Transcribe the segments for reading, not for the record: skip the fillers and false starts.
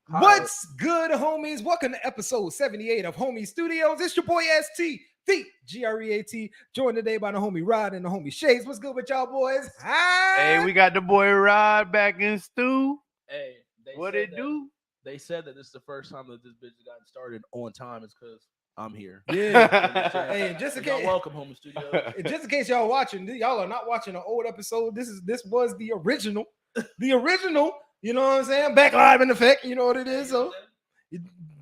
What's good, homies? Welcome to episode 78 of Homie Studios. It's your boy ST, the GREAT, joined today by the homie Rod and the homie Shades. What's good with y'all boys? Hey, we got the boy Rod back in stew. Hey, What it do? They said that this is the first time that this bitch has gotten started on time. Is because I'm here. Yeah. Hey, just in Y'all case, welcome, Homie Studio. just in case y'all watching, y'all are not watching an old episode. This was the original. The original. You know what I'm saying? Back live in effect. You know what it is. So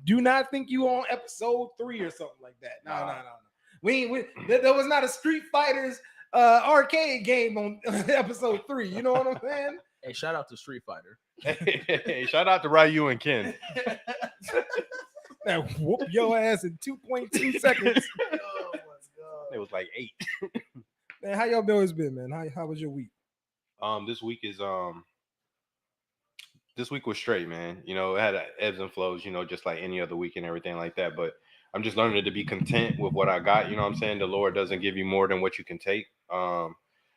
do not think you on episode 3 or something like that. No. There was not a Street Fighters arcade game on episode 3. You know what I'm saying? Hey, shout out to Street Fighter. Hey, shout out to Ryu and Ken. Now whoop your ass in 2.2 seconds. Oh my god. It was like 8. Man, how y'all boys been, man? How was your week? This week was straight, man. You know, it had ebbs and flows, you know, just like any other week and everything like that. But I'm just learning to be content with what I got. You know what I'm saying? The Lord doesn't give you more than what you can take.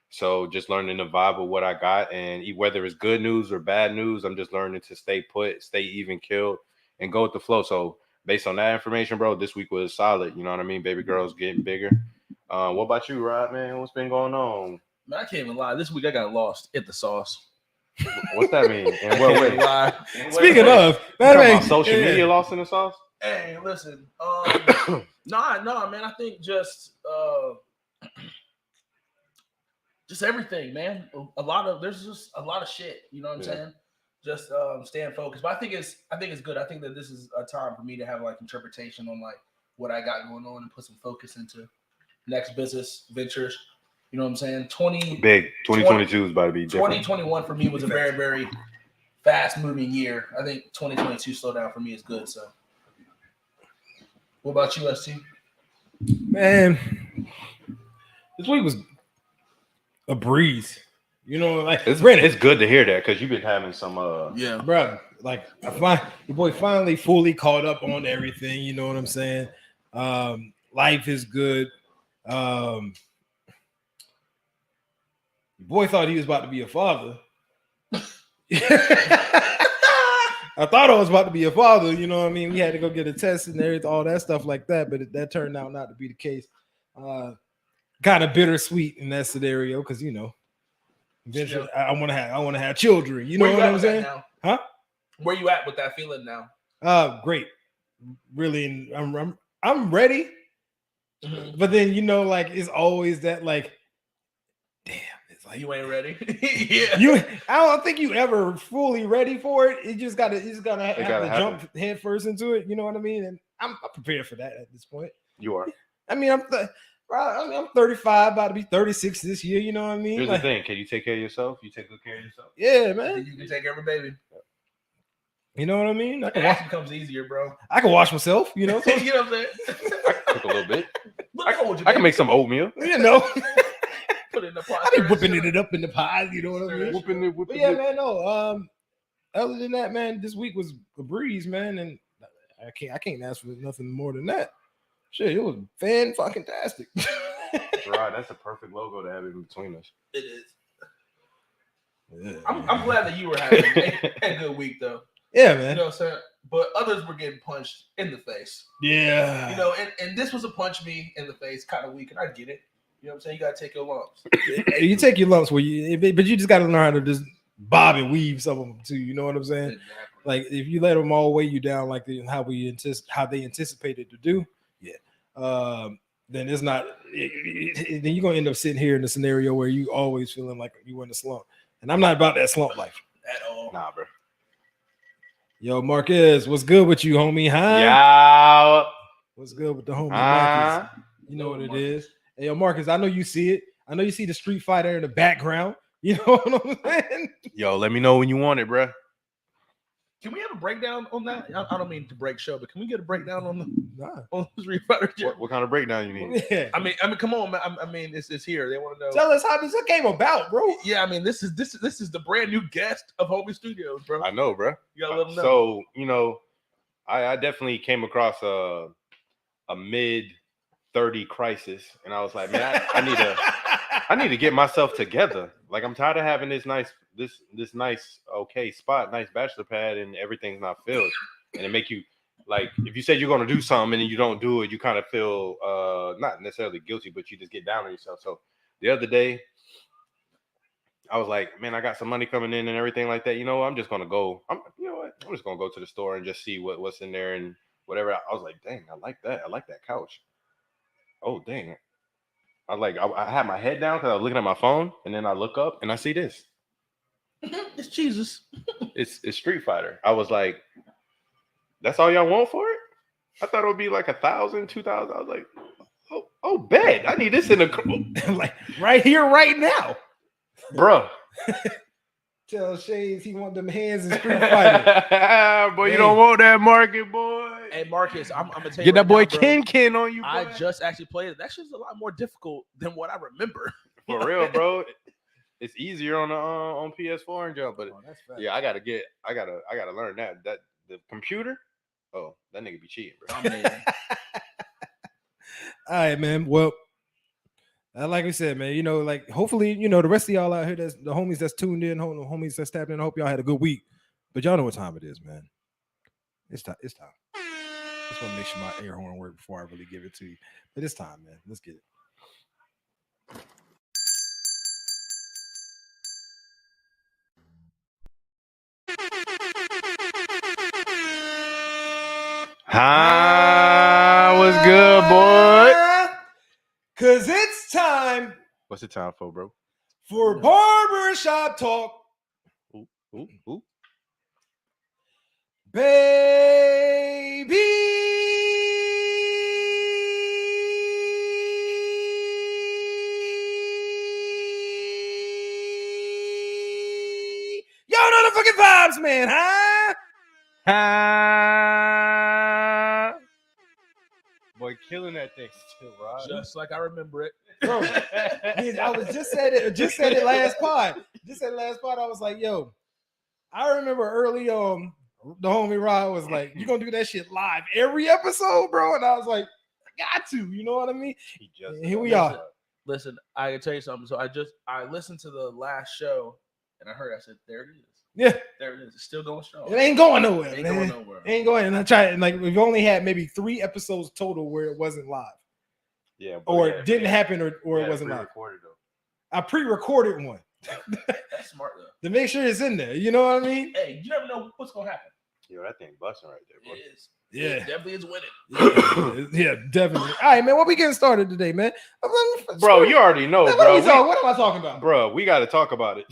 So just learning to vibe with what I got, and whether it's good news or bad news, I'm just learning to stay put, stay even killed, and go with the flow. So based on that information, bro, this week was solid. You know what I mean? Baby girl's getting bigger. What about you, Rod, man? What's been going on? Man, I can't even lie. This week I got lost at the sauce. What's that mean? And what way? Speaking of, About social media lost in the sauce? Hey, listen. Nah, man. I think just everything, man. There's just a lot of shit. You know what I'm saying? Just staying focused. But I think it's good. I think that this is a time for me to have like interpretation on like what I got going on and put some focus into next business ventures. You know what I'm saying? 2022 is about to be different. 2021 for me was a very, very fast moving year. I think 2022 slowdown for me is good. So, what about you, ST? Man, this week was a breeze. You know, like it's good to hear that because you've been having some bro. Like your boy finally fully caught up on everything. You know what I'm saying? Life is good. Boy thought he was about to be a father. I thought I was about to be a father. You know what I mean? We had to go get a test and everything, all that stuff like that. But that turned out not to be the case. Kind of bittersweet in that scenario because you know, eventually I want to have children. You know what I'm saying? Huh? Where you at with that feeling now? Great. Really, I'm ready. Mm-hmm. But then you know, like it's always that like. Damn, it's like you ain't ready. I don't think you ever fully ready for it. You just gotta have to jump head first into it. You know what I mean? And I'm prepared for that at this point. You are. I mean, I'm 35, about to be 36 this year. You know what I mean? Here's the thing: can you take care of yourself? You take good care of yourself. Yeah, man. You can take care of a baby. You know what I mean? It becomes easier, bro. I can wash myself. You know. You know what I'm saying? I can cook a little bit. I can make some oatmeal. You know. Put it in the pot. I be whipping it up in the pot. You know what I mean? Whipping but yeah, man. No. Other than that, man, this week was a breeze, man, and I can't ask for nothing more than that. Shit, it was fan-fucking-tastic. Right, that's a perfect logo to have in between us. It is. Yeah. I'm glad that you were having a good week, though. Yeah, man. You know what I'm saying? But others were getting punched in the face. Yeah. You know, and this was a punch me in the face kind of week, and I get it. You know what I'm saying? You got to take your lumps. You take your lumps but you just got to learn how to just bob and weave some of them, too. You know what I'm saying? Exactly. Like, if you let them all weigh you down like how they anticipated to do, then it's not then you're gonna end up sitting here in a scenario where you always feeling like you in a slump, and I'm not about that slump life at all. Nah, bro. Yo, Marquez, what's good with you, homie? Huh? Yeah. What's good with the homie Marcus? You know what it is. Hey, yo, Marcus, I know you see it. I know you see the Street Fighter in the background. You know what I'm saying? Yo, let me know when you want it, bro. Can we have a breakdown on that? I don't mean to break show, but can we get a breakdown on the Street Fighter? What kind of breakdown you need? Yeah. I mean, come on, man. I mean, it's here. They want to know. Tell us how this came about, bro. Yeah, I mean, this is the brand new guest of Homie Studios, bro. I know, bro. You gotta let them know. So you know, I definitely came across a mid-30 crisis, and I was like, man, I I need to get myself together. Like I'm tired of having this nice okay spot, nice bachelor pad, and everything's not filled. And it make you like if you said you're gonna do something and you don't do it, you kind of feel not necessarily guilty, but you just get down on yourself. So the other day, I was like, man, I got some money coming in and everything like that. You know, I'm just gonna go. You know what? I'm just gonna go to the store and just see what's in there and whatever. I was like, dang, I like that. I like that couch. Oh, dang. I had my head down because I was looking at my phone, and then I look up and I see this. It's Jesus. It's Street Fighter. I was like, that's all y'all want for it? I thought it would be like 1,000, 2,000. I was like, oh, bet. I need this in the like right here, right now. Bro. Tell Shades he want them hands in Street Fighter. Boy, you don't want that market, boy. Hey, Marcus, I'm gonna tell you. Get that boy now, Ken on you, boy. I just actually played it. That shit's a lot more difficult than what I remember. For real, bro. It's easier on the on PS4 and jump, but yeah, I gotta learn that the computer. Oh, that nigga be cheating, bro. All right, man. Well, like we said, man, you know, like hopefully, you know, the rest of y'all out here, that's the homies that's tuned in, the homies that's tapped in. I hope y'all had a good week. But y'all know what time it is, man. It's time. It's time. Just want to make sure my air horn work before I really give it to you. But it's time, man. Let's get it. What's good, boy? Cause it's time. What's the time for, bro? For barbershop talk. Ooh. Baby. Y'all know the fucking vibes, man, huh? Boy, killing that thing still, Rod. Just like I remember it. Bro, I was just said it last pod. I was like, yo, I remember early on the homie Rod was like, you gonna do that shit live every episode, bro? And I was like, I got to, you know what I mean? And here we are. Listen, I can tell you something. So I listened to the last show and I said, there it is. Yeah, there it is. It's still going strong. It ain't going nowhere. It ain't going nowhere. It ain't going. And I tried, and like we've only had maybe 3 episodes total where it wasn't live. Yeah, or it didn't happen, or it wasn't live. I pre-recorded one. That's smart though. To make sure it's in there. You know what I mean? Hey, you never know what's gonna happen. Yo, that thing busting right there, bro. It is. Yeah, it definitely is winning. Yeah, definitely. All right, man. What we getting started today, man? Bro, you already know, bro. What am I talking about, bro? We got to talk about it.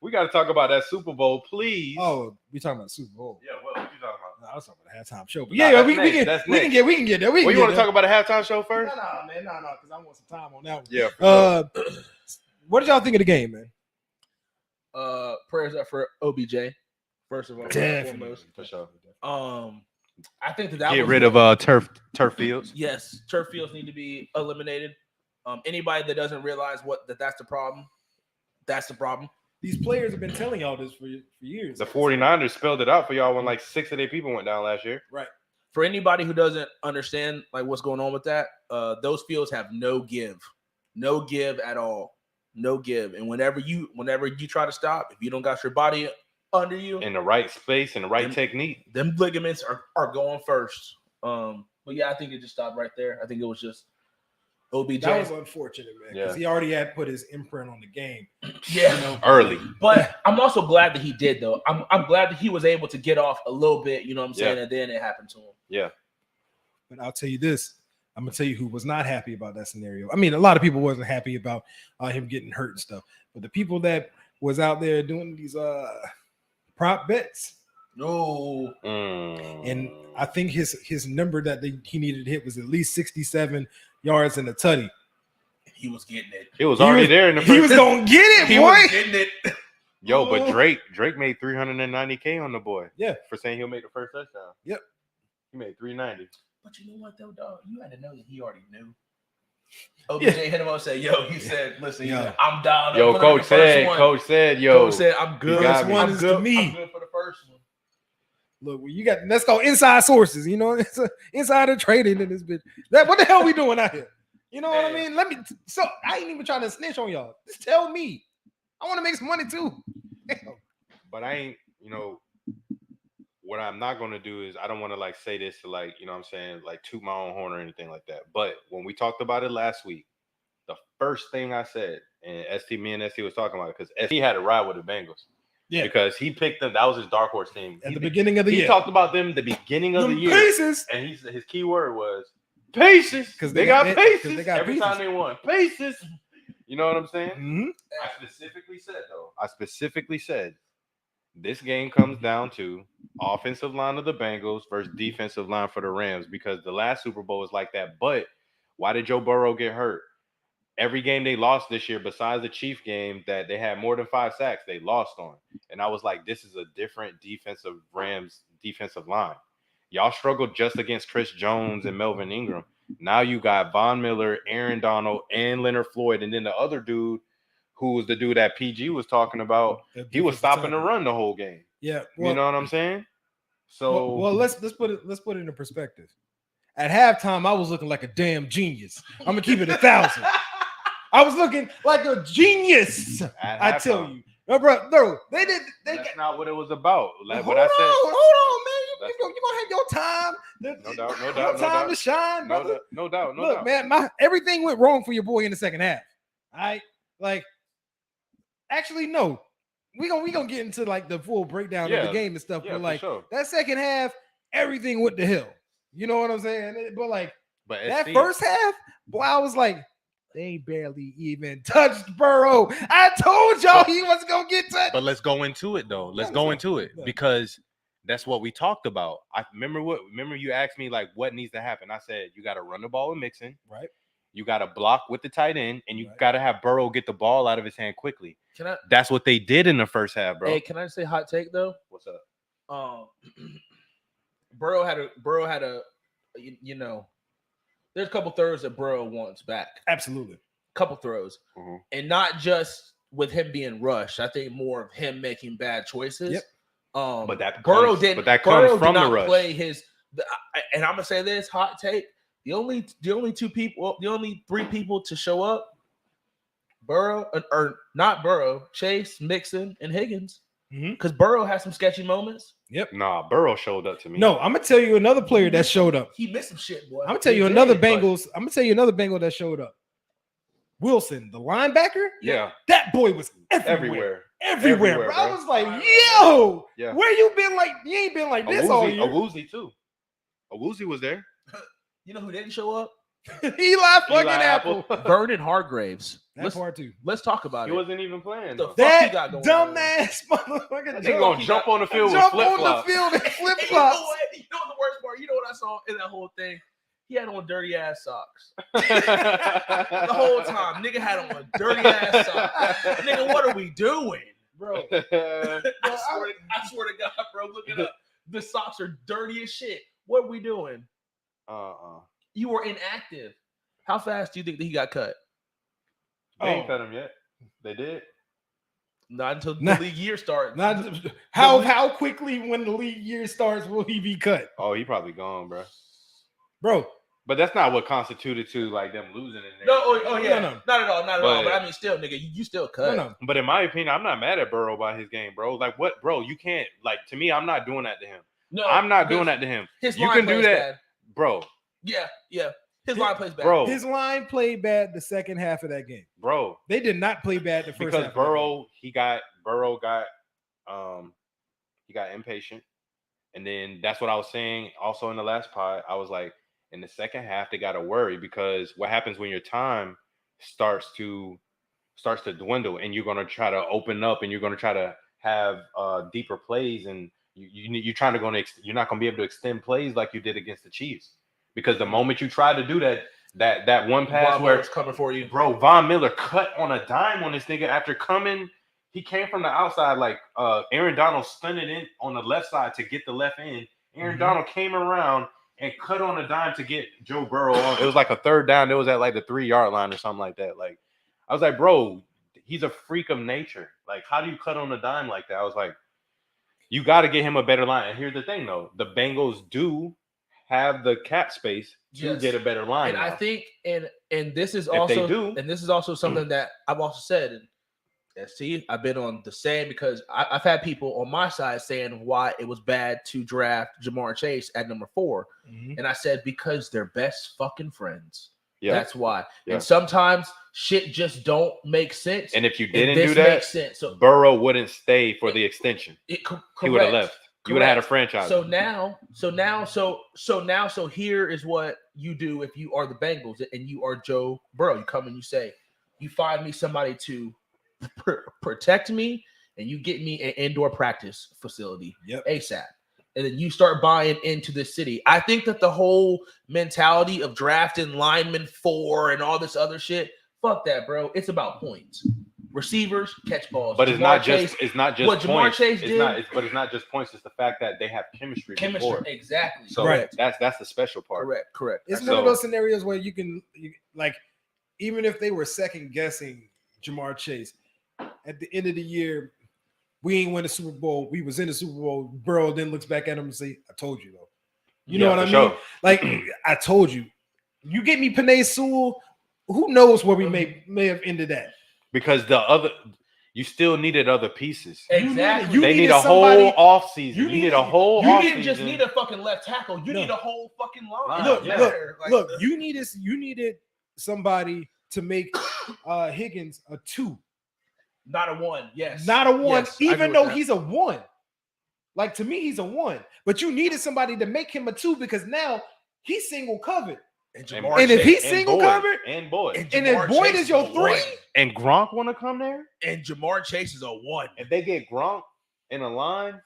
We got to talk about that Super Bowl, please. Oh, we talking about Super Bowl? Yeah, what you talking about? No, I was talking about a halftime show. But yeah, we can get there. You want to talk about a halftime show first? No, man, because I want some time on that one. Yeah. What did y'all think of the game, man? Prayers up for OBJ. First of all, definitely, for sure. I think that get rid of turf fields. Yes, turf fields need to be eliminated. Anybody that doesn't realize that's the problem, that's the problem. These players have been telling y'all this for years. The 49ers spelled it out for y'all when like 6 of their people went down last year. Right. For anybody who doesn't understand like what's going on with that, those fields have no give at all, no give. And whenever you try to stop, if you don't got your body under you in the right space and the right technique, them ligaments are going first. But yeah, I think it just stopped right there. I think it was just OBJ. That was unfortunate, man, because he already had put his imprint on the game. Yeah, you know? Early. But I'm also glad that he did, though. I'm glad that he was able to get off a little bit. You know what I'm saying? And then it happened to him. Yeah. But I'll tell you this. I'm gonna tell you who was not happy about that scenario. I mean, a lot of people wasn't happy about him getting hurt and stuff. But the people that was out there doing these prop bets. No. And I think his number that he needed to hit was at least 67 yards in the tutty. He was getting it. It was already there in the first. He was gonna get it, boy. He was getting it. Yo, but Drake made $390K on the boy. Yeah, for saying he'll make the first touchdown. Yep, he made $390. But you know what though, dog? You had to know that he already knew. OBJ hit him up and said, "Yo," he said, "Listen, I'm down." Yo, coach said, "Yo, Coach said, I'm good. This one is to me. I'm good for the first one." Look, you got let's go inside sources. You know, it's insider trading in this bitch. What the hell we doing out here? You know what I mean? So I ain't even trying to snitch on y'all. Just tell me. I want to make some money too. But I ain't, what I'm not going to do is I don't want to like say this to like, what I'm saying, like toot my own horn or anything like that. But when we talked about it last week, the first thing I said, and me and ST was talking about it, because ST had a ride with the Bengals. Yeah. Because he picked them. That was his dark horse team. At the beginning of the year. He talked about them the beginning of the year. Paces. And his key word was paces. Because they got paces. Every time they won. Paces. You know what I'm saying? Mm-hmm. I specifically said, this game comes down to offensive line of the Bengals versus defensive line for the Rams, because the last Super Bowl was like that. But why did Joe Burrow get hurt? Every game they lost this year, besides the Chief game that they had more than 5 sacks, they lost on. And I was like, this is a different Rams defensive line. Y'all struggled just against Chris Jones and Melvin Ingram. Now you got Von Miller, Aaron Donald, and Leonard Floyd. And then the other dude, who was the dude that PG was talking about, he was stopping the run the whole game. Yeah. Well, you know what I'm saying? So let's put it into perspective. At halftime, I was looking like a damn genius. I'm gonna keep it 1,000. I was looking like a genius. I tell you. No, bro, that's not what it was about. Like hold what I said. Hold on, man. You gonna have your time. No doubt. Your time to shine, brother. No doubt. Look, man, everything went wrong for your boy in the second half. All right, like, actually, no. We gonna get into like the full breakdown of the game and stuff. But like that second half, everything went to hell. You know what I'm saying? But that first half, boy, I was like, they barely even touched Burrow. I told y'all he wasn't gonna get touched. But let's go into it though. Let's go into it because that's what we talked about. I remember you asked me like what needs to happen. I said you got to run the ball with Mixon, right? You got to block with the tight end, and you got to have Burrow get the ball out of his hand quickly. That's what they did in the first half, bro. Hey, can I say hot take though? What's up? Burrow had a there's a couple throws that Burrow wants back. Absolutely. Couple throws. Mm-hmm. And not just with him being rushed. I think more of him making bad choices. Yep. But that Burrow comes, didn't. But that Burrow comes from did not the rush. Play his. And I'm gonna say this hot take: the only three people to show up, Burrow or not Burrow, Chase, Mixon, and Higgins. Because Burrow had some sketchy moments. Yep. Nah, Burrow showed up to me. No, I'm gonna tell you another player that showed up. He missed some shit, boy. I'm gonna tell you another Bengals. I'm gonna tell you another Bengal that showed up. Wilson, the linebacker. Yeah, that boy was everywhere. Bro. I was like, yo, where you been? Like, you ain't been like this all year. Awuzie too. Awuzie was there. You know who didn't show up? Eli fucking Apple. Vernon Hargraves. That part too. Let's talk about it. He wasn't even playing. That dumbass motherfucker. He gonna jump on the field with flip-flops. You know what the worst part? You know what I saw in that whole thing? He had on dirty ass socks. The whole time. Nigga had on dirty ass socks. Nigga, what are we doing? Bro. I swear to God, bro. Look it up. The socks are dirty as shit. What are we doing? You were inactive. How fast do you think that he got cut? They ain't cut him yet. They did. Not until the league year starts. How quickly when the league year starts will he be cut? Oh, he probably gone, bro. But that's not what constituted to like them losing in there. No, no. Not at all. But I mean, still, nigga, you still cut. No. But in my opinion, I'm not mad at Burrow by his game, bro. Like what, bro? You can't like to me. I'm not doing that to him. No, I'm not doing that to him. You can do that, bad. Bro. Yeah. His line plays bad. Bro. His line played bad the second half of that game. Bro. They did not play bad the first half. Because Burrow got impatient. And then that's what I was saying also in the last pod. I was like, in the second half, they gotta worry because what happens when your time starts to dwindle and you're gonna try to open up and you're gonna try to have deeper plays and you're not gonna be able to extend plays like you did against the Chiefs. Because the moment you try to do that one pass where it's coming for you, bro, Von Miller cut on a dime on this nigga after coming. He came from the outside like Aaron Donald stunned it in on the left side to get the left end. Aaron Donald came around and cut on a dime to get Joe Burrow on. It was like a third down. It was at like the 3-yard line or something like that. Like I was like, bro, he's a freak of nature. Like, how do you cut on a dime like that? I was like, you got to get him a better line. And here's the thing, though. The Bengals do have the cap space to Yes. get a better line. And I think, and this is If they also, do- and this is also something that I've also said. And see, I've been on the same because I've had people on my side saying why it was bad to draft Jamar Chase at number 4, and I said because they're best fucking friends. Yeah. That's why. Yeah. And sometimes shit just don't make sense. And if you and didn't this do that, makes sense. So Burrow wouldn't stay for the extension. He would have left. You would have had a franchise. So here is what you do if you are the Bengals and you are Joe Burrow. You come and you say, you find me somebody to protect me, and you get me an indoor practice facility ASAP. And then you start buying into the city. I think that the whole mentality of drafting linemen 4 and all this other shit, fuck that, bro. It's about points. Receivers catch balls. But Jamar it's not just what Jamar points. Chase did. But it's not just points. It's the fact that they have chemistry. Before. Exactly. So Right. that's the special part. Correct. It's So- one of those scenarios where you like, even if they were second guessing Jamar Chase, at the end of the year, we ain't win the Super Bowl. We was in the Super Bowl. Burrow then looks back at him and say, "I told you though." You know what I mean? Sure. Like, I told you. You get me Penei Sewell. Who knows where we may have ended that? Because you still needed other pieces. Exactly. They need needed a somebody- whole off season. You need a whole You off didn't just season. need a fucking left tackle. You No. need a whole fucking line. Look, Look, you needed somebody to make Higgins a 2. Not a 1. Yes. Not a 1, Yes, I agree even with though that. he's a 1. Like, to me, he's a 1. But you needed somebody to make him a 2 because now he's single covered. And And if he's single Boyd, covered, and Boyd, and and if Jamar Boyd Chase is your a 3, 1. and Gronk want to come there, And Jamar Chase is a 1. if they get Gronk in a line,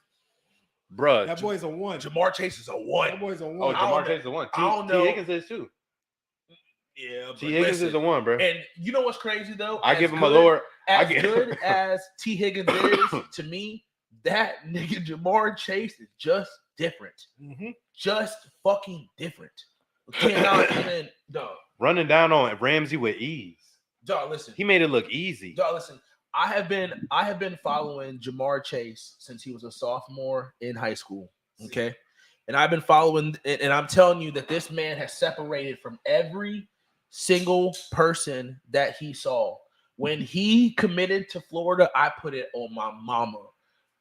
bruh. that boy's a 1. Jamar Chase is a 1. That boy's a 1. Oh, I don't Jamar Chase is the one. I don't know. T. Higgins is too. Yeah, but T. Higgins listen, is the one, bro. And you know what's crazy though? I As give him a good- lower. As I get- good as T. Higgins is to me, that nigga Jamar Chase is just different. Just fucking different. Cannot even, dog. Running down on Ramsey with ease. Dog, listen. He made it look easy. Dog, listen. I have been following Jamar Chase since he was a sophomore in high school. Okay. And I've been following, and I'm telling you that this man has separated from every single person that he saw. When he committed to Florida, I put it on my mama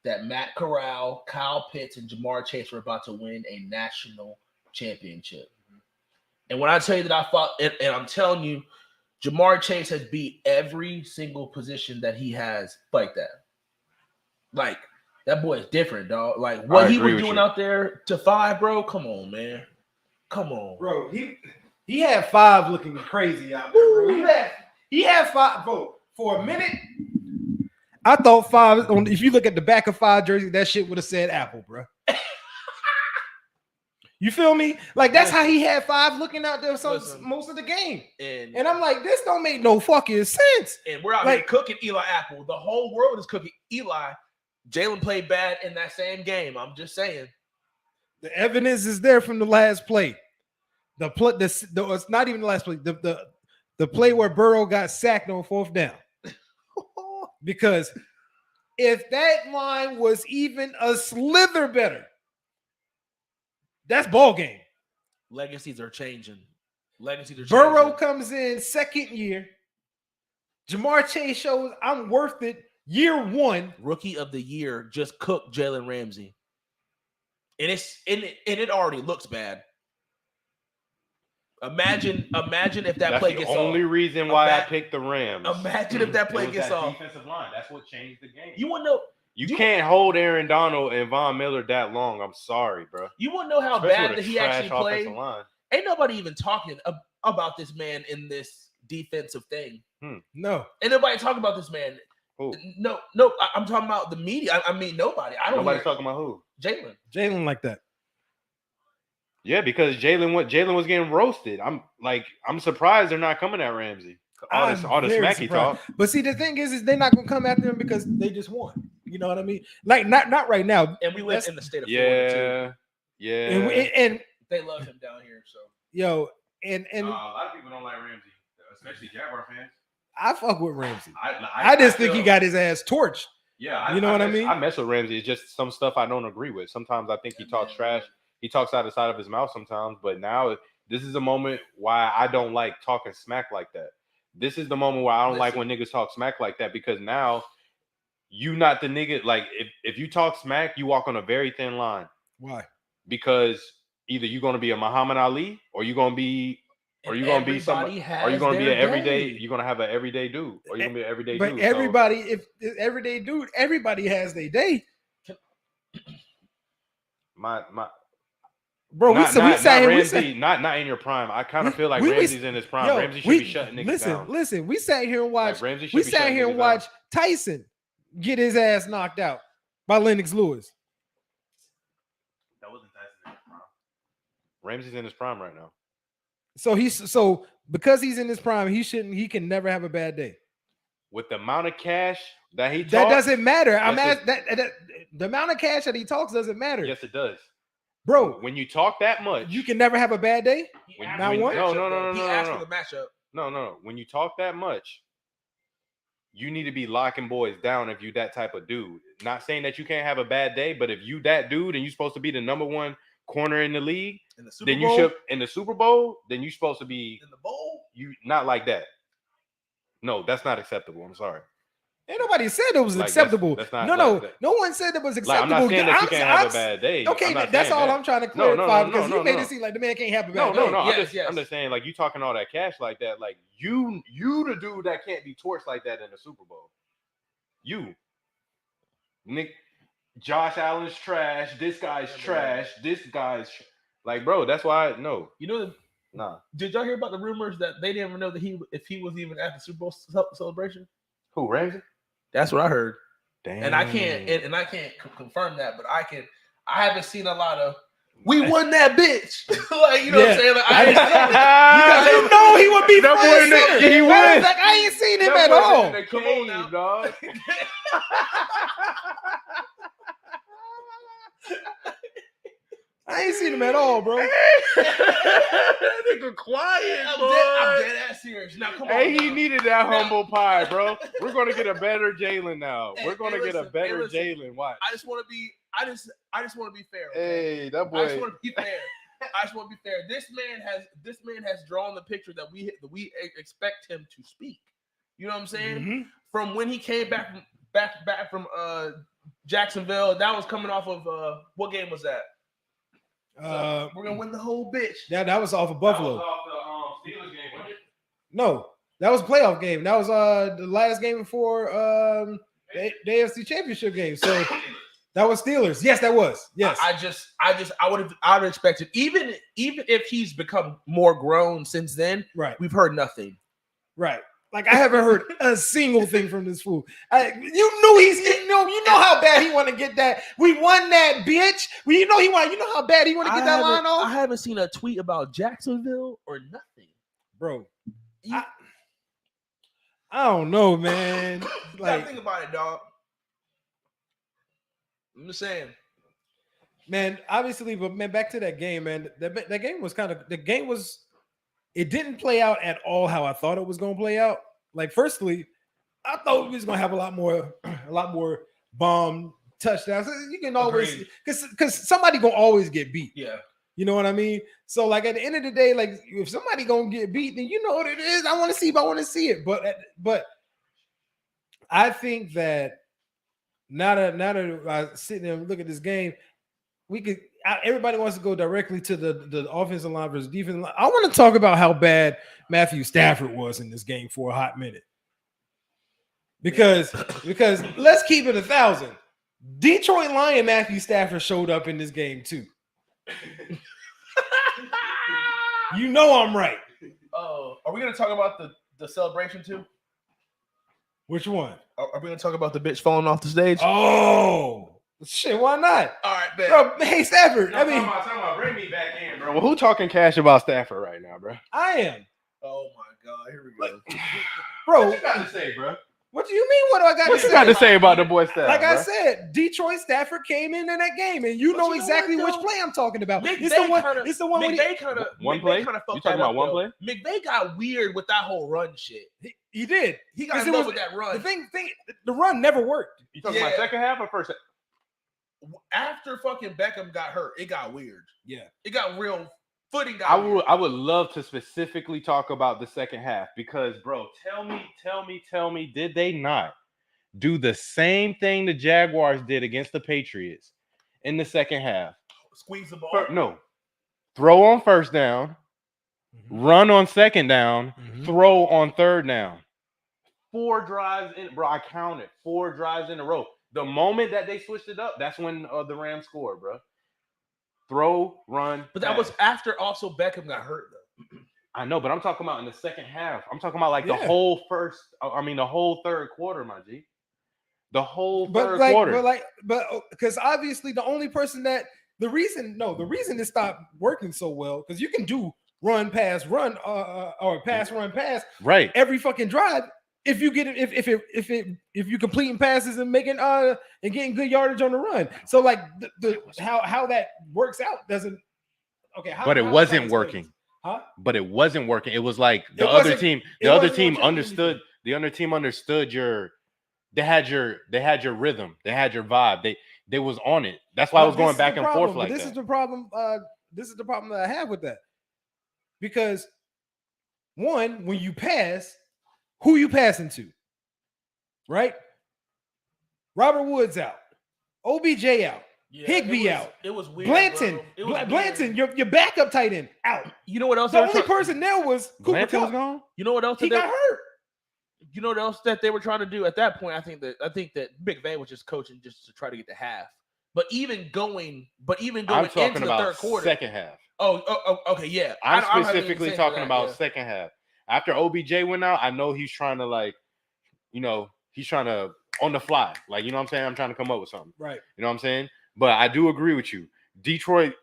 that Matt Corral, Kyle Pitts, and Jamar Chase were about to win a national championship. And when I tell you that I fought, and I'm telling you, Jamar Chase has beat every single position that he has like that. Like, that boy is different, dog. Like, what he was doing out there to 5, bro, come on, man. Come on. Bro, he had 5 looking crazy out there, bro. He had 5, bro. For a minute, I thought 5, if you look at the back of 5 jersey, that shit would have said Apple, bro. You feel me? Like, that's how he had 5 looking out there most of the game. And I'm like, this don't make no fucking sense. And we're out here cooking Eli Apple. The whole world is cooking Eli. Jalen played bad in that same game. I'm just saying. The evidence is there from the last play. It's not even the last play. The play where Burrow got sacked on 4th down. Because if that line was even a slither better, that's ball game. Legacies are changing. Burrow comes in 2nd year. Jamar Chase shows I'm worth it. Year 1. Rookie of the year just cooked Jalen Ramsey. And it already looks bad. Imagine if that play gets off. That's the only reason why I picked the Rams. Imagine if that play gets off. Defensive line. That's what changed the game. You want to know? You can't hold Aaron Donald and Von Miller that long. I'm sorry, bro. You want to know how Especially bad with that a he actually trash played? offensive line. Ain't nobody even talking about this man in this defensive thing. No. Ain't nobody talking about this man. Who? No, I'm talking about the media. I mean, nobody. Nobody's talking about who? Jalen like that. Yeah, because Jalen was getting roasted. I'm surprised they're not coming at Ramsey. All the smacky talk. But see, the thing is they're not gonna come after him because they just won. You know what I mean? Like not right now. And we live in the state of Florida too. Yeah. And they love him down here. So and a lot of people don't like Ramsey, especially Jaguar fans. I fuck with Ramsey. I just think he got his ass torched. Yeah, you know what I mean? I mess with Ramsey. It's just some stuff I don't agree with. Sometimes I think he talks trash. he talks out the side of his mouth sometimes. But now this is a moment why I don't like talking smack like that. This is the moment where I don't like when niggas talk smack like that, because now you not the nigga. Like if you talk smack, you walk on a very thin line. Why? Because either you're gonna be a Muhammad Ali or you're gonna be Or you gonna be somebody? Are you gonna be an everyday? You're gonna have an everyday dude, or you gonna be an everyday dude? But everybody, if everyday dude, everybody has their day. My, bro, not, we not sat here. Ramsey, not in your prime. I kind of feel like Ramsey's in his prime. Yo, Ramsey should be shutting niggas down. Listen, we sat here and watched. Like, we sat here and watched Tyson get his ass knocked out by Lennox Lewis. That wasn't Tyson in his prime. Ramsey's in his prime right now. So because he's in his prime, he can never have a bad day. With the amount of cash that he talks, that doesn't matter. The amount of cash that he talks doesn't matter. Yes, it does, bro. When you talk that much, you can never have a bad day. No. He asked for the matchup. No. When you talk that much, you need to be locking boys down if you that type of dude. Not saying that you can't have a bad day, but if you that dude and you supposed to be the number one corner in the league, then you should in the Super Bowl. Then you supposed to be in the bowl. You not like that. No, that's not acceptable. I'm sorry. Ain't nobody said it was acceptable. That's not, no one said it was acceptable. I'm not saying that you can't have a bad day. Okay, that's all I'm trying to clarify because you made it seem like the man can't have a bad day. No. I'm just saying, like, you talking all that cash like that, like you the dude that can't be torched like that in the Super Bowl. You, Nick, Josh Allen's trash. This guy's trash. This guy's like, bro. That's why no. You know. Nah. Did y'all hear about the rumors that they didn't even know that if he was even at the Super Bowl celebration? Who, Ramsey? That's what I heard. Damn. And I can't confirm that, but I haven't seen a lot of we won that bitch. Like, you know what I'm saying? Like, you know he would be that boy he would. Like, I ain't seen him at all. Come on now, dog. I ain't seen him at all, bro. That nigga quiet, boy. I'm dead ass serious. Now, come on. Hey, he needed that humble pie, bro. We're gonna get a better Jalen now. We're gonna get a better Jalen. Watch. I just want to be. I just want to be fair. Okay? Hey, that boy. I just want to be fair. This man has drawn the picture that we expect him to speak. You know what I'm saying? Mm-hmm. From when he came back from Jacksonville, that was coming off of what game was that? We're gonna win the whole bitch. Yeah, that was off of Buffalo. That was off the Steelers game, wasn't it? No, that was a playoff game. That was the last game before the AFC Championship game. So that was Steelers. Yes, that was. Yes. I would have expected, even if he's become more grown since then. Right. We've heard nothing. Right. Like, I haven't heard a single thing from this fool. You know how bad he want to get that. We won that, bitch. You know how bad he want to get that line off. I haven't seen a tweet about Jacksonville or nothing, bro. I don't know, man. You gotta think about it, dog. I'm just saying, man. Obviously, but man, back to that game, man. That game was. It didn't play out at all how I thought it was going to play out. Like, firstly, I thought we was going to have a lot more bomb touchdowns. You can always, because somebody going to always get beat. Yeah. You know what I mean? So, like, at the end of the day, like, if somebody going to get beat, then you know what it is. I want to see it. But I think that now that I sit there and look at this game, everybody wants to go directly to the offensive line versus defensive line. I want to talk about how bad Matthew Stafford was in this game for a hot minute. Because let's keep it 1,000. Detroit Lion Matthew Stafford showed up in this game too. You know I'm right. Oh, are we gonna talk about the celebration too? Which one? Are we gonna talk about the bitch falling off the stage? Oh. Shit, why not? All right, man. Bro, hey, Stafford. Talking about bring me back in, bro. Well, who talking cash about Stafford right now, bro? I am. Oh my God, here we go. Bro, what you got to say, bro? What do you mean? What do I got what to say? What you got to say about the boy Stafford? Like I said, Detroit Stafford came in that game, and you know exactly which play I'm talking about. It's the one where McVay kind of one play. You talking about one play? McVay got weird with that whole run shit. He did. He got in love with that run. The run never worked. You talking about second half or first half? after fucking Beckham got hurt, it got weird. Yeah. It got real. Footing got I weird. would love to specifically talk about the second half because, bro, tell me, did they not do the same thing the Jaguars did against the Patriots in the second half? Squeeze the ball. No. Throw on first down, run on second down, throw on third down. 4 drives in, bro. I counted 4 drives in a row. The moment that they switched it up, that's when the Rams scored, bro. Throw, run. But that was after also Beckham got hurt, though. I know, but I'm talking about in the second half. I'm talking about like the whole the whole third quarter, my G. The whole third quarter. But because obviously the reason it stopped working so well, because you can do run, pass, run, or pass, run, pass, right, every fucking drive. If you get if you completing passes and making and getting good yardage on the run, so like how that works out doesn't but it wasn't working. Huh? But it wasn't working. It was like the other team understood. The other team understood they had your rhythm. They had your vibe. They was on it. That's why I was going back and forth like that. This is the problem. This is the problem that I have with that. Because one, when you pass, who you passing to? Right? Robert Woods out. OBJ out. Yeah, Higby out. It was weird. Blanton. Blanton, your backup tight end out. You know what else? The only person there was Cooper Blanton Kupp. was gone. You know what else? He got hurt. You know what else that they were trying to do at that point? I think that McVay was just coaching just to try to get to half. But even going I'm talking into the about third quarter, second half. Oh, okay, yeah. I'm specifically talking about second half. After OBJ went out, I know he's trying to he's trying to on the fly. Like, you know what I'm saying? I'm trying to come up with something. Right. You know what I'm saying? But I do agree with you. Detroit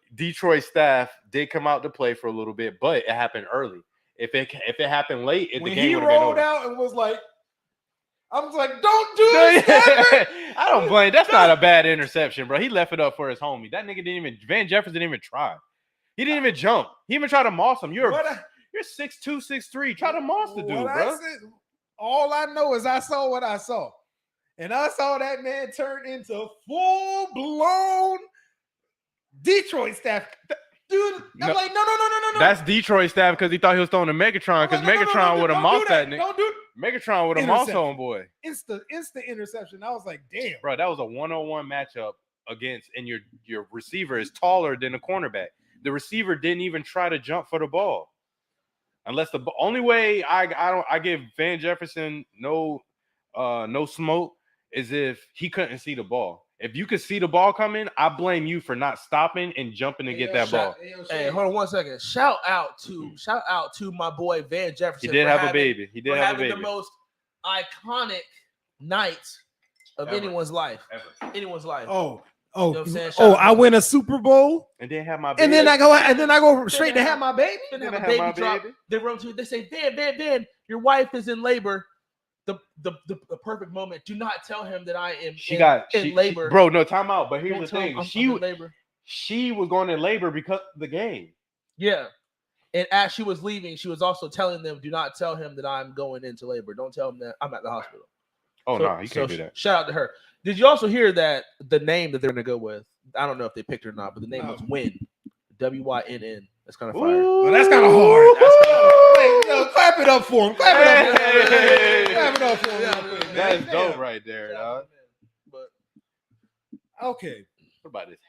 staff did come out to play for a little bit, but it happened early. If it happened late, the game would have been over. When he rolled out and was like, I was like, don't do this. I don't blame. That's not a bad interception, bro. He left it up for his homie. That nigga Van Jefferson didn't even try. He didn't even jump. He even tried to moss him. You're 6'2", 6'3". Try to moss the dude, bro. All I know is I saw what I saw. And I saw that man turn into full-blown Detroit staff. Dude, I'm like, no. That's Detroit staff because he thought he was throwing a Megatron because Megatron would have mossed that nigga. Don't do it. Megatron would have mossed homeboy. Instant interception. I was like, damn. Bro, that was a 1-on-1 matchup against, and your receiver is taller than the cornerback. The receiver didn't even try to jump for the ball. Unless the only way I give Van Jefferson no smoke is if he couldn't see the ball. If you could see the ball coming, I blame you for not stopping and jumping to get that ball. Hey, hold on 1 second. Shout out to my boy Van Jefferson. He did have a baby. He did have a baby. The most iconic night of anyone's life. Anyone's life. Oh, you know what I'm saying? I win a Super Bowl and then have my baby. And then I go straight to have my baby. Then have a baby drop. They run to. They say, Van, your wife is in labor. The perfect moment. Do not tell him that I am in labor. Bro, no, time out. But here's the thing. I'm in labor. She was going in labor because of the game. Yeah. And as she was leaving, she was also telling them, do not tell him that I'm going into labor. Don't tell him that I'm at the hospital. Oh, no, you can't do that. Shout out to her. Did you also hear that the name that they're going to go with, I don't know if they picked it or not, but the name was Wynn. WYNN. That's kind of fire. Well, that's kind of hard. Wait, clap it up for him. Clap it up for him. That's dope right there, dog. Okay. What about this?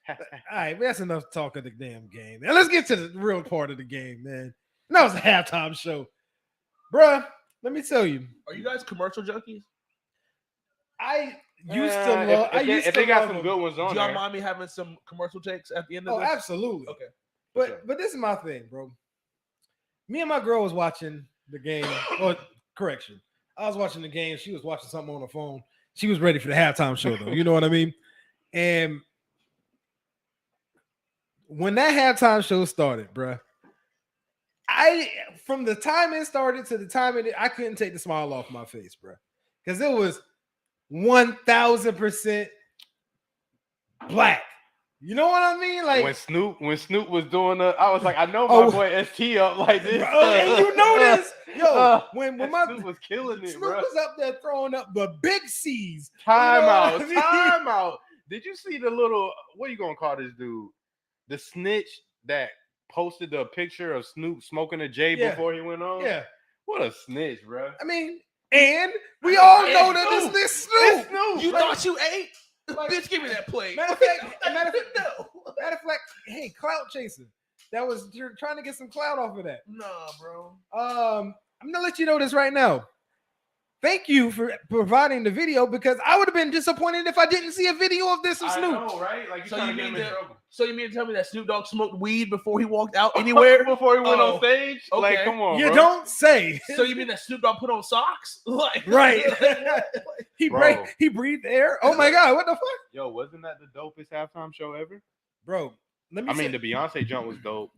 All right, that's enough talk of the damn game. Now let's get to the real part of the game, man. And that was a halftime show. Bruh, let me tell you. Are you guys commercial junkies? I used to love. If they got some good ones on there. Do y'all there. mind me having some commercial takes at the end of this? Oh, absolutely. Okay. But this is my thing, bro. Me and my girl was watching the game. Or correction, I was watching the game. She was watching something on her phone. She was ready for the halftime show, though. You know what I mean? And when that halftime show started, bro, from the time it started to the time I couldn't take the smile off my face, bro, because it was 1000% black. You know what I mean? Like when Snoop was doing I was like, I know my Oh. boy ST up like this. and you know this, yo. When and my Snoop was killing it, Snoop bro. was up there throwing up the big C's. Time You know out, what I mean? time out. Did you see the little what you gonna call this dude? The snitch that posted the picture of Snoop smoking a J Yeah. before he went on? Yeah, What a snitch, bro. I mean, and we all know that Snoop. this It's Snoop. Snoop. You Like- thought you ate? like- Bitch, give me that plate. Matter of fact, no. matter of fact, hey, clout chaser. That was you're trying to get some clout off of that. Nah, bro. I'm gonna let you know this right now. Thank you for providing the video because I would have been disappointed if I didn't see a video of this with I Snoop. know, right? Like So trying you to get mean him in that- trouble. So you mean to tell me that Snoop Dogg smoked weed before he walked out anywhere? Before he went Oh, on stage? Like, okay. come on, You bro. don't say. So you mean that Snoop Dogg put on socks? Like Right. he Bro. he breathed air. Oh my god, what the fuck? Yo, wasn't that the dopest halftime show ever? Bro, let me I mean, say, the Beyonce jump was dope.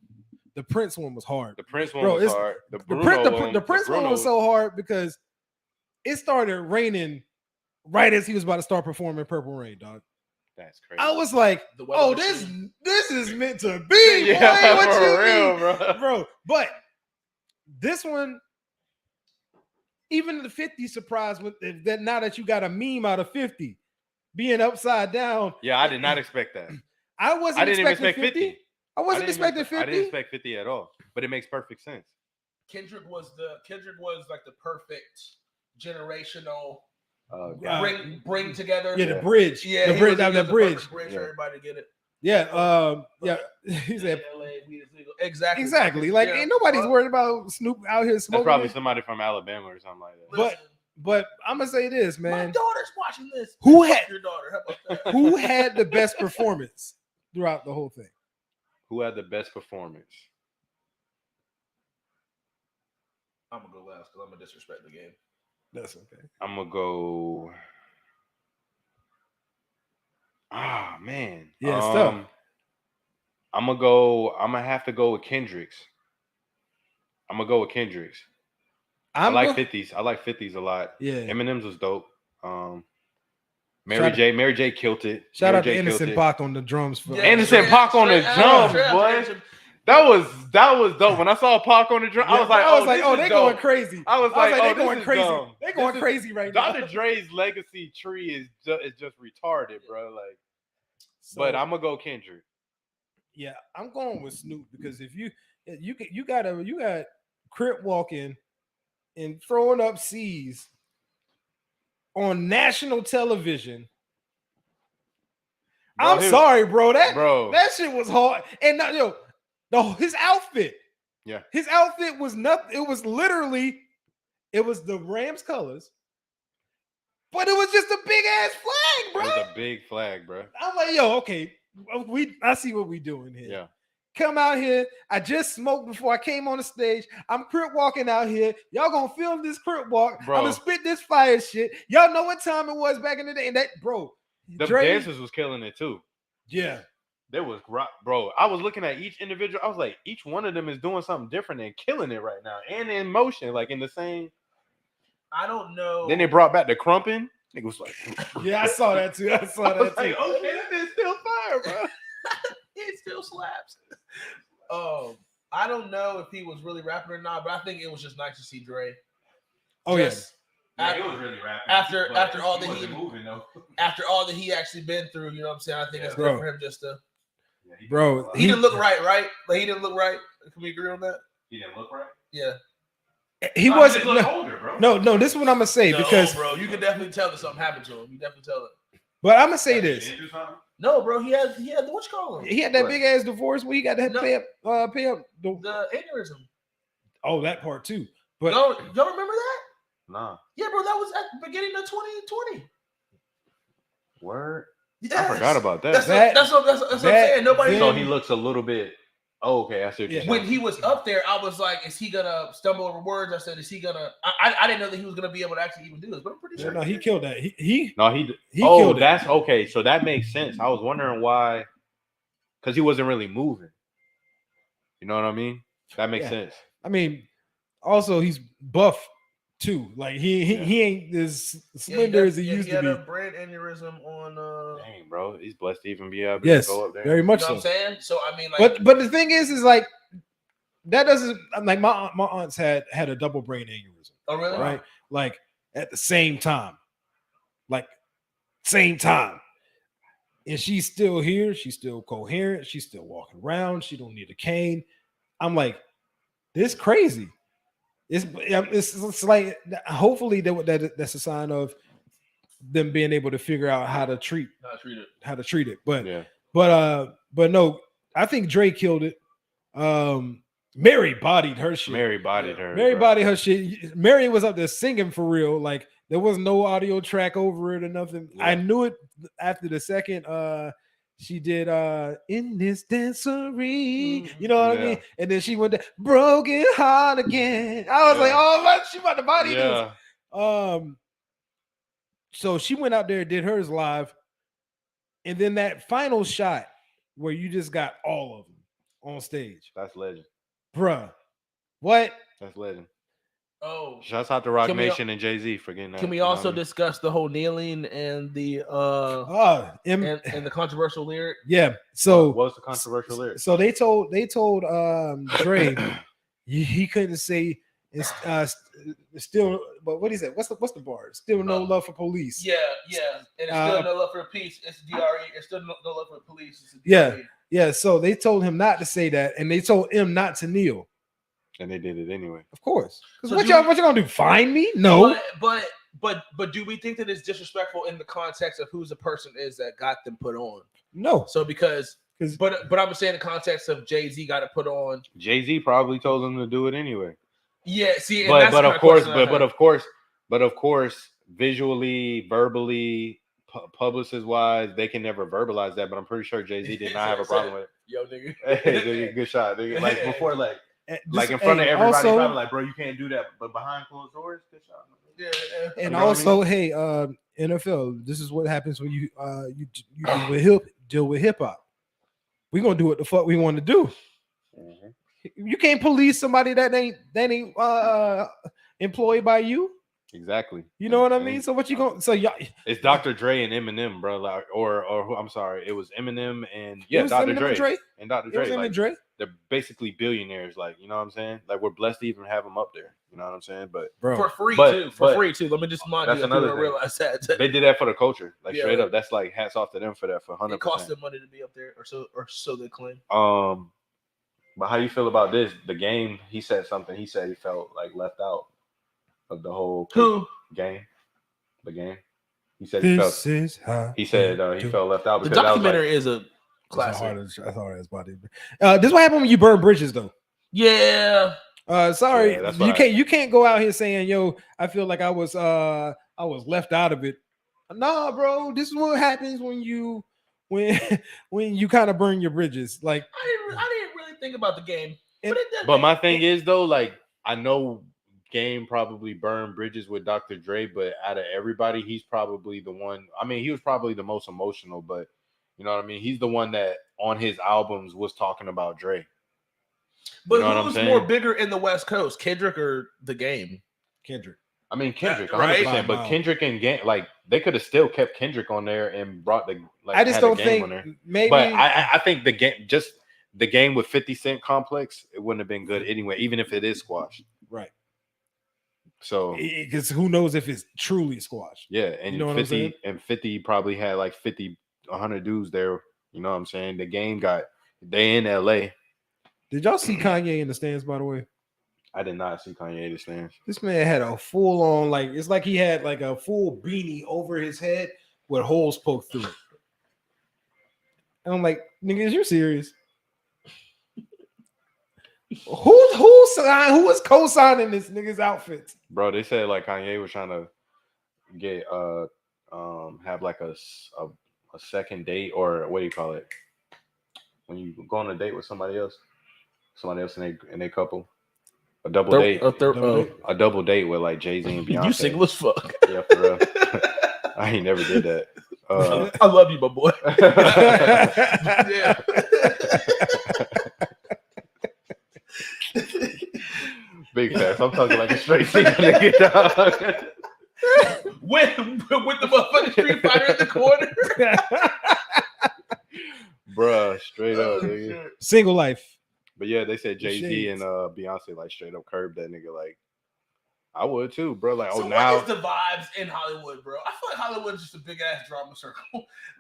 the Prince one was hard. The Prince one Bro, was it's- hard. The The, Bruno Prince, one, the Prince one Bruno was so hard because it started raining right as he was about to start performing Purple Rain, dog. That's crazy. I was like, The weather oh, machine. this is meant to be, yeah, boy. What for you real, mean? bro. Bro, but this one, even the 50 surprise with that now that you got a meme out of 50 being upside down. Yeah, I did not expect that. I wasn't I didn't even expecting expect 50. I wasn't didn't expecting expect- 50. I didn't expect 50 at all, but it makes perfect sense. Kendrick was like the perfect generational Yeah. bring together. Yeah, the bridge. Yeah, the he bridge was- out he that was the bridge. perfect bridge Yeah. for everybody to get it. Yeah, he said LA, weed is legal. Exactly. exactly. Like Yeah. ain't nobody's Well, worried about Snoop out here That's smoking. probably it. somebody from Alabama or something like that. listen, But I'm gonna say this, my man. daughter's watching this. Who Fuck had- your daughter? How about that? Who had the best performance throughout the whole thing? Who had the best performance? I'm gonna go last because I'm gonna disrespect the game. That's okay. I'm gonna go. Ah, man. Yeah, it's tough. I'm gonna have to go with Kendrick's. I'm gonna go with Kendrick's. I like 50s. I like 50s a lot. Yeah. Eminem's was dope. Shout Mary J killed it. Shout Mary out to J killed Innocent it. Pac on the drums for Anderson Paak on the drums, boy. That was dope. When I saw Pac on the drum, I was like, oh, this they is going dope. crazy. I was like, they oh, going this is crazy. dumb. They going This is- crazy right now. Dr. Dre's legacy tree is just retarded, bro. Like, So, but I'm gonna go Kendrick. yeah, I'm going with Snoop because if you got Crip walking and throwing up C's on national television. Bro, I'm sorry, bro. bro. That shit was hard. And his outfit. Yeah. His outfit was nothing. It was literally, it was the Rams colors, but it was just a big ass flag, It bro. was a big flag, bro. I'm like, yo, okay, I see what we doing here. Yeah. Come out here. I just smoked before I came on the stage. I'm crip walking out here. Y'all gonna film this crip walk. Bro. I'm gonna spit this fire shit. Y'all know what time it was back in the day. And that, bro, The Dre- dancers was killing it too. yeah. There was bro. I was looking at each individual. I was like, each one of them is doing something different and killing it right now, and in motion, like in the same. I don't know. Then they brought back the crumping. It was like, Yeah, I saw that too. I saw I was that too. like, okay, that bit's still fire, bro. It still slaps. I don't know if he was really rapping or not, but I think it was just nice to see Dre. Oh yeah. Just Yeah, after, it was really rapping. after- but after all he the wasn't heat- moving though. after all that he actually been through, you know what I'm saying? I think it's Bro. good for him just to. Yeah, he Bro, didn't look He didn't look right? Like he didn't look right. Can we agree on that? He didn't look right. Yeah. He No, wasn't. just look No, older, bro. no, this is what I'm gonna say No, because, bro, you can definitely tell that something happened to him. You definitely tell it. but I'm gonna say He this. didn't do something? No, bro, he had what you call him? He had that What? big ass divorce where he got to No. pay up. The aneurysm. Oh, that part too. But Y'all remember that? Nah, Yeah, bro, that was at the beginning of 2020. word. Yes. I forgot about that. That's what I'm saying. Nobody. So he looks a little bit. Oh, okay, I see what you're Yeah. saying. When he was up there, I was like, "Is he gonna stumble over words?" I said, "Is he gonna?" I didn't know that he was gonna be able to actually even do this, but I'm pretty yeah, sure. no, he killed that. He No, he killed oh, it. that's okay. So that makes sense. I was wondering why, because he wasn't really moving. You know what I mean? That makes Yeah. sense. I mean, also he's buff too. Like he ain't as Yeah, slender as he used he to had be. a brain aneurysm on. Dang, bro, he's blessed to even be able to Yes, go up there. very You much know what I'm so. saying? So I mean, like, But the thing is like that doesn't like my aunts had a double brain aneurysm, oh really? right? Like at the same time, like same time. And she's still here. She's still coherent. She's still walking around. She don't need a cane. I'm like, this crazy. It's like hopefully that's a sign of them being able to figure out how to treat it. But Yeah, but no, I think Dre killed it. Mary bodied her shit. Mary bodied her. Mary bro. bodied her shit. Mary was up there singing for real. Like there was no audio track over it or nothing. Yeah. I knew it after the second she did in this dancery, you know what I mean? And then she went to broken heart again. I was like, oh man, she about to body this. So she went out there and did hers live, and then that final shot where you just got all of them on stage, That's legend. bruh. What? That's legend. Oh, Shouts out to Rock Can we- Nation and Jay-Z for getting that. can we you know also what I mean? discuss the whole kneeling and the And and the controversial lyric? yeah. So What was the controversial lyric? So they told Dre he couldn't say it's still, but what is it? What's the bar? Still no love for police. Yeah, and it's still no love for the peace. It's DRE. It's still no love for the police. It's Yeah. DRE. Yeah. So they told him not to say that, and they told him not to kneel. And they did it anyway. Of course. Because So what do you gonna do? Find me? No. But do we think that it's disrespectful in the context of who the person is that got them put on? No. So but I'm saying in the context of Jay-Z got it put on. Jay-Z probably told them to do it anyway. Yeah, see, and But that's the kind of course, visually, verbally, publicist wise, they can never verbalize that. But I'm pretty sure Jay-Z did not have a problem with it. Yo, nigga. Hey, nigga, good shot, nigga. Like before, like Just- in front of hey, everybody, also- probably like, bro, you can't do that. But behind closed doors, good shot. Yeah, And You know what I also, hey, NFL, this is what happens when you deal with hip hop. We're gonna do what the fuck we want to do. Mhm. You can't police somebody that ain't employed by you. Exactly. You know what I And- mean? So what you gonna? So y'all, It's Dr. Dre and Eminem, bro. Like, or who? I'm sorry, it was Eminem and it was Dr. Eminem and Dre and Dr. It was Dre. Eminem Like, and Dre. they're basically billionaires. Like, you know what I'm saying? Like, we're blessed to even have them up there. You know what I'm saying? But Bro, for free But- too. but- Let me just mind That's you. another People don't thing. realize that they did that for the culture, like Yeah. straight up. That's like hats off to them for that, for it cost 100%. them money to be up there, or so they claim. But how you feel about this? The game. He said something. He said he felt like left out of the whole Who? game. The game. He said he felt. is how He said he felt left out The because that was like, documentary is a classic. That's hard as body. This is what happened when you burn bridges, though. Yeah. Sorry, Yeah, that's you why- can't go out here saying, "Yo, I feel like I was left out of it." Nah, bro, this is what happens when you kind of burn your bridges. Like, I didn't really think about the game. And- But my thing is though, like I know Game probably burned bridges with Dr. Dre, but out of everybody, he's probably the one. I mean, he was probably the most emotional, but you know what I mean? He's the one that on his albums was talking about Dre. But You know what I'm who's saying? more bigger in the West Coast, Kendrick or the Game? Kendrick. I mean Kendrick, Right? 100%. But Kendrick and Game, like they could have still kept Kendrick on there and brought the. Like, I just had the don't Game on there. think maybe. But I think the game with 50 Cent complex, it wouldn't have been good anyway, even if it is squashed. right, So because who knows if it's truly squashed? yeah, and You know what I'm 50 saying? and 50 probably had like 100 dudes there. You know what I'm saying? The Game they in LA. Did y'all see Kanye in the stands? By the way, I did not see Kanye in the stands. this man had a full on it's like he had like a full beanie over his head with holes poked through it. And I'm like, nigga, is you serious? Who was co-signing this nigga's outfits? Bro, they said like Kanye was trying to get have like a second date, or what do you call it? When you go on a date with somebody else in a couple. A double date. A double date with like Jay-Z and Beyonce. You single as fuck. Yeah, for real. I ain't never did that. I love you, my boy. Yeah. Big facts. I'm talking like a straight single nigga, dog. with the motherfucking Street Fighter in the corner. Bruh, straight Oh, up, nigga. shit. Single life. But yeah, they said Jay-Z Shades. and Beyonce like straight up curbed that nigga. Like, I would too, bro. Like, So oh, now what is the vibes in Hollywood, bro? I feel like Hollywood is just a big ass drama circle.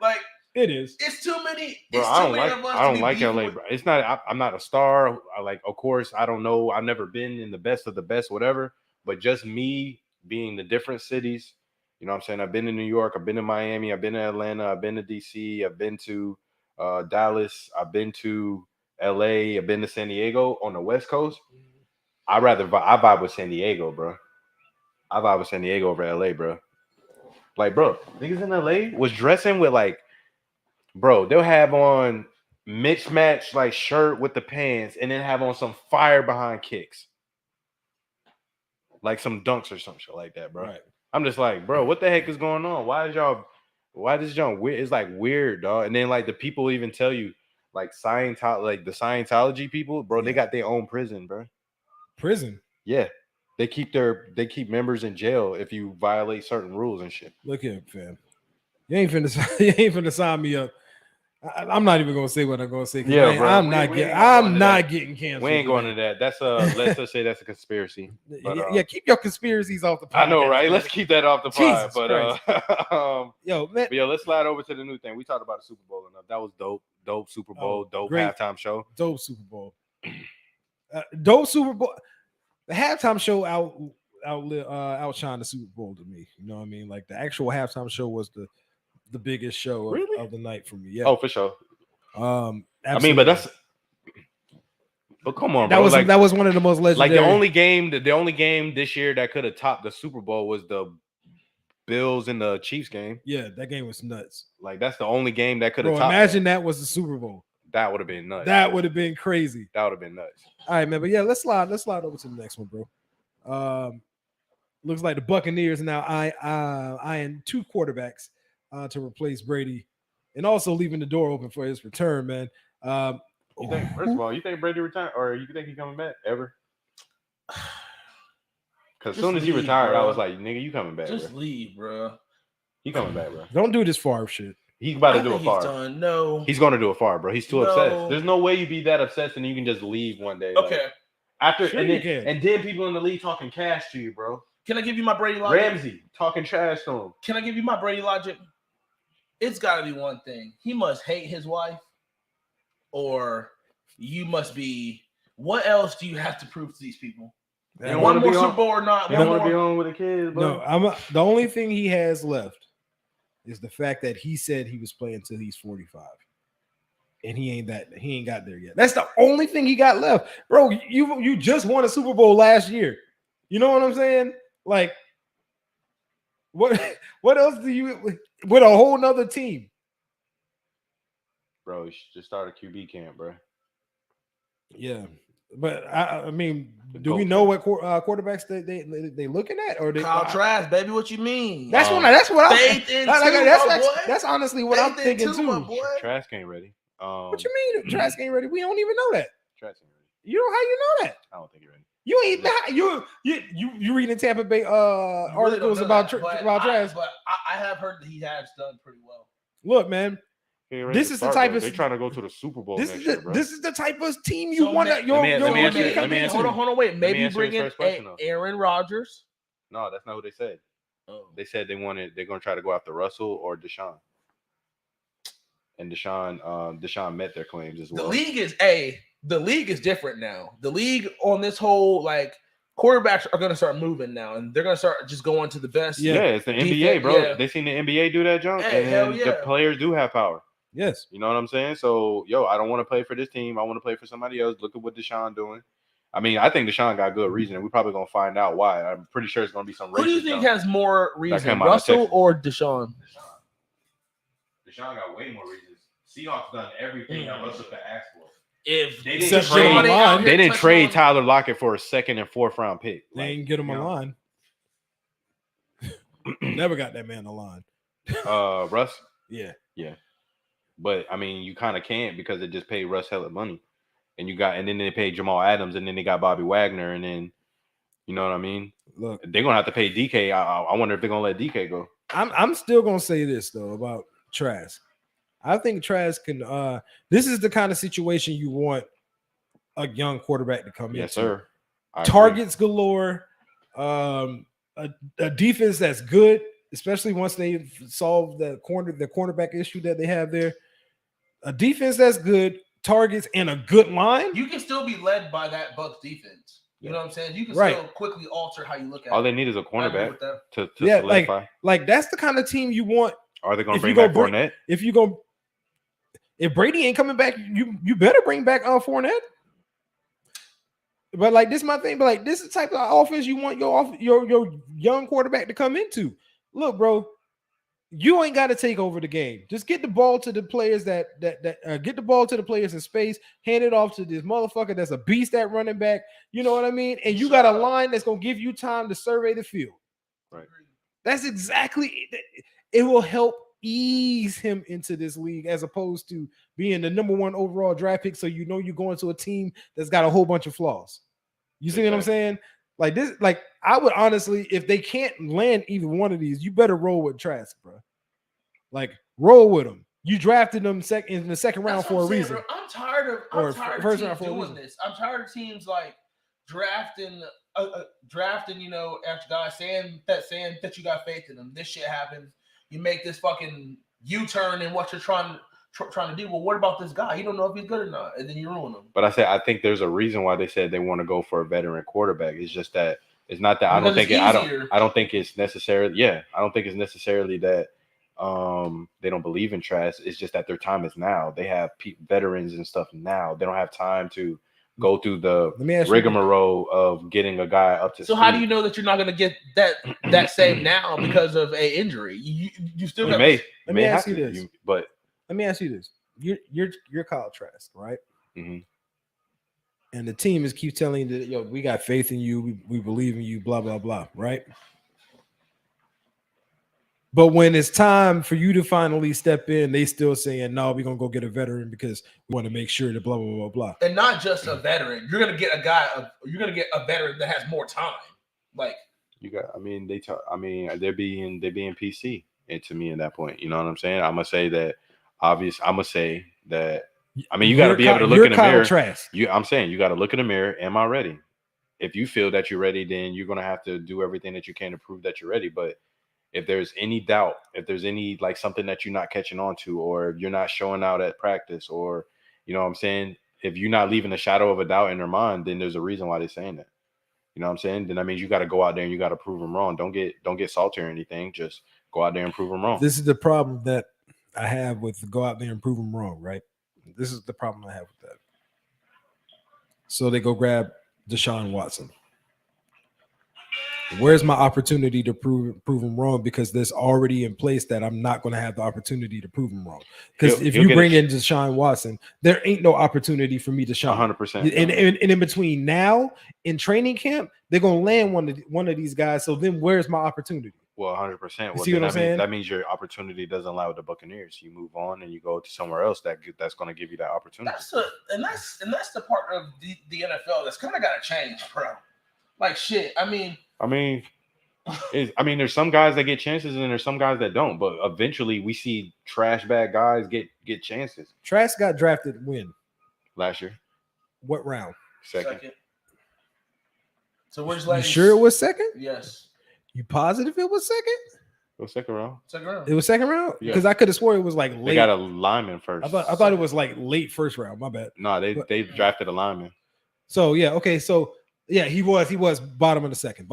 Like, It is. it's too many. bro, It's I too don't many like of us I to don't be like beefing LA, with- bro. It's not I'm not a star. I like, of course, I don't know. I've never been in the best of the best, whatever. But just me being the different cities, you know what I'm saying? I've been in New York, I've been in Miami, I've been to Atlanta, I've been to DC, I've been to Dallas, I've been to LA, I've been to San Diego on the West Coast. I vibe with San Diego, bro. I vibe with San Diego over LA, bro. Like, bro, niggas in LA was dressing with like, bro, they'll have on mismatched like shirt with the pants and then have on some fire behind kicks. Like some dunks or some shit like that, bro. Right. I'm just like, bro, what the heck is going on? Why this y'all weird? It's like weird, dog. And then like the people even tell you, like the Scientology people, bro, they got their own prison, bro. Prison. Yeah. They keep members in jail if you violate certain rules and shit. Look here, fam. You ain't finna sign me up. I'm not even gonna say what I'm gonna say. Yeah, bro. I'm We not ain't getting. gonna go I'm into not that. getting canceled. We ain't going to that. That's let's just say that's a conspiracy. But, yeah, keep your conspiracies off the podcast. I know, right? man. Let's keep that off the pod. Jesus But Yo, man. but yeah, let's slide over to the new thing. We talked about the Super Bowl enough. That was dope. Dope Super Bowl. Dope great. halftime show. Dope Super Bowl. Dope Super Bowl. The halftime show outshined the Super Bowl to me. You know what I mean? Like the actual halftime show was the biggest show Really? of the night for me. Yeah. Oh, for sure. Absolutely. I mean, but come on, that bro. was that was one of the most like legendary. the only game this year that could have topped the Super Bowl was the Bills and the Chiefs game. Yeah, that game was nuts. Like that's the only game that could have Bro, topped. imagine that was the Super Bowl. That would have been nuts. That would have been crazy. That would have been nuts. All right, man. But yeah, let's slide over to the next one, bro. Looks like the Buccaneers now eyeing two quarterbacks to replace Brady, and also leaving the door open for his return, man. You think, first of all, you think Brady retire, or you think he coming back ever? Because as soon as he leave, retired, bro. I was like, nigga, you coming back, Just bro. leave, bro. He coming back, bro. Don't do this Favre shit. He's about to I do a think he's far. done. No. He's going to do a far, bro. He's too No. obsessed. There's no way you be that obsessed and you can just leave one day. like, Okay. after Sure and, you then, can. and then people in the league talking cash to you, bro. Can I give you my Brady logic? Ramsey talking trash to him. Can I give you my Brady logic? It's got to be one thing. He must hate his wife, or you must be. What else do you have to prove to these people? They And don't one wanna more be Super on- Bowl or not? They One don't want to be more. on with the kids, bro. No, the only thing he has left is the fact that he said he was playing until he's 45. And he ain't got there yet. That's the only thing he got left. Bro, you just won a Super Bowl last year. You know what I'm saying? Like, what else do you with a whole nother team? Bro, you should just start a QB camp, bro. Yeah. But I mean, The do we GOAT know camp. what quarterbacks they looking at? Or they Kyle Trask, baby. What you mean? That's what I'm Faith in like, two, that's, my that's, boy. that's honestly what I'm Faith in thinking two, my too. boy. Trask ain't ready. What you mean Trask ain't ready? We don't even know that. Trask ain't ready. You know how you know that? I don't think he's ready. You ain't you reading Tampa Bay You really articles don't know about that, but about Trask. But I have heard that he has done pretty well. Look, man, He ain't ready This to is the start, type bro. of- They trying to go to the Super Bowl this next is year, bro. this is the type of team you So want ma- to your let me answer rookie it. come Let me into. answer Hold on, wait. Maybe answer his bring in first question, though. Aaron Rodgers. No, that's not what they said. Oh. They said they're going to try to go after Russell or Deshaun. And Deshaun met their claims as The well. league is different now. The league on this whole like quarterbacks are going to start moving now, and they're going to start just going to the best. Yeah, it's the NBA, defense, bro. yeah. They seen the NBA do that junk, Hey, and hell the yeah. players do have power. Yes, You know what I'm saying? So, I don't want to play for this team. I want to play for somebody else. Look at what Deshaun doing. I mean, I think Deshaun got good reason, and we're probably gonna find out why. I'm pretty sure it's gonna be some. Who do you racist think junk. has more reason, came out of Russell Texas. or Deshaun? Deshaun got way more reasons. Seahawks done everything that Russell could ask for. If They Except didn't for the trade. line. They didn't trade Tyler Lockett for a 2nd and 4th round pick. they Like, ain't get him you a know. line. Never got that man a line. Russ. Yeah, But I mean, you kind of can't because they just paid Russ hella money, and then they paid Jamal Adams, and then they got Bobby Wagner, and then You know what I mean? Look, They're gonna have to pay DK. I wonder if they're gonna let DK go. I'm still gonna say this though about Trask. I think Trask can. This is the kind of situation you want a young quarterback to come into. Yes, sir. I agree. Targets galore, a defense that's good, especially once they solve the cornerback issue that they have there. A defense that's good, targets, and a good line. You can still be led by that Bucs defense. You know what I'm saying? You can Right. still quickly alter how you look at All it. they need is a I agree cornerback with that. to Yeah, solidify. like that's the kind of team you want. Are they gonna if bring you go back bring- Fournette? If Brady ain't coming back, you better bring back Fournette. But like this, is my thing. But like this is the type of offense you want your young quarterback to come into. Look, bro, you ain't got to take over the game. Just get the ball to the players that get the ball to the players in space. Hand it off to this motherfucker that's a beast at running back. You know what I mean? And you got a line that's gonna give you time to survey the field. Right. That's exactly. It will help ease him into this league as opposed to being the number 1 overall draft pick. So you know you're going to a team that's got a whole bunch of flaws. You see what I'm saying? Like this, like I would honestly, if they can't land either one of these, you better roll with Trask, bro. Like roll with them. You drafted them in the second round That's for what a I'm saying, reason. bro. I'm tired of First round teams for a doing reason. this. I'm tired of teams like drafting, you know, after guys saying that you got faith in them. This shit happens. You make this fucking U-turn in what you're trying to do. Well, what about this guy? You don't know if he's good or not, and then you ruin him. But I think there's a reason why they said they want to go for a veteran quarterback. It's just that it's not that Because I don't think it's necessarily. Yeah, I don't think it's necessarily that they don't believe in Trask. It's just that their time is now. They have veterans and stuff now. They don't have time to go through the rigmarole of getting a guy up to. So how do you know that you're not going to get that same now because of a injury? You still Let me ask you this. Let me ask you this: you're Kyle Trask, right? Mm-hmm. And the team is keep telling you that, yo, we got faith in you, we believe in you, blah blah blah, right? But when it's time for you to finally step in, they still saying, no, we're gonna go get a veteran because we want to make sure that blah blah blah blah. And not just a veteran. You're gonna get a veteran that has more time. Like you got, they're being PC to me at that point. You know what I'm saying? I'm gonna say that. You got to be able to look in the mirror. I'm saying you got to look in the mirror. Am I ready? If you feel that you're ready, then you're gonna have to do everything that you can to prove that you're ready. But if there's any doubt, if there's any like something that you're not catching on to, or if you're not showing out at practice, or you know what I'm saying, if you're not leaving a shadow of a doubt in their mind, then there's a reason why they're saying that. You know what I'm saying? Then that means you got to go out there and you got to prove them wrong. Don't get salty or anything. Just go out there and prove them wrong. This is the problem that I have with go out there and prove them wrong, right? This is the problem I have with that. So they go grab Deshaun Watson. Where's my opportunity to prove him wrong? Because there's already in place that I'm not going to have the opportunity to prove him wrong. Because if you bring in Deshaun Watson, there ain't no opportunity for me to shine. 100%. And in between now in training camp, they're going to land one of these guys. So then where's my opportunity? Well, 100%. See what I'm saying? That means your opportunity doesn't lie with the Buccaneers. You move on and you go to somewhere else that's going to give you that opportunity. That's the part of the NFL that's kind of got to change, bro. Like shit. I mean, there's some guys that get chances and there's some guys that don't. But eventually, we see trash bag guys get chances. Trask got drafted when? Last year. What round? Second. So where's you sure it was second? Yes. You positive it was second? It was second round. It was second round? Because I could have swore it was like late. They got a lineman first. I thought it was like late first round. My bad. No, they drafted a lineman. So yeah, okay. So yeah, he was bottom of the second.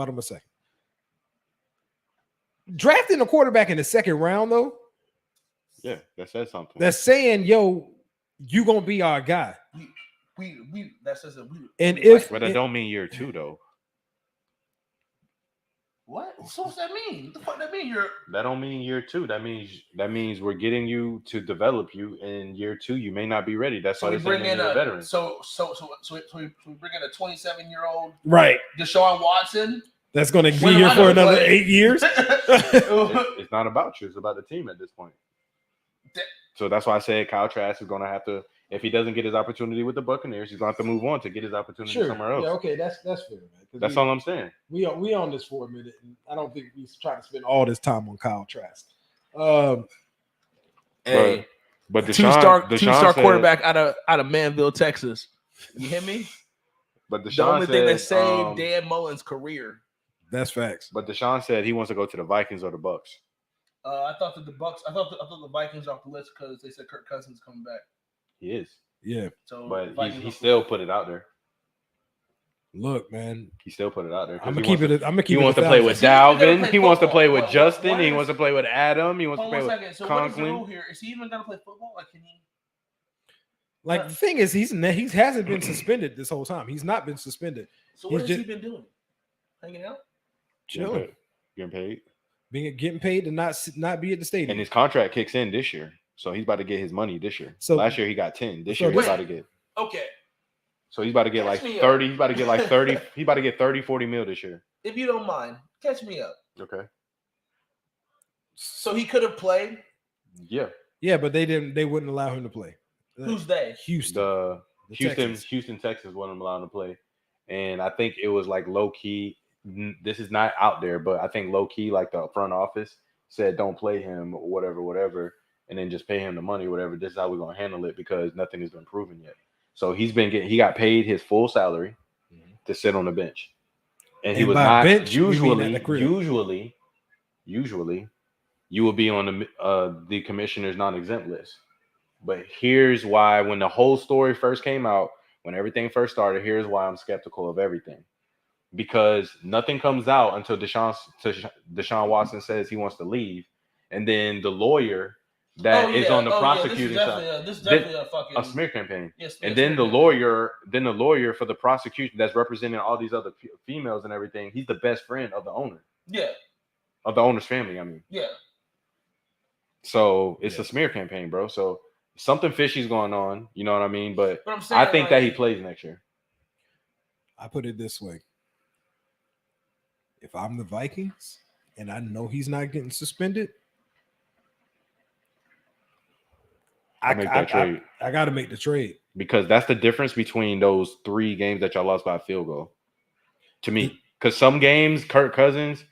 Drafting a quarterback in the second round, though. Yeah, that says something. That's saying, yo, you gonna be our guy. We that says that we. And if but that don't mean year 2 though. What? So what's that mean? What the fuck that mean? That don't mean year 2. That means we're getting you to develop you. In year 2, you may not be ready. That's so why we bring in a veteran. So we bring in a 27-year-old right Deshaun Watson. That's going to be here for another 8 years. It's not about you. It's about the team at this point. So that's why I said Kyle Trask is going to have to. If he doesn't get his opportunity with the Buccaneers, he's going to have to move on to get his opportunity somewhere else. Yeah, okay, that's fair, man. That's all I'm saying. We on this for a minute, and I don't think we try to spend all this time on Kyle Trask. Hey, but two-star said, quarterback out of Manville, Texas. You hear me? But The Deshaun only thing that said, saved Dan Mullen's career. That's facts. But Deshaun said he wants to go to the Vikings or the Bucks. I thought that the Bucks. I thought the Vikings off the list because they said Kirk Cousins coming back. He is. Yeah. So, but he still put it out there. Look, man, he still put it out there. I'm gonna keep it. He wants to play with Dalvin. He wants to play with Justin. He wants to play with Adam. He wants to play with So Conklin. what is the rule here? Is he even gonna play football? Like, can he? Like the thing is, he hasn't been suspended this whole time. He's not been suspended. So what has he been doing? Hanging out, chilling, getting paid to not be at the stadium. And his contract kicks in this year, so he's about to get his money this year. So last year he got 10. This year he's about to get. Okay. So he's about to get like 30. He's about to get like 30. He's about to get 30, 40 mil this year. If you don't mind, catch me up. Okay. So he could have played. Yeah. Yeah, but they didn't. They wouldn't allow him to play. Who's they? Houston. Houston, Texas wouldn't allow him to play, and I think it was like low key. This is not out there, but I think low key, like the front office said, don't play him or whatever, and then just pay him the money, whatever. This is how we're gonna handle it because nothing has been proven yet. So he got paid his full salary to sit on the bench, and he was not usually you will be on the commissioner's non-exempt list. But here's why, when the whole story first came out, when everything first started, here's why I'm skeptical of everything. Because nothing comes out until Deshaun Watson says he wants to leave. And then the lawyer that is on the prosecuting side. This is definitely a smear campaign. Yes, and then the lawyer for the prosecution that's representing all these other females and everything, he's the best friend of the owner. Yeah. Of the owner's family, I mean. Yeah. So it's a smear campaign, bro. So something fishy's going on, you know what I mean? But I'm saying, I think that he plays next year. I put it this way. If I'm the Vikings and I know he's not getting suspended, I got to make the trade. Because that's the difference between those 3 games that y'all lost by a field goal. To me. Because some games, Kirk Cousins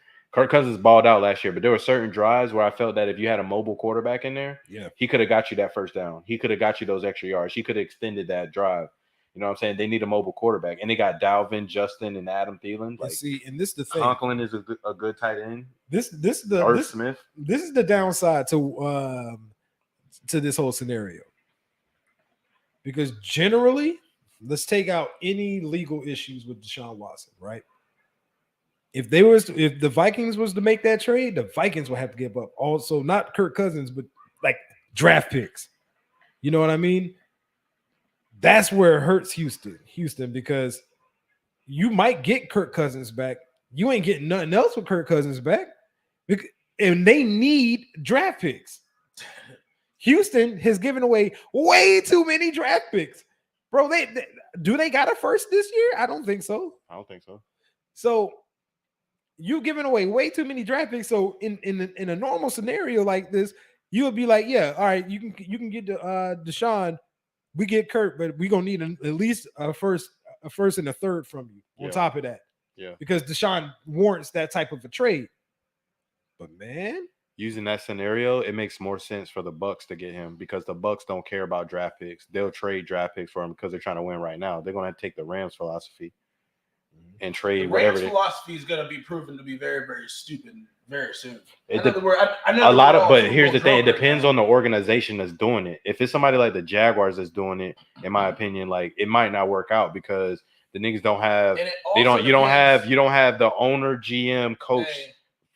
balled out last year, but there were certain drives where I felt that if you had a mobile quarterback in there, he could have got you that first down. He could have got you those extra yards. He could have extended that drive. You know what I'm saying? They need a mobile quarterback, and they got Dalvin, Justin, and Adam Thielen. Like, and this is the thing. Conklin is a good tight end. This is the Smith. This is the downside to this whole scenario, because generally, let's take out any legal issues with Deshaun Watson, right? If the Vikings was to make that trade, the Vikings would have to give up also not Kirk Cousins, but like draft picks. You know what I mean? That's where it hurts Houston, because you might get Kirk Cousins back. You ain't getting nothing else with Kirk Cousins back, and they need draft picks. Houston has given away way too many draft picks, bro. They got a first this year? I don't think so. I don't think so. So you giving away way too many draft picks. So in a normal scenario like this, you would be like, yeah, all right, you can get Deshaun. We get Kurt, but we're gonna need at least a first and a third from you on top of that. Yeah. Because Deshaun warrants that type of a trade. But man, using that scenario, it makes more sense for the Bucks to get him, because the Bucks don't care about draft picks. They'll trade draft picks for him because they're trying to win right now. They're gonna have to take the Rams philosophy and trade whatever. Rams philosophy is going to be proven to be very, very stupid very soon. But here's the thing: it depends on the organization that's doing it. If it's somebody like the Jaguars that's doing it, in my opinion, like, it might not work out because the niggas don't have. You don't have the owner, GM, coach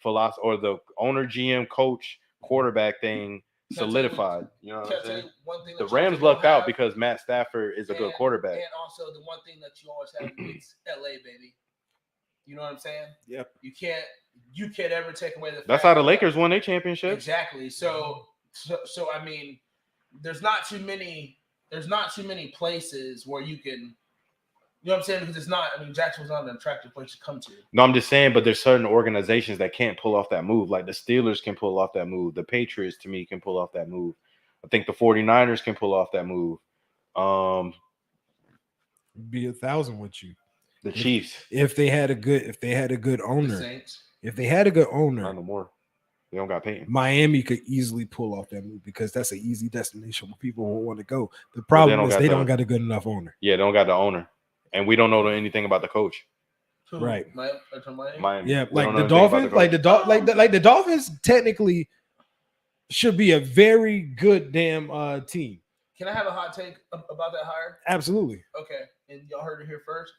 philosophy, or the owner, GM, coach, quarterback thing solidified. You know what I'm saying? The Rams lucked out because Matt Stafford is a good quarterback. And also the one thing that you always have is LA, baby. You know what I'm saying? Yep. You can't ever take away the fact that's how the Lakers won their championship. Exactly. So I mean, there's not too many places where you can. You know what I'm saying? Because Jacksonville's not an attractive place to come to. No, I'm just saying, but there's certain organizations that can't pull off that move. Like the Steelers can pull off that move. The Patriots, to me, can pull off that move. I think the 49ers can pull off that move. Be 1,000 with you. The Chiefs. If they had a good The owner, Saints. if they had a good Not owner, no more. They don't got Peyton. Miami could easily pull off that move because that's an easy destination where people will want to go. The they problem don't is got they the- don't got a good enough owner. Yeah, they don't got the owner, and we don't know anything about the coach. Who? Right. Miami? Miami. Yeah, We like don't know the anything about Dolphins, the like the coach. like the Dolphins technically should be a very good damn team. Can I have a hot take about that hire? Absolutely. Okay, and y'all heard it here first.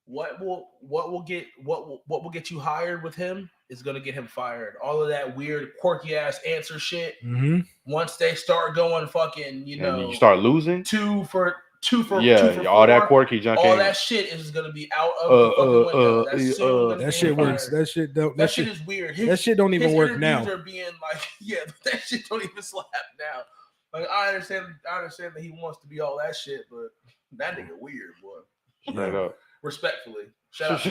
What will get you hired with him is gonna get him fired. All of that weird quirky ass answer shit. Mm-hmm. Once they start going fucking, And you start losing. two for Yeah, four, all that quirky junk. all ain't- that shit is gonna be out of the fucking window. That's soon gonna That get shit him works. fired. That shit don't. That shit is weird. That shit don't even his work interviews now. are being like, yeah, that shit don't even slap now. Like I understand that he wants to be all that shit, but that nigga weird, boy. Straight up. Respectfully, shout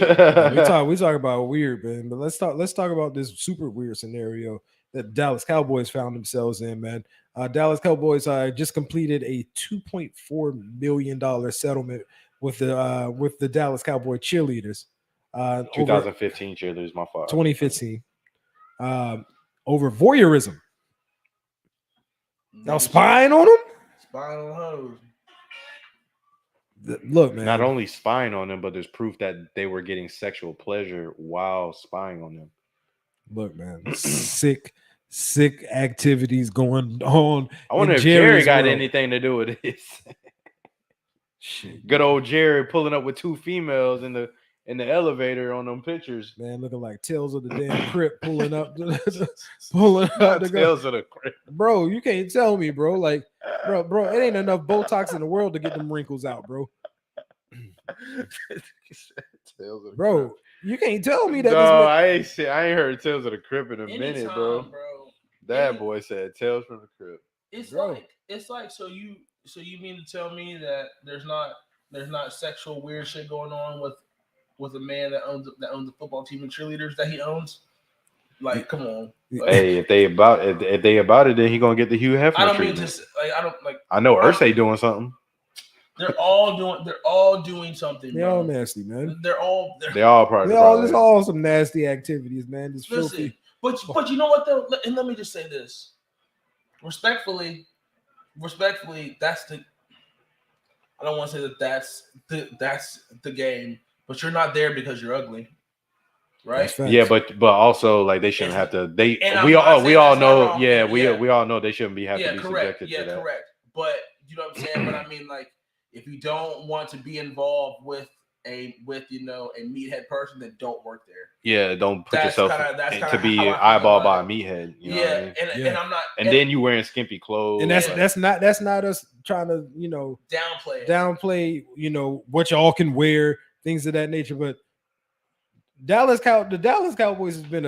out. We talk about weird, man. But let's talk about this super weird scenario that Dallas Cowboys found themselves in, man. Dallas Cowboys just completed a $2.4 million settlement with the Dallas Cowboy cheerleaders. 2015 cheerleaders, my fault. 2015. Over voyeurism. Y'all spying on them? Spying on hoes. Look, man. Not only spying on them, but there's proof that they were getting sexual pleasure while spying on them. Look, man. sick activities going on. I wonder if Jerry got anything to do with this. Shit. Good old Jerry pulling up with two females in the elevator on them pictures. Man, looking like Tales of the damn Crypt pulling up pulling up to go. Tales of the Crypt. Bro, you can't tell me, bro. Like, bro, it ain't enough Botox in the world to get them wrinkles out, bro. Tales of the Bro, Crypt. you can't tell me that. No, I ain't heard Tales of the Crypt in a minute, Anytime, bro. That boy said Tales from the Crypt. It's Bro. like so you mean to tell me that there's not sexual weird shit going on with a man that owns a football team and cheerleaders that he owns? Like, come on. Like, Hey, if they about it, then he gonna get the Hugh Hefner I don't mean treatment. just like I don't like. I know Ursay doing something. They're all doing something. They're bro. all nasty, man. They're all part of the There's problem. all some nasty activities, man. Just listen. filthy. But you know what though? And let me just say this. Respectfully, that's the. I don't want to say that's the game, but you're not there because you're ugly, right? Yeah, but also like they shouldn't have to. We we all know. Yeah, we all know they shouldn't have to be correct. subjected Yeah, to that. correct. But you know what I'm saying. But I mean, like, if you don't want to be involved with a meathead person, then don't work there. Yeah, don't put That's yourself kinda to be how I feel eyeballed by a about meathead. You know Yeah, what I mean? and I'm not. And then you wearing skimpy clothes. And that's not us trying to, downplay, what y'all can wear, things of that nature. But the Dallas Cowboys has been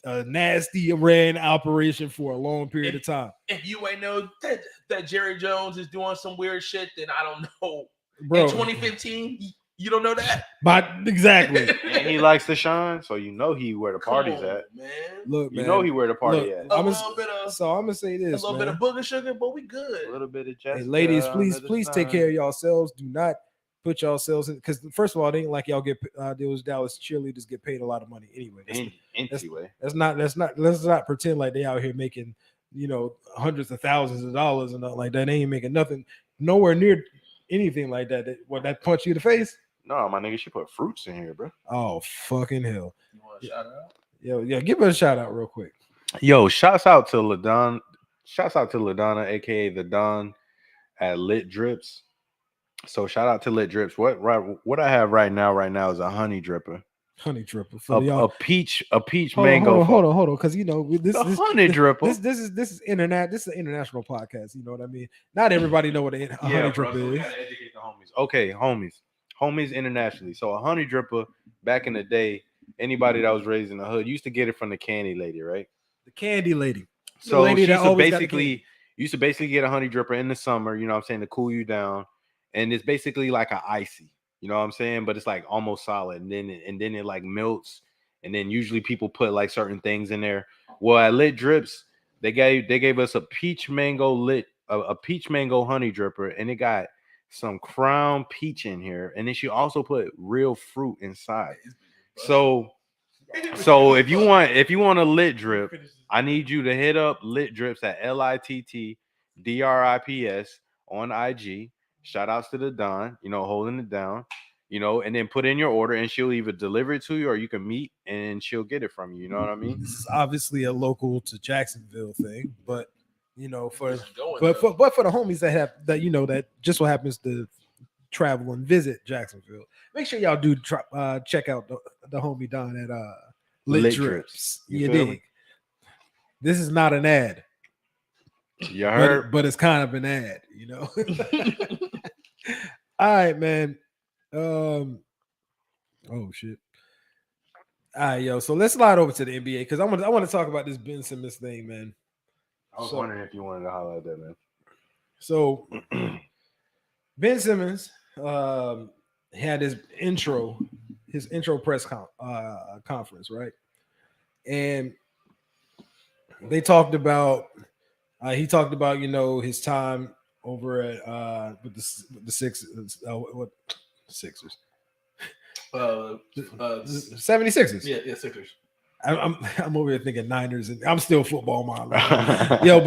a nasty ran operation for a long period of time. If you ain't know that Jerry Jones is doing some weird shit, then I don't know. Bro, in 2015, you don't know that. But exactly. And he likes to shine, so you know he where the party's at. Man. Look, You man. know he where the party at. A little bit of So I'm gonna say this. a little bit of booger sugar, but we good. A little bit of Hey, Jessica ladies, under the please take sun. care of yourselves. Do not put yourselves in, because first of all, it ain't like y'all get those Dallas cheerleaders get paid a lot of money anyway. Anyway. Let's not pretend like they out here making hundreds of thousands of dollars and nothing like that. They ain't making nothing nowhere near anything like that. That punch you in the face. No, my nigga, she put fruits in here, bro. Oh fucking hell! You want a shout out? Yeah, give her a shout out real quick. Yo, shouts out to LaDon. Shouts out to LaDonna, aka the Don at Lit Drips. So shout out to Lit Drips. What I have right now is a honey dripper. Honey dripper for y'all. A peach Hold mango. on, hold on, because this honey dripper. This is internet. This is an international podcast. You know what I mean? Not everybody know what a honey dripper is. Educate the homies. Okay, homies internationally. So a honey dripper back in the day, anybody that was raised in the hood used to get it from the candy lady, right? The candy lady. So lady she that always got the used to basically get a honey dripper in the summer, you know what I'm saying, to cool you down. And it's basically like an icy, you know what I'm saying? But it's like almost solid. And then it like melts. And then usually people put like certain things in there. Well, at Lit Drips, they gave us a peach mango lit a peach mango honey dripper, and it got some crown peach in here, and then she also put real fruit inside. So if you want a lit drip, I need you to hit up Lit Drips at LITTDRIPS on IG. Shout outs to the Don, holding it down, and then put in your order, and she'll either deliver it to you or you can meet and she'll get it from you. You know what I mean? This is obviously a local to Jacksonville thing, but for It's going, but though. for the homies that have that that just so happens to travel and visit Jacksonville, make sure y'all do check out the homie Don at Lit Drips. You feel dig? me? This is not an ad, You heard? but it's kind of an ad, All right, man. Oh shit. All right, yo. So let's slide over to the NBA because I want to talk about this Ben Simmons thing, man. I was wondering if you wanted to highlight that, man. So Ben Simmons had his intro press conference, right? And they talked about he talked about his time over at with the Sixers. What Sixers? 76ers. Yeah, Sixers. I'm over here thinking Niners, and I'm still football mind. Yo,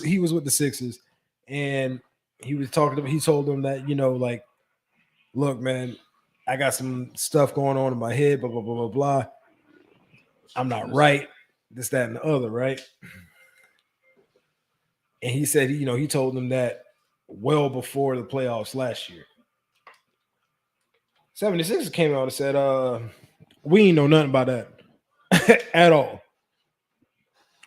he was with the Sixers, and he was talking to him. He told them that like, look, man, I got some stuff going on in my head. Blah blah blah blah blah. I'm not right. This, that, and the other, right? And he said, he told them that well before the playoffs last year. 76ers came out and said, we ain't know nothing about that at all.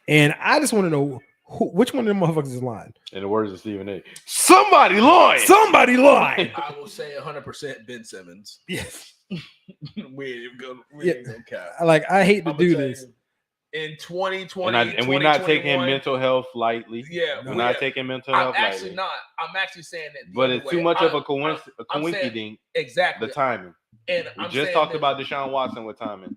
And I just want to know which one of them motherfuckers is lying. In the words of Stephen A., somebody lying. Somebody lying. I will say 100% Ben Simmons. Yes. We ain't gonna count. Like, I hate to do this. In 2020, and we're not taking mental health lightly. Yeah, we're not taking mental health lightly. I'm actually saying that. But it's too much of a coincidence. Exactly. The timing. And we just talked about Deshaun Watson with timing.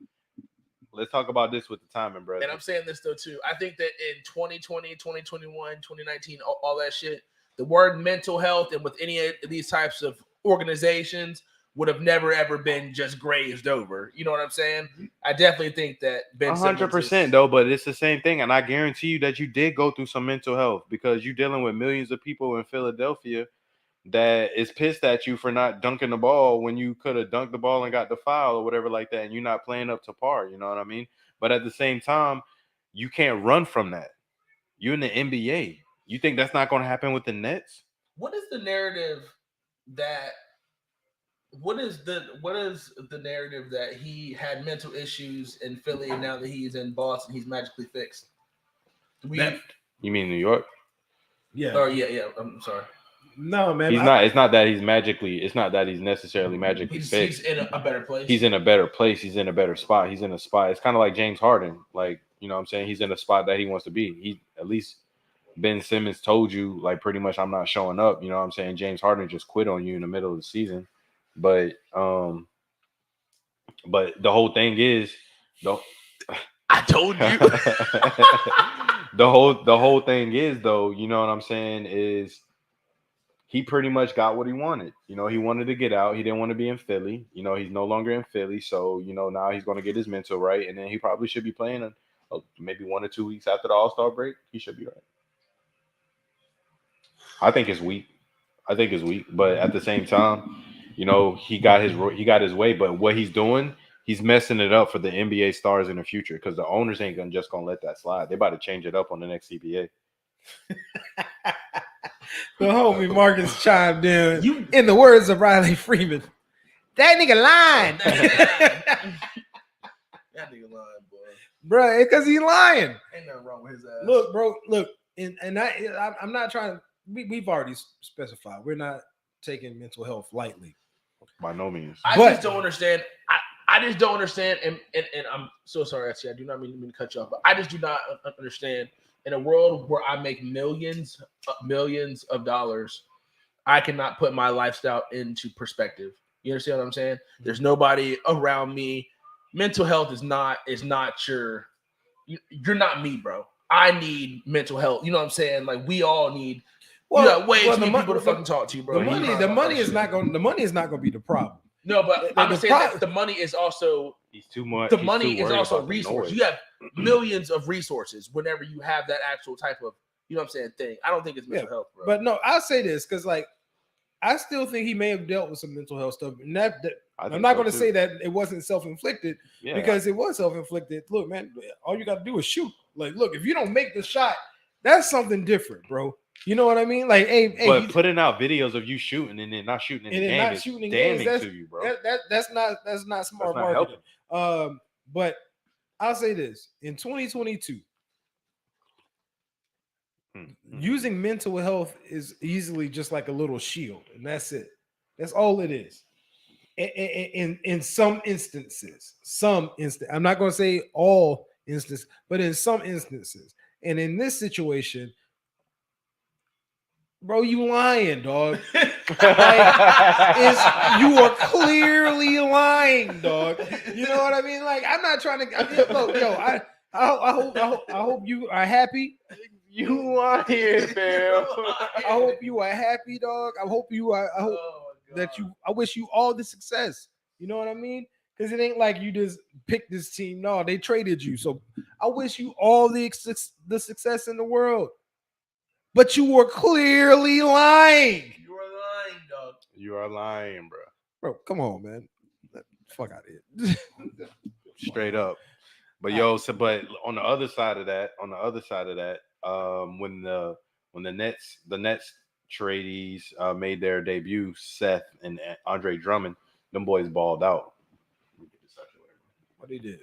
Let's talk about this with the timing, brother. And I'm saying this though too. I think that in 2020, 2021, 2019, all that shit, the word mental health and with any of these types of organizations would have never ever been just grazed over. You know what I'm saying? I definitely think that Ben 100% though, but it's the same thing, and I guarantee you that you did go through some mental health because you're dealing with millions of people in Philadelphia that is pissed at you for not dunking the ball when you could have dunked the ball and got the foul or whatever like that, and you're not playing up to par. You know what I mean? But at the same time, you can't run from that. You're in the NBA. You think that's not going to happen with the Nets? What is the narrative that? What is the narrative that he had mental issues in Philly and now that he's in Boston, he's magically fixed? You mean New York? Yeah. Oh yeah. I'm sorry. No, man. He's not. It's not that he's magically. It's not that he's necessarily magically fixed. He's in a better place. He's in a better place. He's in a better spot. He's in a spot. It's kind of like James Harden. Like, you know what I'm saying? He's in a spot that he wants to be. He at least Ben Simmons told you, like, pretty much I'm not showing up. You know what I'm saying? James Harden just quit on you in the middle of the season. But the whole thing is I told you. the whole thing is, though, you know what I'm saying, is he pretty much got what he wanted. You know, he wanted to get out. He didn't want to be in Philly. You know, he's no longer in Philly. So, you know, now he's going to get his mental right. And then he probably should be playing maybe 1 or 2 weeks after the All-Star break. He should be right. I think it's weak. But at the same time, you know, he got his way. But what he's doing, he's messing it up for the NBA stars in the future because the owners ain't just going to let that slide. They about to change it up on the next CBA. The homie Marcus chimed in. In the words of Riley Freeman, that nigga lying. That nigga lying, boy. Bro, because he lying. Ain't nothing wrong with his ass. Look, bro, and I'm not trying. We've already specified we're not taking mental health lightly. By no means. I just don't understand. I just don't understand, and I'm so sorry, actually, I do not mean to cut you off, but I just do not understand. In a world where I make millions of dollars, I cannot put my lifestyle into perspective. You understand what I'm saying? There's nobody around me. Mental health is not you're not me, bro. I need mental health. You know what I'm saying? Like, we all need you got way well, too many people to fucking talk to, bro. The money is not going to be the problem. No, but I'm saying that the money is also He's too much. the he's money too is worried also about the resource. noise. You have millions of resources whenever you have that actual type of, you know what I'm saying, thing. I don't think it's mental health, bro. But no, I'll say this because like I still think he may have dealt with some mental health stuff. And I'm not going to say that it wasn't self-inflicted because it was self-inflicted. Look, man, all you got to do is shoot. Like, look, if you don't make the shot, that's something different, bro. You know what I mean? Like, but putting out videos of you shooting and then not shooting in the game is damning to you, bro. That's not smart marketing. But I'll say this: in 2022, using mental health is easily just like a little shield, and that's it. That's all it is. In some instances, I'm not going to say all instances, but in some instances, and in this situation. Bro, you lying, dog. You are clearly lying, dog. You know what I mean? Like, I'm not trying to look, yo. I hope you are happy. You lying, fam. I hope you are happy, dog. I hope I wish you all the success. You know what I mean? Because it ain't like you just picked this team. No, they traded you. So I wish you all the success in the world. But you were clearly lying. You are lying, dog. You are lying, bro. Bro, come on, man. Fuck out of here. Straight up. But but on the other side of that, when the Nets tradies made their debut, Seth and Andre Drummond, them boys balled out. What they did?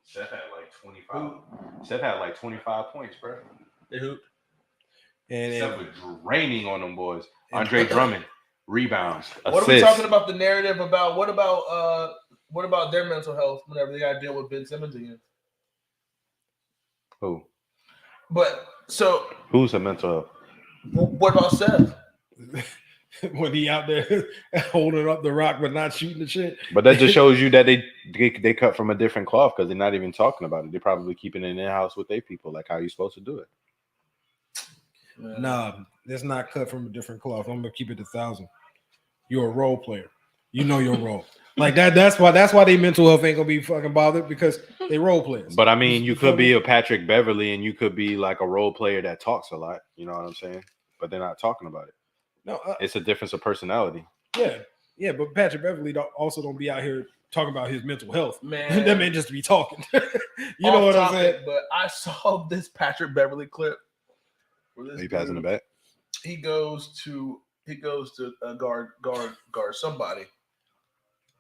Seth had like 25. Seth had like 25 points, bro. They hooped. And Seth was draining on them boys. Andre Drummond, rebounds, What assists. are we talking about? The narrative about what about their mental health whenever they got to deal with Ben Simmons again? Who? But so who's a mental health? What about Seth? When he out there holding up the rock but not shooting the shit. But that just shows you that they cut from a different cloth because they're not even talking about it. They're probably keeping it in their house with their people, like how you're supposed to do it. Nah, that's not cut from a different cloth. I'm gonna keep it 1,000. You're a role player. You know your role. Like that. That's why they mental health ain't gonna be fucking bothered because they role players. But I mean, you could be a Patrick Beverly and you could be like a role player that talks a lot. You know what I'm saying? But they're not talking about it. No, it's a difference of personality. Yeah. But Patrick Beverly also don't be out here talking about his mental health. Man, that man just be talking. You know what I'm saying? But I saw this Patrick Beverly clip. Are you passing it back? He goes to guard somebody,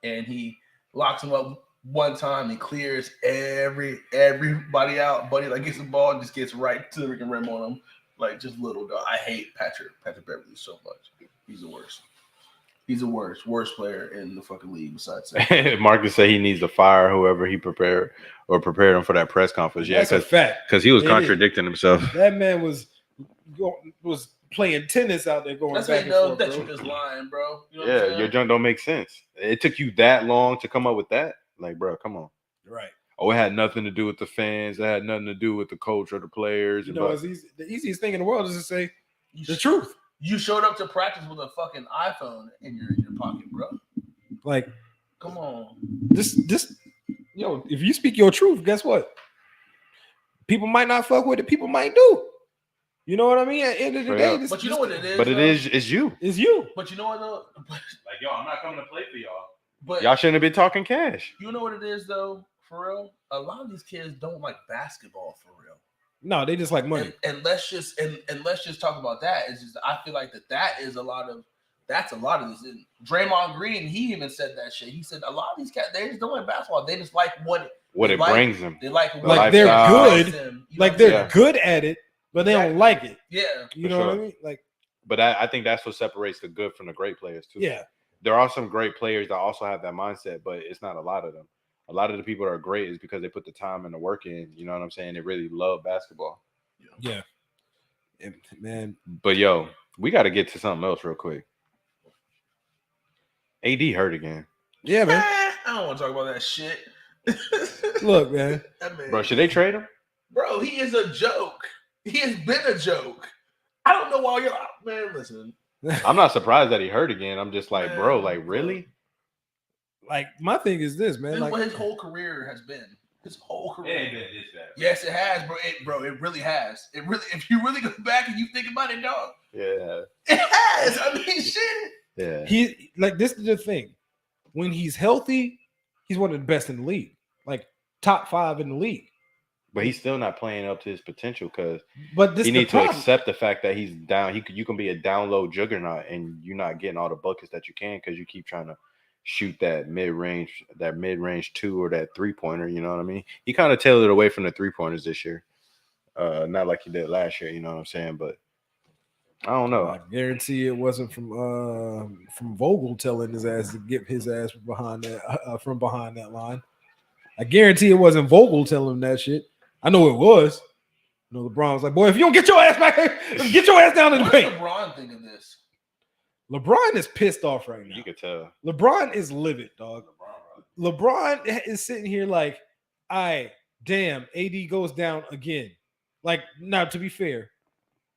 and he locks him up one time. He clears everybody out. Buddy, like gets the ball and just gets right to the freaking rim on him, like just little dog. I hate Patrick Beverly so much. He's the worst. He's the worst player in the fucking league besides that. Marcus said he needs to fire whoever he prepared him for that press conference. Yeah, that's a fact. Because he was contradicting himself. That man was playing tennis out there going. That's back how you know and that forth, you're just lying, bro. You know yeah, your junk don't make sense. It took you that long to come up with that. Like, bro, come on. Right. Oh, it had nothing to do with the fans. It had nothing to do with the coach or the players. You know, the easiest thing in the world is to say the truth. You showed up to practice with a fucking iPhone in your pocket, bro. Like, come on. This, if you speak your truth, guess what? People might not fuck with it. People might do. You know what I mean? At the end of the day, but you know what it is. But it's you. It's you. But you know what though? Like, yo, I'm not coming to play for y'all. But y'all shouldn't have been talking cash. You know what it is though, for real? A lot of these kids don't like basketball for real. No, they just like money. And let's just talk about that. It's just I feel like that's a lot of this. And Draymond Green, he even said that shit. He said a lot of these cats, they just don't like basketball. They just like what it brings them. They like they're good. Them, like they're good at it, but they don't like it. Yeah. You know what I mean? Like, but I think that's what separates the good from the great players too. Yeah. There are some great players that also have that mindset, but it's not a lot of them. A lot of the people that are great is because they put the time and the work in. You know what I'm saying? They really love basketball. Yeah. And, man. But yo, we got to get to something else real quick. AD hurt again. Yeah, man. I don't want to talk about that shit. Look, man. Bro, should they trade him? Bro, he is a joke. He has been a joke. I don't know why you're man. Listen, I'm not surprised that he hurt again. I'm just like, bro, Man, like really? Like my thing is this, man. this is Like what his whole career has been. His whole It career. ain't been this bad. Yes, it has, bro. It really has. It really. If you really go back and you think about it, dog, Yeah, it has. I mean, shit. yeah. he like this is the thing. When he's healthy, he's one of the best in the league. Like top 5 in the league. But he's still not playing up to his potential because But this he is the needs to problem. accept the fact that he's down. You can be a down low juggernaut and you're not getting all the buckets that you can because you keep trying to shoot that mid range 2 or that 3-pointer. You know what I mean? He kind of tailored away from the 3-pointers this year. Not like he did last year. You know what I'm saying? But I don't know. I guarantee it wasn't from Vogel telling his ass to get his ass from behind that line. I guarantee it wasn't Vogel telling him that shit. I know it was. You know, LeBron was like, boy, if you don't get your ass back here, get your ass down in the What paint. does LeBron think of this? LeBron is pissed off right now. You could tell. LeBron is livid, dog. LeBron is sitting here like, damn, AD goes down again. Like, now to be fair,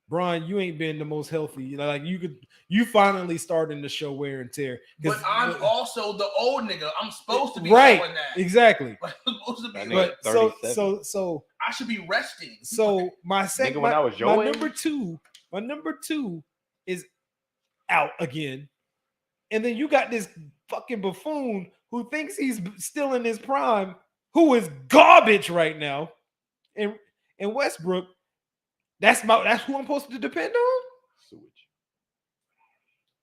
Brian, you ain't been the most healthy. You know, like you finally starting to show wear and tear. But I'm also the old nigga. I'm supposed to be right, showing that. exactly. I'm supposed to That be. nigga- But so I should be resting. so my second, Nigga, when I was your my age? number two is out again, and then you got this fucking buffoon who thinks he's still in his prime, who is garbage right now, and Westbrook. That's who I'm supposed to depend on. Sewage.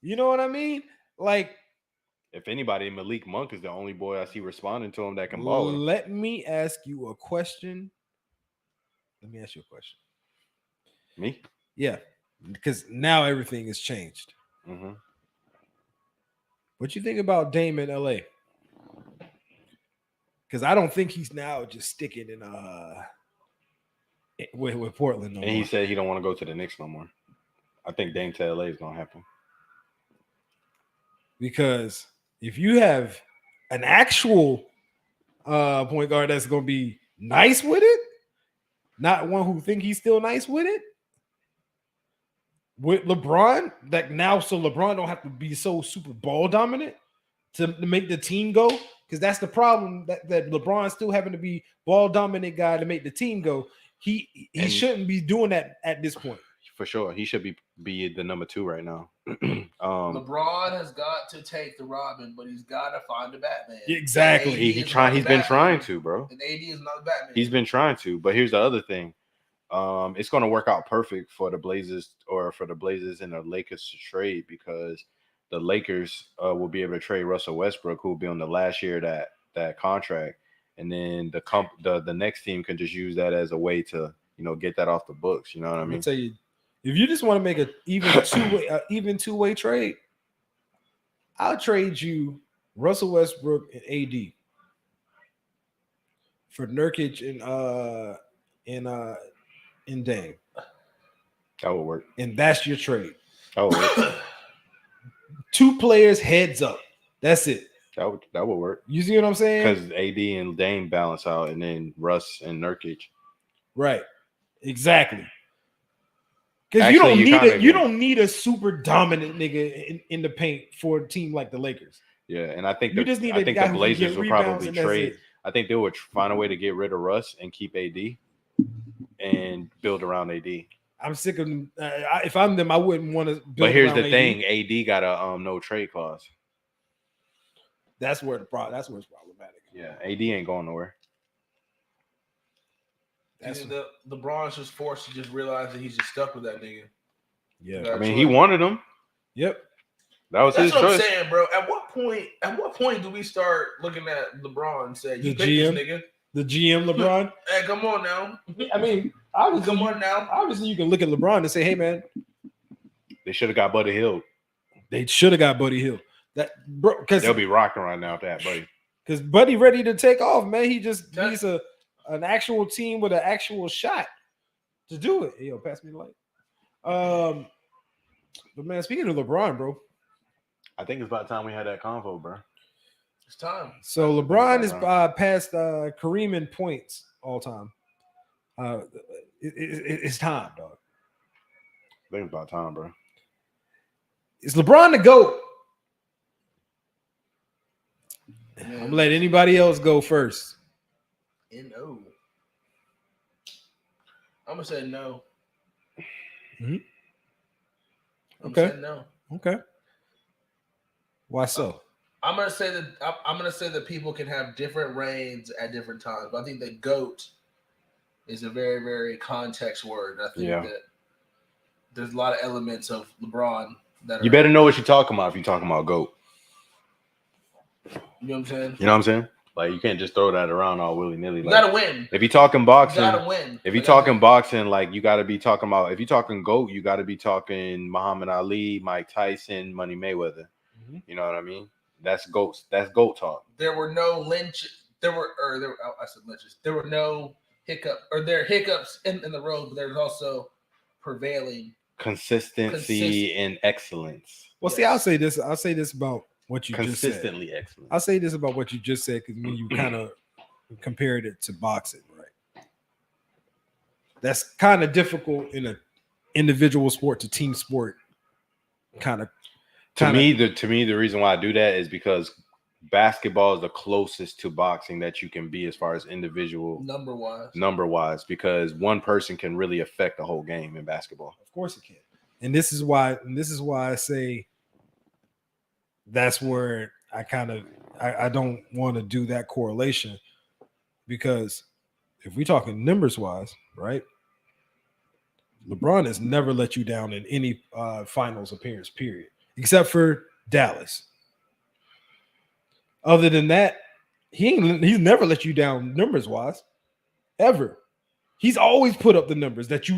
You know what I mean? Like, If anybody, Malik Monk is the only boy I see responding to him that can ball. let me ask you a question. Me? Yeah, because now everything has changed. Mm-hmm. What you think about Dame in LA? Because I don't think he's now just sticking in with Portland no And he more. said he don't want to go to the Knicks no more. I think Dame to LA is gonna happen. Because if you have an actual point guard that's going to be nice with it, not one who think he's still nice with it, with LeBron, that now so LeBron don't have to be so super ball dominant to make the team go, because that's the problem that LeBron still having to be ball dominant guy to make the team go. He And- shouldn't be doing that at this point. For sure, he should be the number 2 right now. LeBron has got to take the Robin, but he's got to find the Batman. Exactly. AD He's is not been the Batman. trying to, bro. And AD is not the Batman. He's been trying to, but here's the other thing. It's going to work out perfect for the Blazers and the Lakers to trade, because the Lakers will be able to trade Russell Westbrook, who will be on the last year of that contract, and then the next team can just use that as a way to get that off the books. You know what I I'm mean? gonna tell you, if you just want to make an even two-way trade, I'll trade you Russell Westbrook and AD for Nurkic and Dame, That would work. and that's your trade. That would work. 2 players heads up. That's it. that would work. You see what I'm saying? Because AD and Dame balance out, and then Russ and Nurkic. Right. Exactly. Because Actually, you don't need a super dominant nigga in the paint for a team like the Lakers. Yeah, and I think You just need a the guy who can Blazers get will rebounds probably and that's trade. it. I think they would find a way to get rid of Russ and keep AD and build around AD. I'm sick of them. If I'm them, I wouldn't want to build. But here's the around thing: AD got a no trade clause. That's where it's problematic. Yeah, AD ain't going nowhere. That's the LeBron's just forced to just realize that he's just stuck with that nigga. yeah. I mean, he wanted him. Yep. That was That's his what I'm choice. saying, bro. At what point do we start looking at LeBron and say, "You The pick GM? this nigga"? The GM LeBron. Hey, come on now. I mean, Come on now. obviously you can look at LeBron and say, "Hey, man, They should have got Buddy Hield. they should have got Buddy Hield." That bro, They'll be rocking right now with that, Buddy. because Buddy ready to take off, man. He just Yeah. needs an actual team with an actual shot to do it. Hey, yo, pass me the light. But man, speaking of LeBron, bro. I think it's about time we had that convo, bro. It's time. So LeBron is past Kareem in points all time. It's time, dog. I think it's about time, bro. Is LeBron the GOAT? Man, I'm gonna let anybody else go first. No. I'm gonna say no. Mhm. I'm Okay. gonna say no. Okay. Why so? I'm gonna say that people can have different reigns at different times, but I think the GOAT is a very, very context word. I think that there's a lot of elements of LeBron that You better know what you're talking about if you're talking about GOAT. You know what I'm saying? You know what I'm saying? Like, you can't just throw that around all willy-nilly. You Like, gotta win. if you're talking boxing, You gotta win. if you're talking boxing, like, you gotta be talking about, if you're talking GOAT, you gotta be talking Muhammad Ali, Mike Tyson, Money Mayweather. Mm-hmm. You know what I mean? That's GOAT. That's GOAT talk. There were no lynch. I said lynches. There were no there are hiccups in the road, but there's also prevailing Consistency and excellence. Well, see, I'll say this about what you just said. Consistently excellent. I'll say this about what you just said, because when you kind of compared it to boxing, right? That's kind of difficult in an individual sport to team sport. To me, the reason why I do that is because basketball is the closest to boxing that you can be as far as individual number wise, because one person can really affect the whole game in basketball. Of course it can. And this is why I say that's where I don't want to do that correlation, because if we're talking numbers wise, right? LeBron has never let you down in any finals appearance, period, except for Dallas. Other than that, he's never let you down numbers wise, ever. He's always put up the numbers that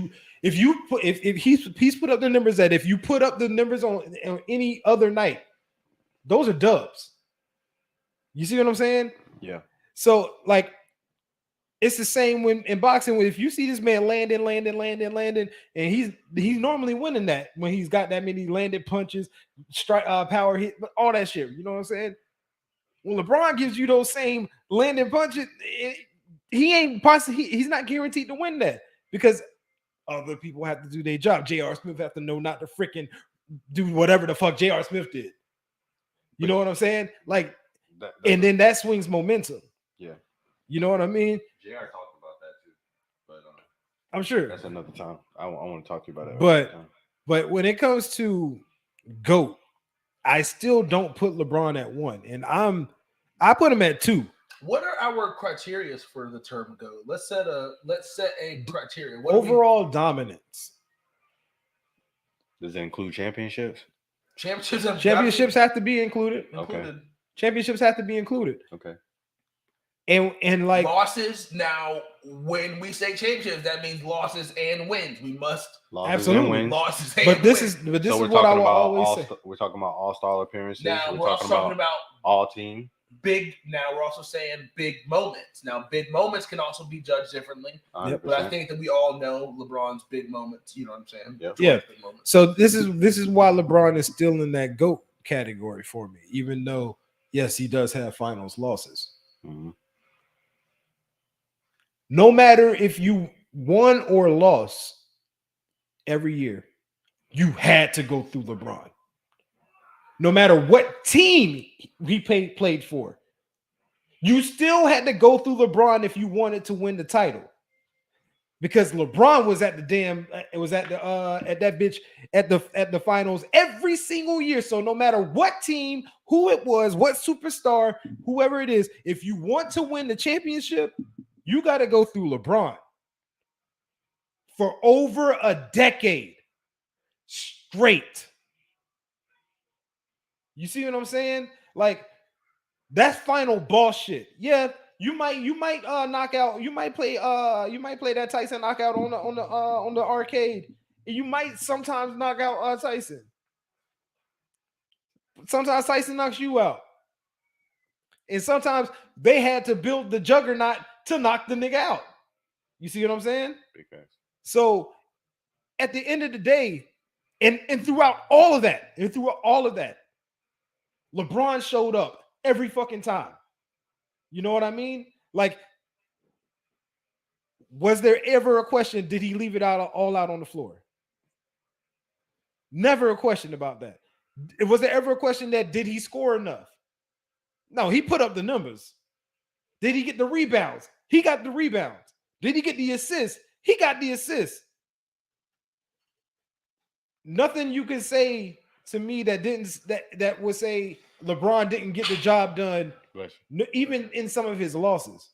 if he's put up the numbers that if you put up the numbers on any other night, those are dubs. You see what I'm saying? Yeah. So like, it's the same when in boxing. If you see this man landing, and he's normally winning that when he's got that many landed punches, strike, power hit, all that shit. You know what I'm saying? When LeBron gives you those same landing punches, he's not guaranteed to win that, because other people have to do their job. J.R. Smith have to know not to freaking do whatever the fuck J.R. Smith did. You know what I'm saying? Like, and then that swings momentum. Yeah. You know what I mean? JR talked about that too, but I'm sure that's another time. I want to talk to you about that. But when it comes to GOAT, I still don't put LeBron at 1, and I put him at 2. What are our criteria for the term GOAT? Let's set a criteria. Overall dominance. Does it include championships? Championships have to be included. Okay. Championships have to be included. Okay. And like losses. Now, when we say championships, that means losses and wins. We must absolutely losses and but this wins. is so what I will always say. We're talking about all-star appearances. Now we're also talking about all team. Now we're also saying big moments. Now, big moments can also be judged differently. Yep. But I think that we all know LeBron's big moments. You know what I'm saying? Yep. Yeah. So this is why LeBron is still in that GOAT category for me, even though yes, he does have finals losses. Mm-hmm. No matter if you won or lost every year, you had to go through LeBron. No matter what team he played for, you still had to go through LeBron if you wanted to win the title. Because LeBron was at the finals every single year. So no matter what team, who it was, what superstar, whoever it is, if you want to win the championship, you got to go through LeBron for over a decade straight. You see what I'm saying? Like, that's final bullshit. Yeah, you might knock out. You might play that Tyson knockout on the arcade. You might sometimes knock out Tyson. Sometimes Tyson knocks you out. And sometimes they had to build the juggernaut to knock the nigga out. You see what I'm saying? So at the end of the day, and throughout all of that, LeBron showed up every fucking time. You know what I mean? Like, was there ever a question, did he leave it all out on the floor? Never a question about that. Was there ever a question that did he score enough? No, he put up the numbers. Did he get the rebounds? He got the rebounds. Did he get the assists? He got the assists. Nothing you can say to me that would say LeBron didn't get the job done, even in some of his losses.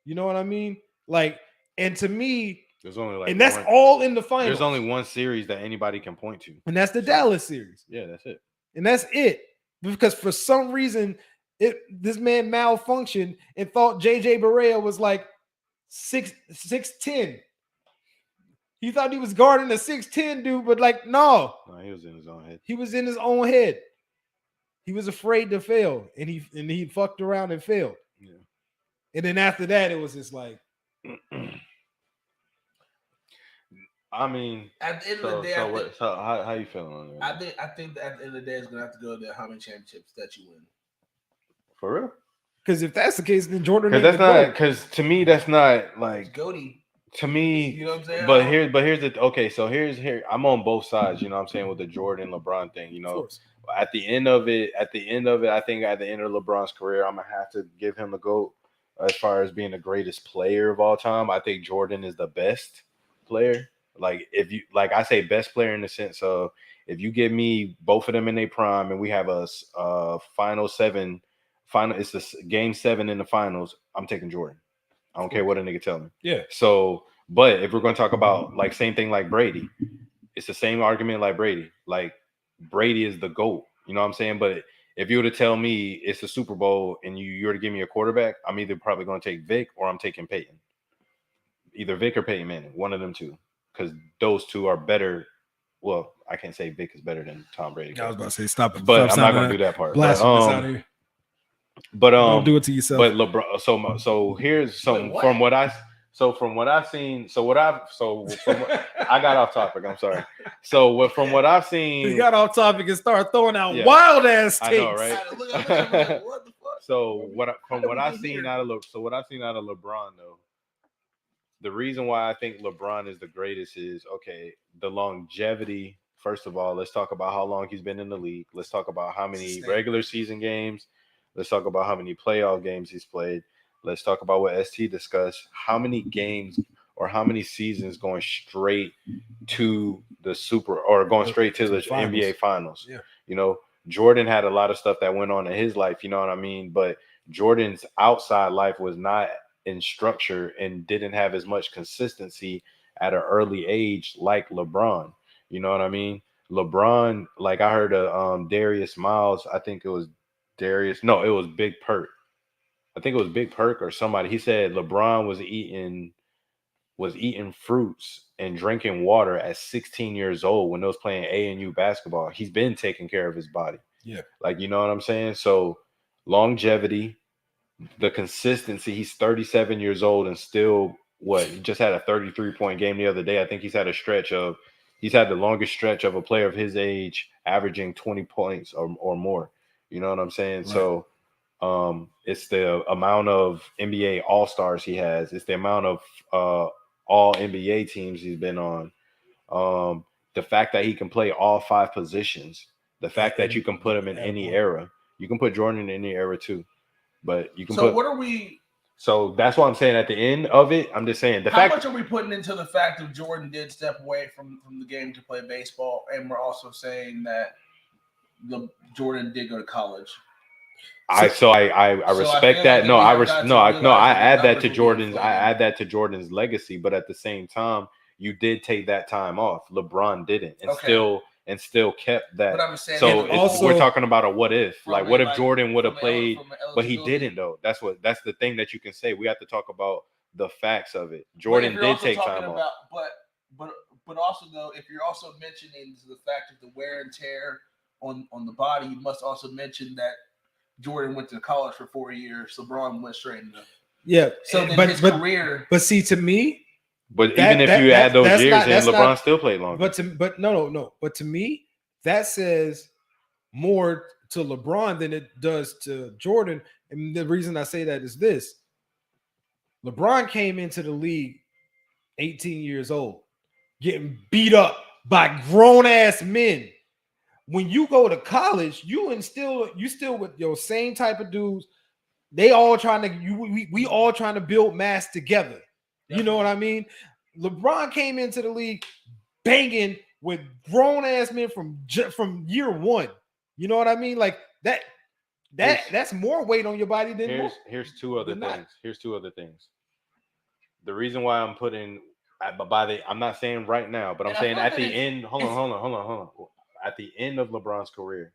You know what I mean? Like, and to me, there's only like, and that's all in the finals. There's only one series that anybody can point to, and that's the Dallas series. Yeah, that's it. And that's it. Because for some reason, this man malfunctioned and thought JJ Barea was like 6'10". He thought he was guarding a 6'10" dude, but like, no, he was in his own head. He was in his own head. He was afraid to fail, and he fucked around and failed. Yeah. And then after that, it was just like, I mean, at the end of the day, how you feeling on it? I think that at the end of the day, it's gonna have to go to how many championships that you win. For real? Because if that's the case, then Jordan. Because to me, that's not like Goaty. To me, you know what I'm saying. But here's the okay. So here I'm on both sides. You know what I'm saying with the Jordan LeBron thing. You know, at the end of it, I think at the end of LeBron's career, I'm gonna have to give him the GOAT as far as being the greatest player of all time. I think Jordan is the best player. Like if you I say best player in the sense of if you give me both of them in their prime and we have a it's a game 7 in the finals, I'm taking Jordan. I don't care what a nigga tell me. Yeah. So, but if we're going to talk about like same thing like Brady, it's the same argument like Brady. Like Brady is the GOAT. You know what I'm saying? But if you were to tell me it's a Super Bowl and you were to give me a quarterback, I'm either probably going to take Vic or I'm taking Peyton. Either Vic or Peyton Manning, one of them two. Because those two are better. Well, I can't say Vic is better than Tom Brady. I was about to say stop it, but I'm not gonna do that part. Blasphemous out here. But don't do it to yourself. But LeBron. So here's something from what I've seen. I got off topic. I'm sorry. So from what I've seen, you got off topic and start throwing out wild ass takes. I know, right? What the fuck? So what I've seen out of LeBron though. The reason why I think LeBron is the greatest is, the longevity. First of all, let's talk about how long he's been in the league. Let's talk about how many regular season games. Let's talk about how many playoff games he's played. Let's talk about what ST discussed. How many games or how many seasons going straight to the going straight to the NBA Finals. Yeah. You know, Jordan had a lot of stuff that went on in his life, you know what I mean? But Jordan's outside life was not in structure and didn't have as much consistency at an early age like LeBron. You know what I mean? LeBron, like I heard Darius Miles, I think it was Darius. No, it was Big Perk. I think it was Big Perk or somebody. He said LeBron was eating fruits and drinking water at 16 years old when they was playing ANU basketball. He's been taking care of his body. Yeah. Like, you know what I'm saying? So longevity, the consistency. He's 37 years old and still he just had a 33-point game the other day. I think he's had the longest stretch of a player of his age averaging 20 points or more. You know what I'm saying? Right. So it's the amount of NBA All-Stars he has. It's the amount of all NBA teams he's been on. The fact that he can play all 5 positions. The fact that you can put him in any era. You can put Jordan in any era too. But you can So that's what I'm saying at the end of it. I'm just saying how much are we putting into the fact that Jordan did step away from the game to play baseball, and we're also saying that Jordan did go to college. I respect that. I add that to Jordan's. I add that to Jordan's legacy. But at the same time, you did take that time off. LeBron didn't, and still kept that. But I'm saying so we're talking about a what if. Like, what if Jordan would have played, but he didn't though. That's the thing that you can say. We have to talk about the facts of it. Jordan did take time off. But also though, if you're also mentioning the fact of the wear and tear on the body, you must also mention that Jordan went to college for 4 years. LeBron went straight into. Yeah. So then his career. But see, to me. But even if you add those years in, LeBron still played longer. But no. But to me, that says more to LeBron than it does to Jordan. And the reason I say that is this. LeBron came into the league 18 years old, getting beat up by grown ass men. When you go to college, you still with your same type of dudes. They all trying to we all trying to build mass together. You know what I mean? LeBron came into the league banging with grown ass men from year one. You know what I mean? Like that's more weight on your body than here's two other than things. not. Here's two other things. The reason why I'm putting I'm not saying right now, but I'm saying at the end. Hold on. At the end of LeBron's career,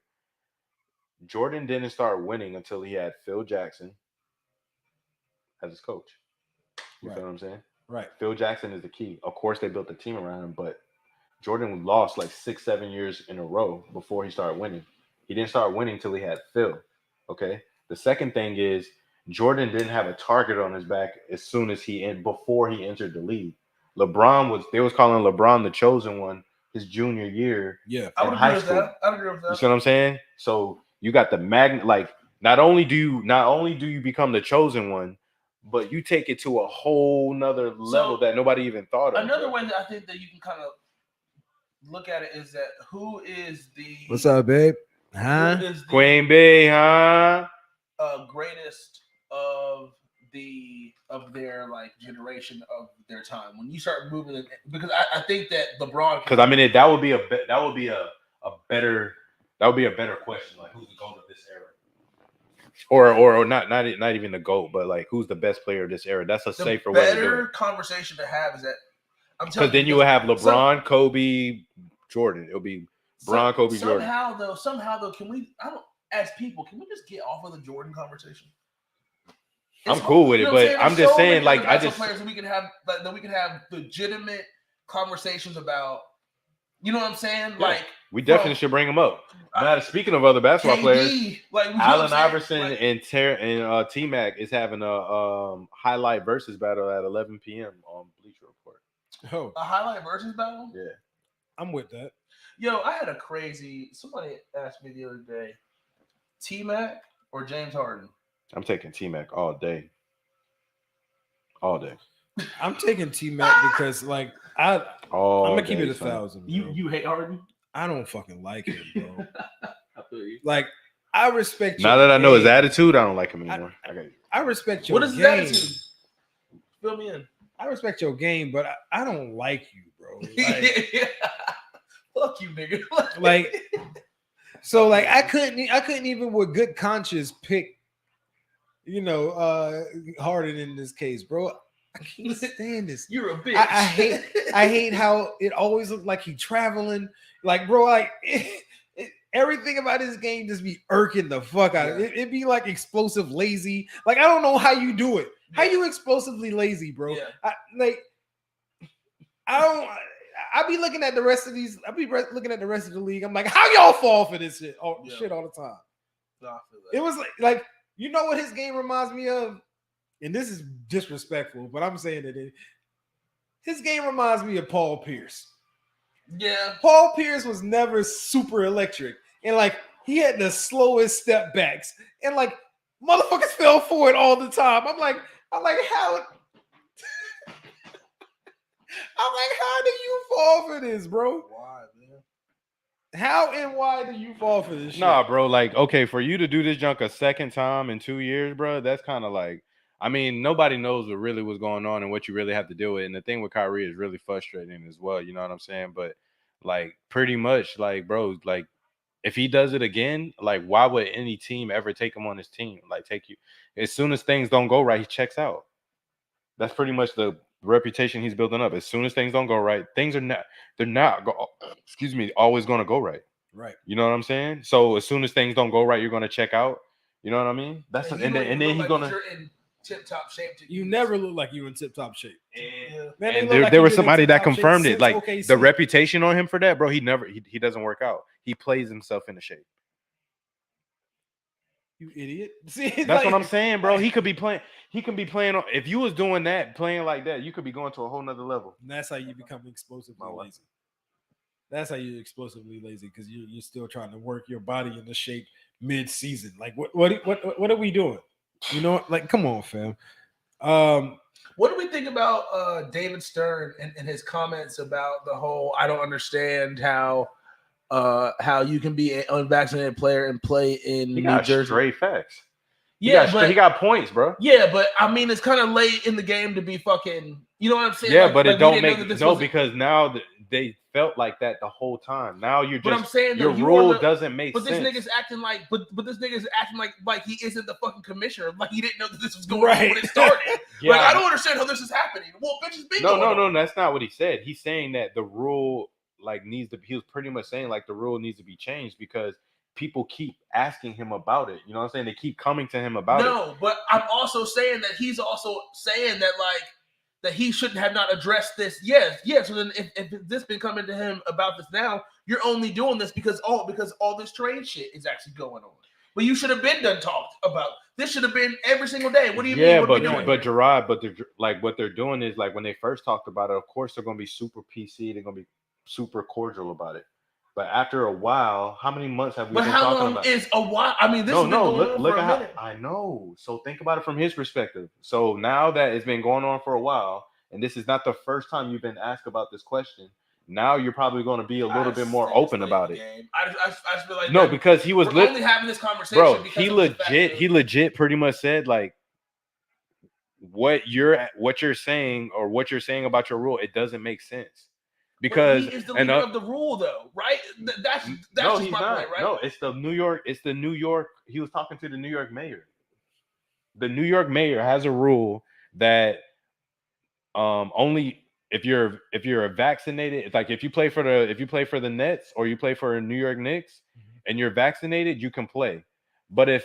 Jordan didn't start winning until he had Phil Jackson as his coach. You feel what I'm saying? Right. Phil Jackson is the key. Of course, they built the team around him, but Jordan lost like 6-7 years in a row before he started winning. He didn't start winning until he had Phil. Okay. The second thing is Jordan didn't have a target on his back as soon as before he entered the league. They was calling LeBron the chosen one his junior year. Yeah, I would agree with that. I agree with that. You see what I'm saying? So you got the magnet. Like not only do you become the chosen one, but you take it to a whole nother level that nobody even thought of. Another way that I think that you can kind of look at it is that who is the what's up, babe? Huh? Who is the Queen Bee, huh? Greatest of their like generation of their time. When you start moving it, because I think that LeBron. Because I mean that would be a better question. Like who's the GOAT of this era? Or not even the GOAT, but like who's the best player of this era? That's a safer way to do it. Better conversation to have is that because then you would have LeBron, Kobe, Jordan. It'll be LeBron, Kobe, Jordan. Somehow though, can we just get off of the Jordan conversation? I'm cool with it, but I'm just saying, like, players that we can have legitimate conversations about. You know what I'm saying? Yeah, like we definitely should bring them up. Now, speaking of other basketball players, like Allen Iverson and T-Mac is having a highlight versus battle at 11 p.m. on Bleacher Report. Oh, a highlight versus battle? Yeah, I'm with that. Yo, I had somebody asked me the other day, T-Mac or James Harden? I'm taking T-Mac all day. All day. I'm taking T-Mac because like I'm gonna keep it 1,000. You hate Harden? I don't fucking like him, bro. I feel you. Like I respect. Now that I know his attitude, I don't like him anymore. I respect your game. What is his attitude? Fill me in. I respect your game, but I don't like you, bro. Like, fuck you, nigga. Like, so like I couldn't even with good conscience pick, Harden in this case, bro. I can't stand this. You're a bitch. I hate how it always looks like he's traveling. Like, bro, like everything about his game just be irking the fuck out of it. It'd be like explosive lazy. Like, I don't know how you do it. How you explosively lazy, bro? Yeah. I be looking at the rest of these. I be looking at the rest of the league. I'm like, how y'all fall for this shit? Shit all the time. No, I feel that. It was like you know what his game reminds me of, and this is disrespectful, but I'm saying it. His game reminds me of Paul Pierce. Yeah, Paul Pierce was never super electric, and like he had the slowest step backs, and like motherfuckers fell for it all the time. I'm like how. I'm like, how do you fall for this, bro? Why, man? How and why do you fall for this shit? Nah, bro. Like, okay, for you to do this junk a second time in 2 years, bro, that's kind of like, I mean, nobody knows what really was going on and what you really have to deal with. And the thing with Kyrie is really frustrating as well. You know what I'm saying? But like, pretty much, like, bro, like, if he does it again, like, why would any team ever take him on his team? Like, take you as soon as things don't go right, he checks out. That's pretty much the reputation he's building up. As soon as things don't go right, they're not always going to go right. Right. You know what I'm saying? So as soon as things don't go right, you're going to check out. You know what I mean? That's and then he's going to. You're in tip-top shape. You never look like you in tip-top shape. And there was somebody that confirmed it. Like OKC. The reputation on him for that, bro. He doesn't work out. He plays himself into shape. You idiot. See, that's what I'm saying, bro. He could be playing. He can be playing. If you was doing that, playing like that, you could be going to a whole nother level. And that's how you become explosively lazy. That's how you're explosively lazy because you're still trying to work your body into shape mid-season. Like what are we doing? You know, like come on, fam. What do we think about David Stern and his comments about the whole? I don't understand how you can be an unvaccinated player and play in He New got Jersey. straight facts. Yeah, he got points, bro. Yeah, but I mean, it's kind of late in the game to be fucking. You know what I'm saying? Yeah, like, but like it don't we didn't know make that this no wasn't- because now they felt like that the whole time. Now you're But just I'm saying your that you rule are the- doesn't make But this sense. nigga's acting like, but this nigga's acting like he isn't the fucking commissioner. Like he didn't know that this was going on Right. when it started. Yeah. Like I don't understand how this is happening. Well, bitches been going on. No, that's not what he said. He's saying that the rule like needs to. He was pretty much saying like the rule needs to be changed because people keep asking him about it. You know what I'm saying? They keep coming to him about it. No, but I'm also saying that he's also saying that like that he shouldn't have not addressed this. Yes. So then if this been coming to him about this now, you're only doing this because all this trade shit is actually going on. But you should have been done talked about. This should have been every single day. What do you mean? Yeah, What are we doing? but Gerard, like what they're doing is like when they first talked about it, of course they're gonna be super PC. They're gonna be super cordial about it. But after a while, how many months have we But been how talking long about? is a while? I mean, this has been going on look for a at minute. how I know. So think about it from his perspective. So now that it's been going on for a while, and this is not the first time you've been asked about this question. Now you're probably going to be a little bit more open about it. I just feel like No, because he was only having this conversation. Bro, because he legit pretty much said like what you're saying or what you're saying about your rule, it doesn't make sense. Because he is the leader of the rule, though, right? That's no, just he's my not. point, right? No, it's the New York. He was talking to the New York mayor. The New York mayor has a rule that only if you're vaccinated, it's like if you play for the Nets or you play for New York Knicks and you're vaccinated, you can play. But if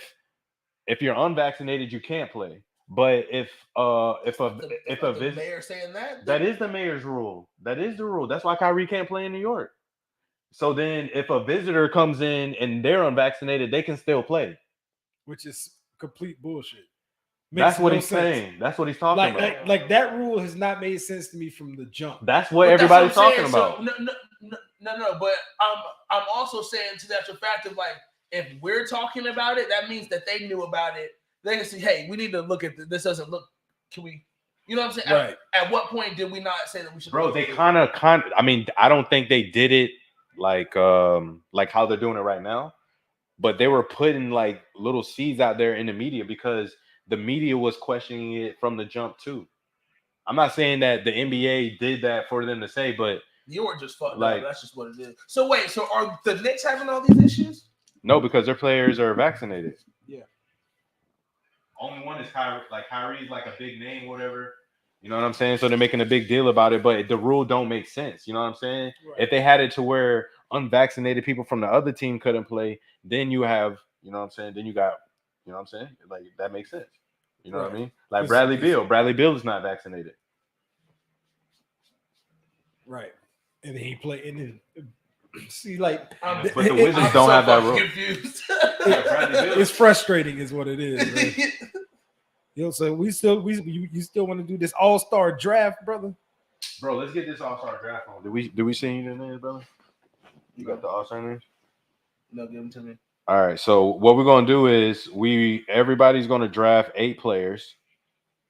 you're unvaccinated, you can't play. But if the mayor saying that is the mayor's rule. That is the rule. That's why Kyrie can't play in New York. So then if a visitor comes in and they're unvaccinated, they can still play. Which is complete bullshit. That's what he's saying. That's what he's talking about. Like that rule has not made sense to me from the jump. That's what everybody's talking about. So, no. But I'm also saying to that fact of like if we're talking about it, that means that they knew about it. They can see, hey, we need to look at this. This doesn't look. Can we? You know what I'm saying? Right. At what point did we not say that we should? Bro, they kind of. I mean, I don't think they did it like how they're doing it right now, but they were putting like little seeds out there in the media because the media was questioning it from the jump too. I'm not saying that the NBA did that for them to say, but you were just fucked up. That's just what it is. So wait, so are the Knicks having all these issues? No, because their players are vaccinated. Yeah. Only one is Kyrie. Like Kyrie's like a big name, whatever. You know what I'm saying? So they're making a big deal about it, but the rule don't make sense. You know what I'm saying? Right. If they had it to where unvaccinated people from the other team couldn't play, then you have, you know what I'm saying? Then you got, you know what I'm saying? Like that makes sense. You know what I mean? Like Bradley Beal. Bradley Beal is not vaccinated. Right. And then he played in it. See, like, but the Wizards don't have that rule. It's frustrating, is what it is. Right? Yo, so you still want to do this all-star draft, brother? Bro, let's get this all-star draft on. Did we see you in there, brother? You got the all-star names? No, give them to me. All right. So what we're gonna do is everybody's gonna draft 8 players,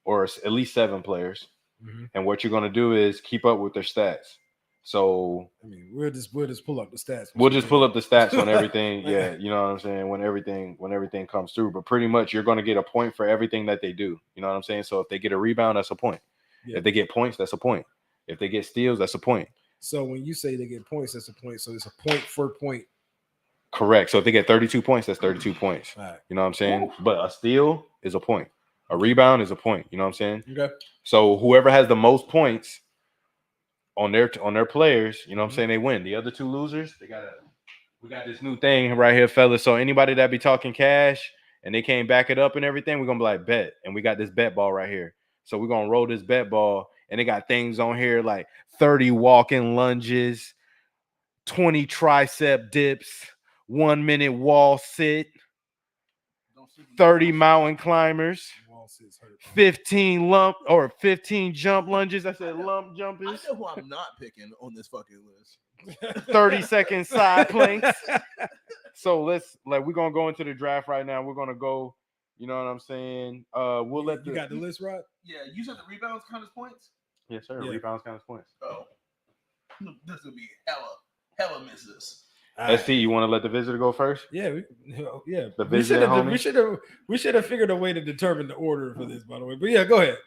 or at least 7 players, and what you're gonna do is keep up with their stats. So I mean, we'll just pull up the stats. We'll just pull up the stats on everything. Yeah, you know what I'm saying. When everything comes through, but pretty much you're going to get a point for everything that they do. You know what I'm saying. So if they get a rebound, that's a point. Yeah. If they get points, that's a point. If they get steals, that's a point. So when you say they get points, that's a point. So it's a point for point. Correct. So if they get 32 points, that's 32 points. Right. You know what I'm saying. Ooh. But a steal is a point. A rebound is a point. You know what I'm saying. Okay. So whoever has the most points on their players, you know what I'm saying, they win. The other 2 losers, we got this new thing right here, fellas. So anybody that be talking cash and they can't back it up and everything, we're gonna be like bet. And we got this bet ball right here. So we're gonna roll this bet ball, and they got things on here like 30 walking lunges, 20 tricep dips, 1 minute wall sit, 30 mountain climbers, 15 jump lunges. I said lump jumpers. I know who I'm not picking on this fucking list. 30-second side planks. So we're gonna go into the draft right now. We're gonna go. You know what I'm saying? We'll let you got the list, right? Yeah, you said the rebounds count as points. Yes, sir. Yeah. Rebounds count as points. Oh, this would be hella misses. All right. ST, you want to let the visitor go first? Yeah, yeah. The We visitor should have figured a way to determine the order for this, by the way. But yeah, go ahead.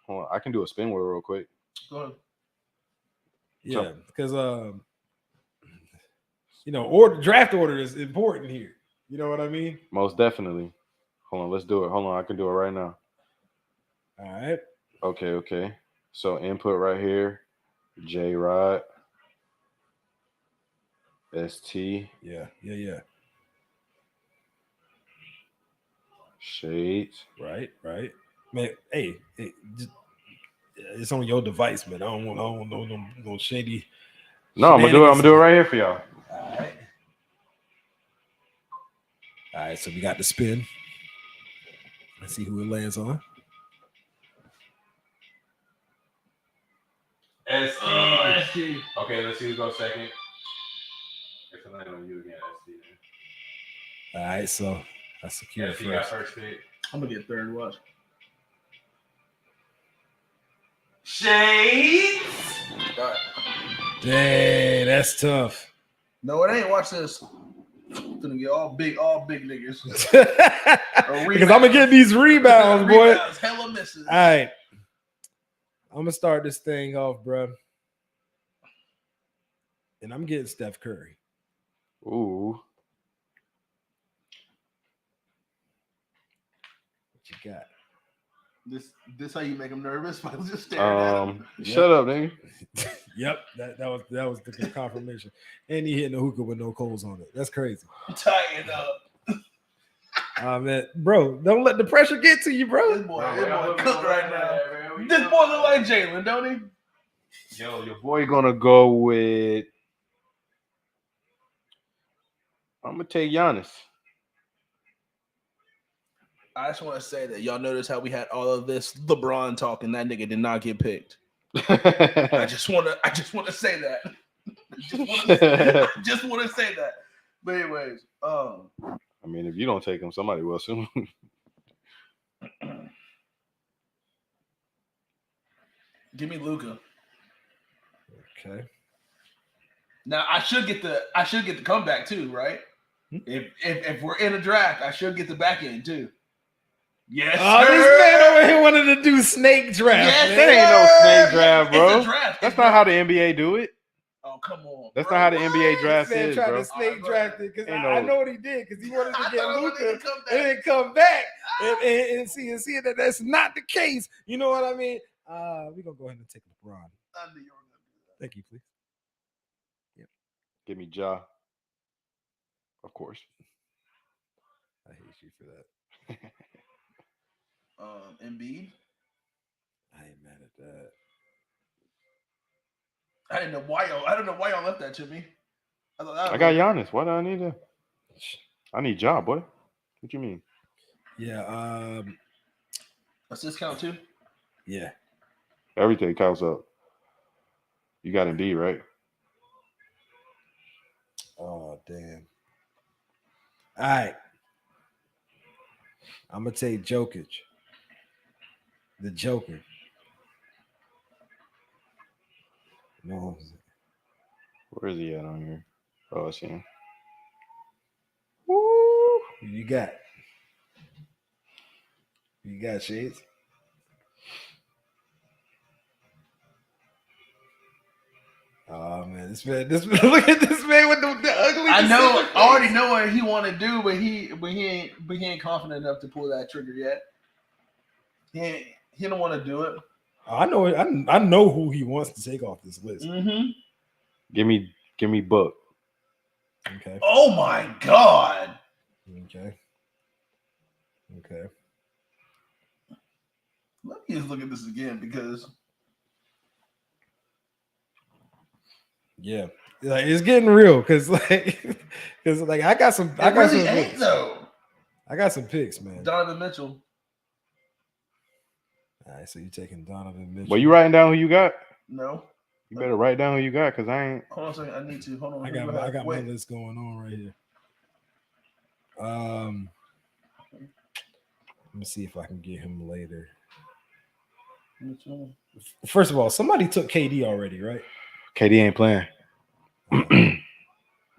Hold on, I can do a spin wheel real quick. Go ahead. Yeah, because draft order is important here. You know what I mean? Most definitely. Hold on, let's do it. Hold on, I can do it right now. All right. Okay. So input right here, J Rod, ST, Yeah. Shades. Right. Man, hey, it's on your device, man. I don't want no shady. No, I'm gonna do it right here for y'all. All right, so we got the spin. Let's see who it lands on. ST. Okay, let's see who goes second. If I land on you again, ST. All right, so I secure ST got first. first pick. I'm gonna get third. Watch. Shades. All right. Dang, that's tough. No, it ain't. Watch this. Gonna get all big niggas. Because I'm gonna get these rebounds, boy. Rebounds, hella misses. All right, I'm gonna start this thing off, bro. And I'm getting Steph Curry. Ooh. What you got? This how you make them nervous? By just staring at them. Shut up, nigga. Yep, that was the confirmation. And he hitting the hookah with no coals on it. That's crazy. Tighten up. Man, bro, don't let the pressure get to you, bro. This boy cooked right now. This boy look like Jalen, don't he? Yo, your boy gonna go with. I'm gonna take Giannis. I just want to say that y'all notice how we had all of this LeBron talk and that nigga did not get picked. I just want to say that. I just want to say that. But anyways, I mean, if you don't take him, somebody will soon. give me Luka. Okay. Now I should get the comeback too, right? If we're in a draft, I should get the back end too. Yes, Oh, sir. this man over here wanted to do snake draft. Yes, man. That ain't no snake draft, bro. It's a draft. That's not how the NBA do it. Oh, come on. That's bro. not how the NBA draft This man is, tried bro. to snake draft it because Ain't I no- know what he did because he wanted to I get thought I wanted Luka to come back. and then come back and see that that's not the case. You know what I mean? We're gonna go ahead and take LeBron. I knew you were gonna do that. Thank you, please. Give me Ja. Of course. I hate you for that. Embiid. I ain't mad at that. I don't know why y'all left that to me. I got Giannis. Why do I need to? I need Ja, boy. What you mean? Yeah. Does this count too? Yeah. Everything counts up. You got Embiid, right? Oh damn. All right. I'm gonna take Jokic. The Joker. No. Where is he at on here? Oh, I see him. Woo! Who you got? You got Shades? Oh man, this man, look at this man with the ugly. I know. decision I already face. know what he want to do, but he ain't confident enough to pull that trigger yet. He don't want to do it. I know it. I know who he wants to take off this list. Mm-hmm. Give me Book. Okay. Oh my God. Okay. Let me just look at this again because Yeah, like it's getting real because I got some. I it got really some ain't picks. though. I got some picks, man. Donovan Mitchell. All right, so you taking Donovan Mitchell? Well, you writing down who you got? No. You better write down who you got, cause I ain't. Hold on a second. I need to. Hold on. I got my list going on right here. Let me see if I can get him later. First of all, somebody took KD already, right? KD ain't playing. Let me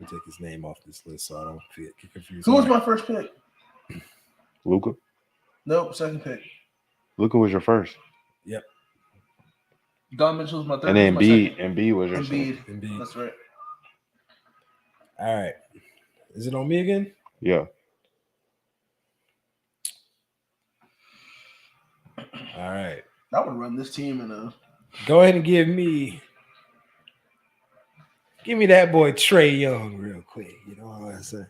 take his name off this list so I don't get confused. Who was my first pick? Luka. Nope, second pick. Luka was your first. Yep. Don Mitchell was my third. And then Who's my second? Embiid was your Embiid. second. Embiid. That's right. All right. Is it on me again? Yeah. All right. I would run this team in a. Go ahead and give me that boy Trey Young real quick. You know what I'm saying?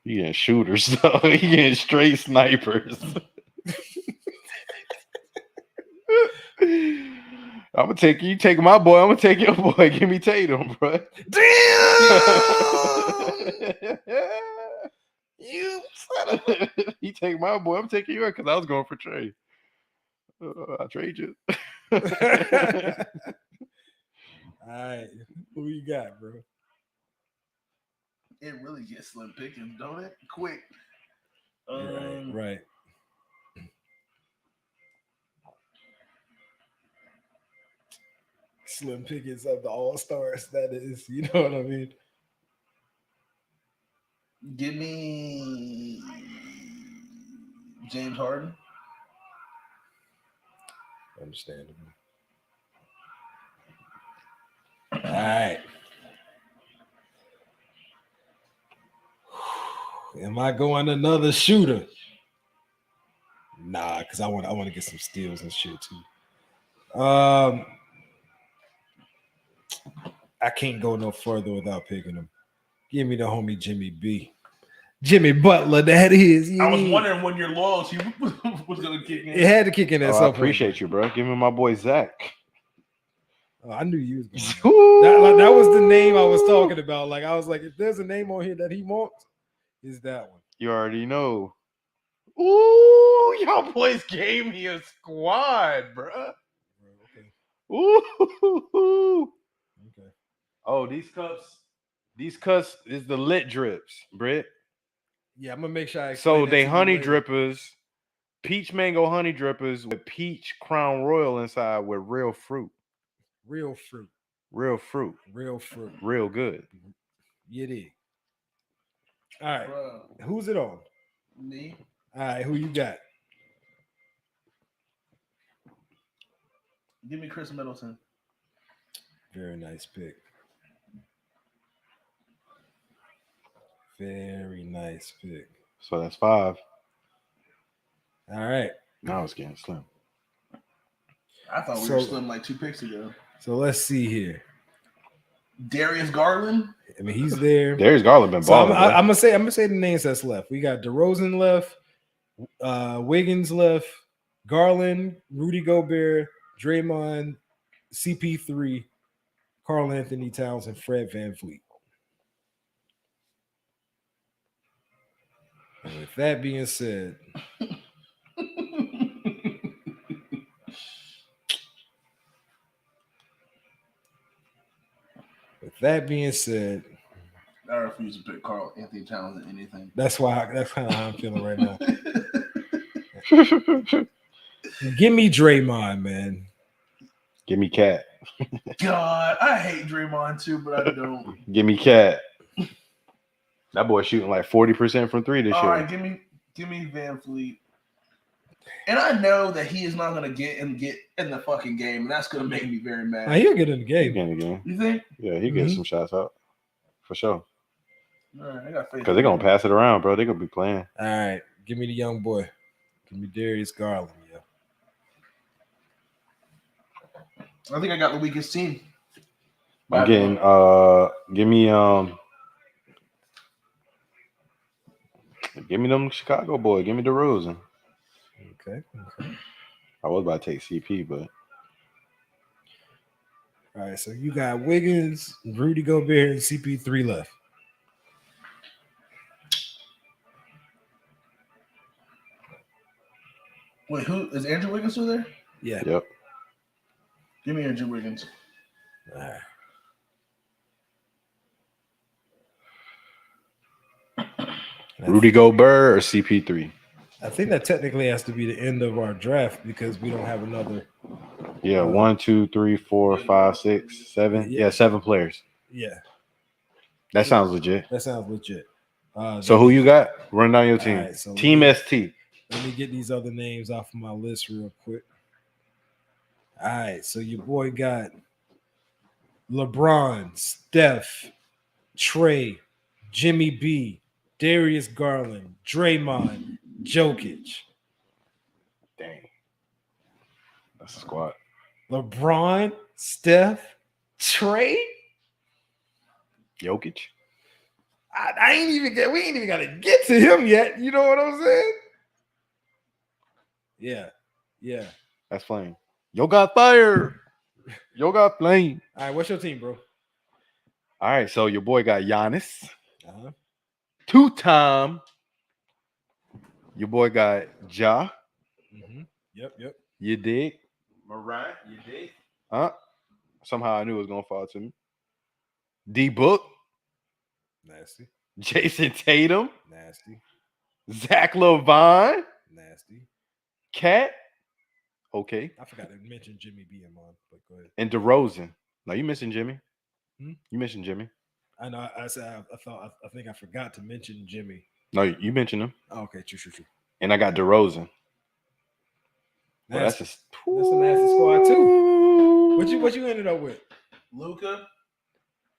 You getting shooters though. You getting straight snipers. I'm gonna take you. Take my boy. I'm gonna take your boy. Give me Tatum, bro. Damn! You son of a... You take my boy. I'm taking yours because I was going for Trey. I trade you. All right. Who you got, bro? It really gets slim pickings, don't it? Quick. Right. Slim pickings of the All-Stars, that is. You know what I mean? Give me James Harden. Understandable. All right. Am I going another shooter? Nah, because I want to get some steals and shit too. I can't go no further without picking him. Give me the homie Jimmy B. Jimmy Butler, that is. I was wondering when your loyalty was going to kick in. It had to kick in at I some point. appreciate you, bro. Give me my boy Zach. Oh, I knew you was going that was the name I was talking about. Like I was like, if there's a name on here that he wants, is that one. You already know. Ooh, y'all boys gave me a squad, bro. Okay. Ooh. Okay. Oh, these cups is the lit drips, Britt. Yeah, I'm gonna make sure I explain So that they to you honey later. drippers, peach mango honey drippers with peach crown royal inside with real fruit. Real fruit. Real fruit. Real fruit. Real good. You did. All right. Bro, Who's it on? me. All right, who you got? Give me Chris Middleton. Very nice pick. Very nice pick. So that's 5. All right. Now it's getting slim. I thought we were slim like 2 picks ago. So let's see here. Darius Garland. I mean, he's there. Darius Garland been So balling. I'm gonna say the names that's left. We got DeRozan left, Wiggins left, Garland, Rudy Gobert, Draymond, CP3, Karl Anthony Towns, and Fred VanVleet. And with that being said, I refuse to pick Karl Anthony Towns in anything. that's kind of how I'm feeling right now. Give me Draymond, man. Give me Cat. God, I hate Draymond too, but I don't. Give me Cat. That boy shooting like 40% from 3 this All year. right, give me Van Fleet. And I know that he is not going to get in the fucking game, and that's going to make me very mad. Now he'll get in the He game. get in the game. You think? Yeah, he gets some shots out for sure. All right, I got faith. Because they're gonna pass it around, bro. They're gonna be playing. All right, give me the young boy. Give me Darius Garland. Yeah. I think I got the weakest team. I'm getting give me them Chicago boy. Give me DeRozan. Okay. I was about to take CP, but All right, so you got Wiggins, Rudy Gobert, and CP3 left. Wait, who is Andrew Wiggins still there? Yeah. yep. Give me Andrew Wiggins. All right. Rudy Gobert or CP3? I think that technically has to be the end of our draft because we don't have another. Yeah, 1, 2, 3, 4, 5, 6, 7. Yeah, 7 players. Yeah, That sounds legit. that sounds legit. So who you got? Run down your team. right, so Team ST. Let me get these other names off of my list real quick. All right, so your boy got LeBron, Steph, Trey, Jimmy B, Darius Garland, Draymond, Jokic. Dang. That's a squad. LeBron, Steph, Trey. Jokic. I ain't even we ain't even gotta get to him yet. You know what I'm saying? Yeah. That's flame. Yo got fire. Yo got flame. All right, what's your team, bro? All right, so your boy got Giannis. Uh-huh. 2-time. Your boy got Ja. Mm-hmm. Yep. You dig? Moran. You dig? Somehow I knew it was gonna fall to me. D Book. Nasty. Jason Tatum. Nasty. Zach LaVine. Nasty. Cat. Okay. I forgot to mention Jimmy B and mine, but go ahead. And DeRozan. No, you missing Jimmy. Hmm? You missing Jimmy. I know. I said I think I forgot to mention Jimmy. No, you mentioned him. Oh, okay, true. And I got DeRozan. Well, That's that's a nasty squad too. What you ended up with? Luka,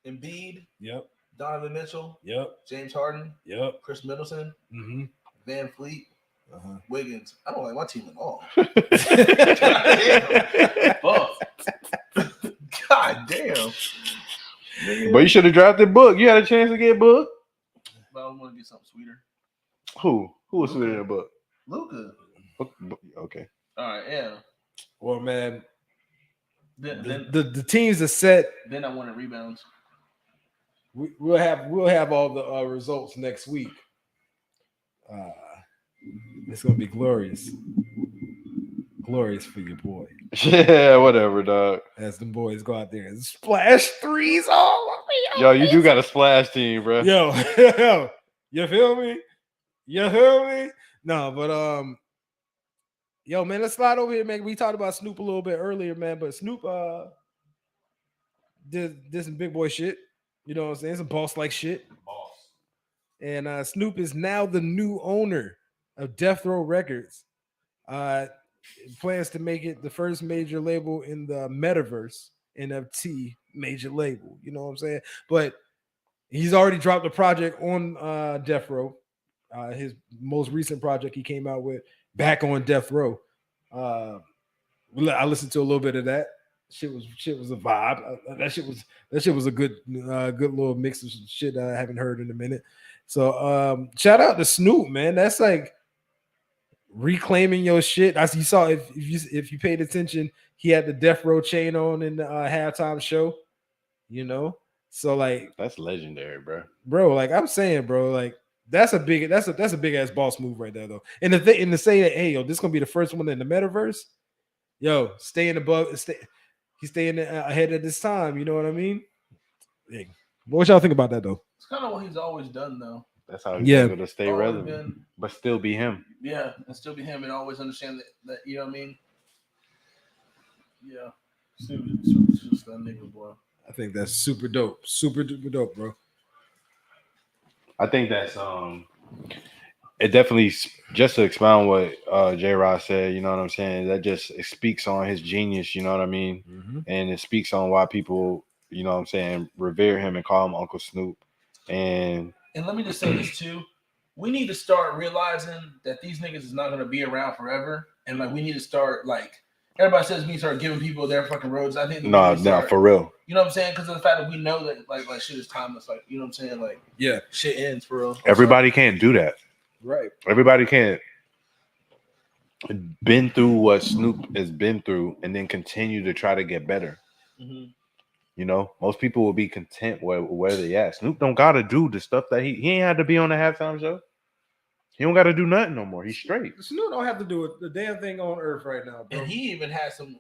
Embiid, Yep. Donovan Mitchell, Yep. James Harden, Yep. Chris Middleton, Mm-hmm. Van Fleet, Uh-huh. Wiggins. I don't like my team at all. Fuck. God damn. But you should have drafted Book. You had a chance to get Book. But I want to get something sweeter. Who? Who was sweeter than Book? Luka. Okay. All right, yeah. Well, man, Then the teams are set. I wanted rebounds. We'll have all the results next week. It's gonna be glorious for your boy. Yeah, whatever, dog. As the boys go out there and splash threes all over me. Yo, you do got a splash team, bro. Yo, you feel me? No, but yo, man, let's slide over here, man. We talked about Snoop a little bit earlier, man, but Snoop did some big boy shit. You know what I'm saying? Some boss like shit. Boss. And Snoop is now the new owner of Death Row Records. Plans to make it the first major label in the metaverse NFT major label. You know what I'm saying? But he's already dropped a project on Death Row. His most recent project he came out with, Back on Death Row. I listened to a little bit of that. Shit was a vibe. That shit was a good little mix of shit I haven't heard in a minute. So shout out to Snoop, man. That's like reclaiming your shit. As you saw, if you paid attention, he had the Death Row chain on in the halftime show. You know, so like That's legendary, bro. Like I'm saying, bro, like that's a big ass boss move right there, though. And to say that, hey, yo, this is gonna be the first one in the metaverse. Yo, he's staying ahead of this time. You know what I mean? Hey, what y'all think about that, though? It's kind of what he's always done, though. That's how he's Yeah. able to stay Always relevant, been- but still be him. Yeah, and still be him and always understand that you know what I mean? Yeah. Snoop's just that nigga, boy. I think that's super dope. Super duper dope, bro. I think that's it definitely, just to expound what J Rod said, you know what I'm saying, that just speaks on his genius, you know what I mean? Mm-hmm. And it speaks on why people, you know what I'm saying, revere him and call him Uncle Snoop. And let me just say this too. We need to start realizing that these niggas is not gonna be around forever. And like we need to start like everybody says we need to start giving people their fucking roads. I think no, for real. you know what I'm saying? Because of the fact that we know that like shit is timeless. Like, you know what I'm saying? Like Yeah, shit ends for real. Everybody can't do that. right. Everybody can't been through what Snoop has been through and then continue to try to get better. Mhm. You know, most people will be content where they at. Snoop don't gotta do the stuff that he ain't had to be on the halftime show. He don't gotta do nothing no more. He's straight. Snoop don't have to do the damn thing on earth right now, bro. And he even has some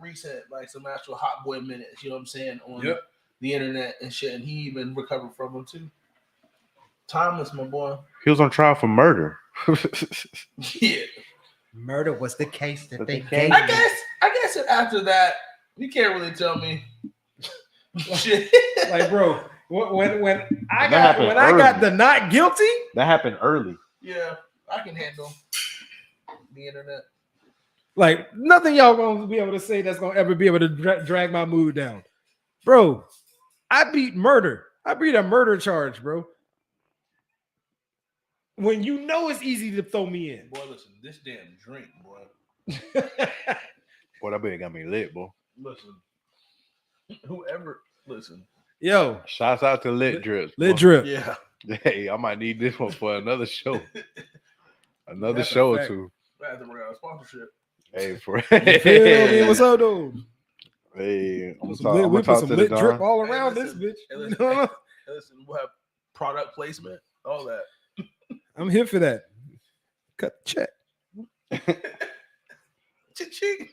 recent like some actual hot boy minutes, you know what I'm saying, on the internet and shit. And he even recovered from them too. Timeless, my boy. He was on trial for murder Yeah. Murder was the case that they gave gave. I guess after that, you can't really tell me shit. Like, bro, when I That got happened when I got early. the not guilty, That happened early. Yeah, I can handle the internet. like nothing y'all gonna be able to say that's gonna ever be able to drag my mood down, bro. I beat murder. I beat a murder charge, bro. When you know it's easy to throw me in. Boy, listen, this damn drink, boy. Boy, that beer got me lit, boy. Listen, whoever, listen. Yo, Shouts out to Lit Drips. lit boy. drip. Yeah. Hey, I might need this one for another show. Another That's a show or fact. two. I have to bring out a sponsorship. Hey, for You feel me? What's up, dude? Hey, I'm We gonna put talk some to the lit drip Don. all Hey, around listen, this bitch. hey, You listen, know what I'm- Hey, listen, we'll have product placement, all that. I'm here for that. Cut the check. Ching.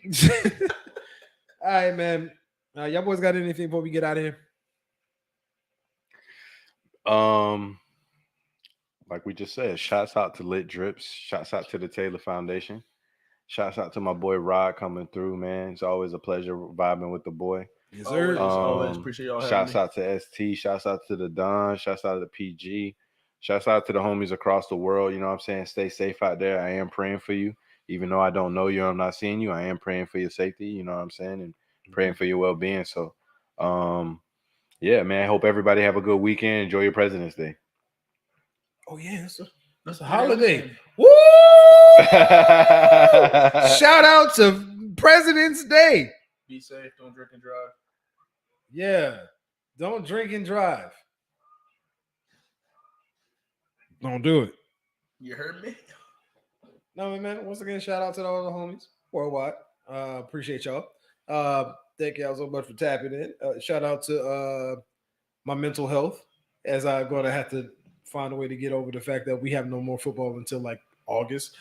All right, man. Y'all boys got anything before we get out of here? Like we just said, shouts out to Lit Drips. Shouts out to the Taylor Foundation. Shouts out to my boy Rod coming through, man. It's always a pleasure vibing with the boy. Yes, Always appreciate y'all having Shouts me. out to ST. Shouts out to the Don. Shouts out to the PG. Shouts out to the homies across the world. You know what I'm saying? Stay safe out there. I am praying for you. Even though I don't know you, I'm not seeing you. I am praying for your safety. You know what I'm saying? And praying for your well-being. So, yeah, man. I hope everybody have a good weekend. Enjoy your President's Day. Oh yeah, That's a holiday. Woo! Shout Shout out to President's Day. Be safe. Don't drink and drive. Yeah. Don't drink and drive. Don't do it. You heard me? No, man. Once again, shout out to all the homies worldwide. Appreciate y'all. Thank y'all so much for tapping in. Shout out to my mental health, as I'm going to have to find a way to get over the fact that we have no more football until like August.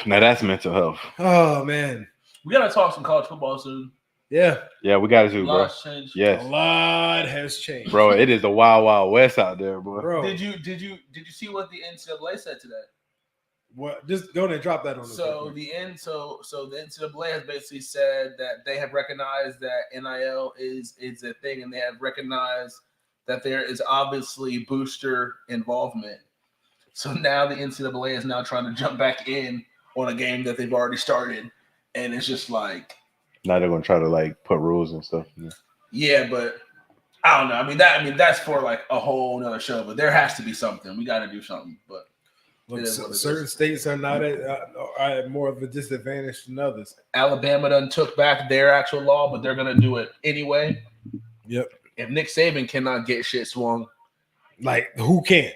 Now that's mental health. Oh man, We gotta talk some college football soon. yeah, Yeah, we got to do, bro. Lots changed. Yes, a lot has changed, bro. It is the wild, wild west out there, bro. Bro, Did you see what the NCAA said today? what? Just go ahead and drop that on. So the NCAA has basically said that they have recognized that NIL is a thing, and they have recognized that there is obviously booster involvement. So now the NCAA is now trying to jump back in on a game that they've already started, and it's just like, Now they're gonna try to like put rules and stuff. yeah, but I don't know. I mean that's for like a whole nother show. But there has to be something. We got to do something. But Look, it is what it certain is. states are not at more of a disadvantage than others. Alabama done took back their actual law, but they're gonna do it anyway. Yep. If Nick Saban cannot get shit swung, Like, who can?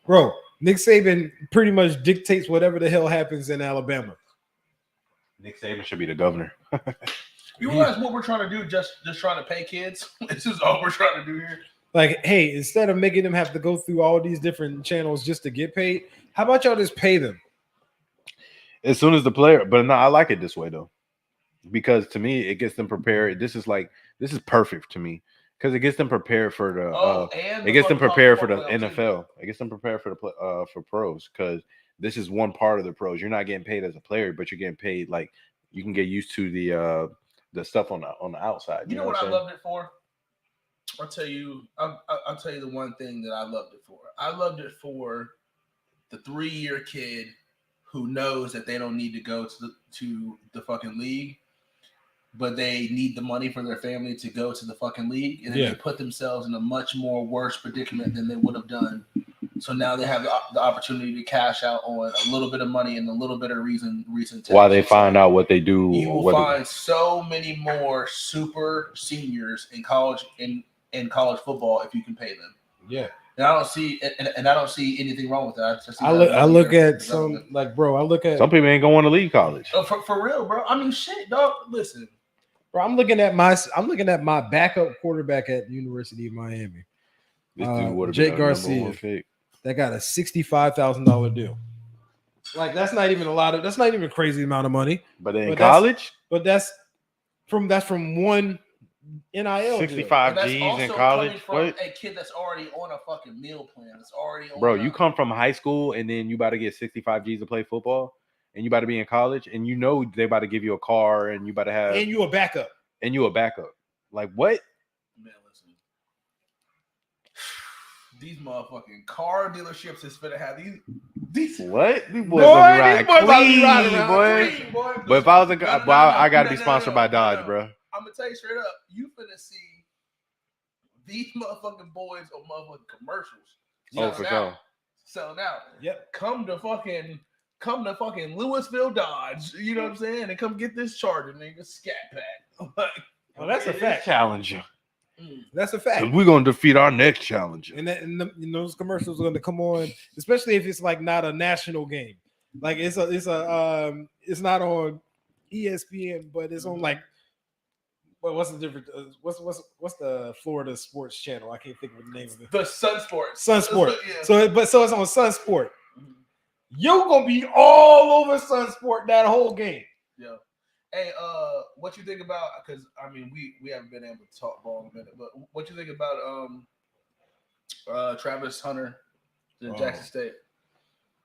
Bro, Nick Saban pretty much dictates whatever the hell happens in Alabama. Nick Saban should be the governor. you realize what we're trying to do? Just trying to pay kids. This is all we're trying to do here. Like, hey, instead of making them have to go through all these different channels just to get paid, how about y'all just pay them? As soon as the player, but no, I like it this way though, because to me it gets them prepared. This is perfect to me because it gets them prepared for the. And It gets them fucking prepared for the football playoff, too. NFL. It gets them prepared for the for pros because this is one part of the pros. You're not getting paid as a player, but you're getting paid like you can get used to the stuff on the outside. You know what I I'm saying? loved it for? I'll tell you the one thing that I loved it for. I loved it for the 3-year kid who knows that they don't need to go to the fucking league, but they need the money for their family to go to the fucking league, and then they put themselves in a much more worse predicament than they would have done. So now they have the opportunity to cash out on a little bit of money and a little bit of reason. While they find out what they do, you will find so many more super seniors in college in college football if you can pay them. Yeah. And I don't see anything wrong with that. I look at some like, bro. I look at some people ain't going to league college. For real, bro. I mean, shit, dog. Listen, bro. I'm looking at my backup quarterback at the University of Miami. This dude would have Jake been our number Garcia. one pick. That got a $65,000 deal. Like that's not even that's not even a crazy amount of money. But in But college, But that's from one NIL. 65 that's G's also in college. coming from What? a kid that's already on a fucking meal plan. That's already on. Bro, you come from high school and then you about to get 65 G's to play football, and you about to be in college, and you know they about to give you a car, and you about to have, and you a backup. Like what? Man, listen. These motherfucking car dealerships is finna have these. What? These boys Boy, gonna be riding these boys about to be riding clean, around boy. clean, boy. But if I was I gotta be No, sponsored by Dodge, no. bro. I'm gonna tell you straight up, you finna see these motherfucking boys on motherfucking commercials. Oh, for sure. Selling out. Yep. Come to fucking Louisville Dodge. You know what I'm saying? And come get this Charger, nigga. Scat pack. Like, Well, that's a fact. Challenger. That's a fact. We're gonna defeat our next challenger. And those commercials are going to come on, especially if it's like not a national game. Like it's not on ESPN, but it's on like what's the difference? What's the Florida sports channel? I can't think of the name of it. The Sun Sports. Sun Sport. Yeah. So it's on Sun Sport. You're gonna be all over Sun Sport that whole game. Yeah. Hey, what you think about? Because I mean, we haven't been able to talk ball in a minute, but what you think about Travis Hunter to Jackson State?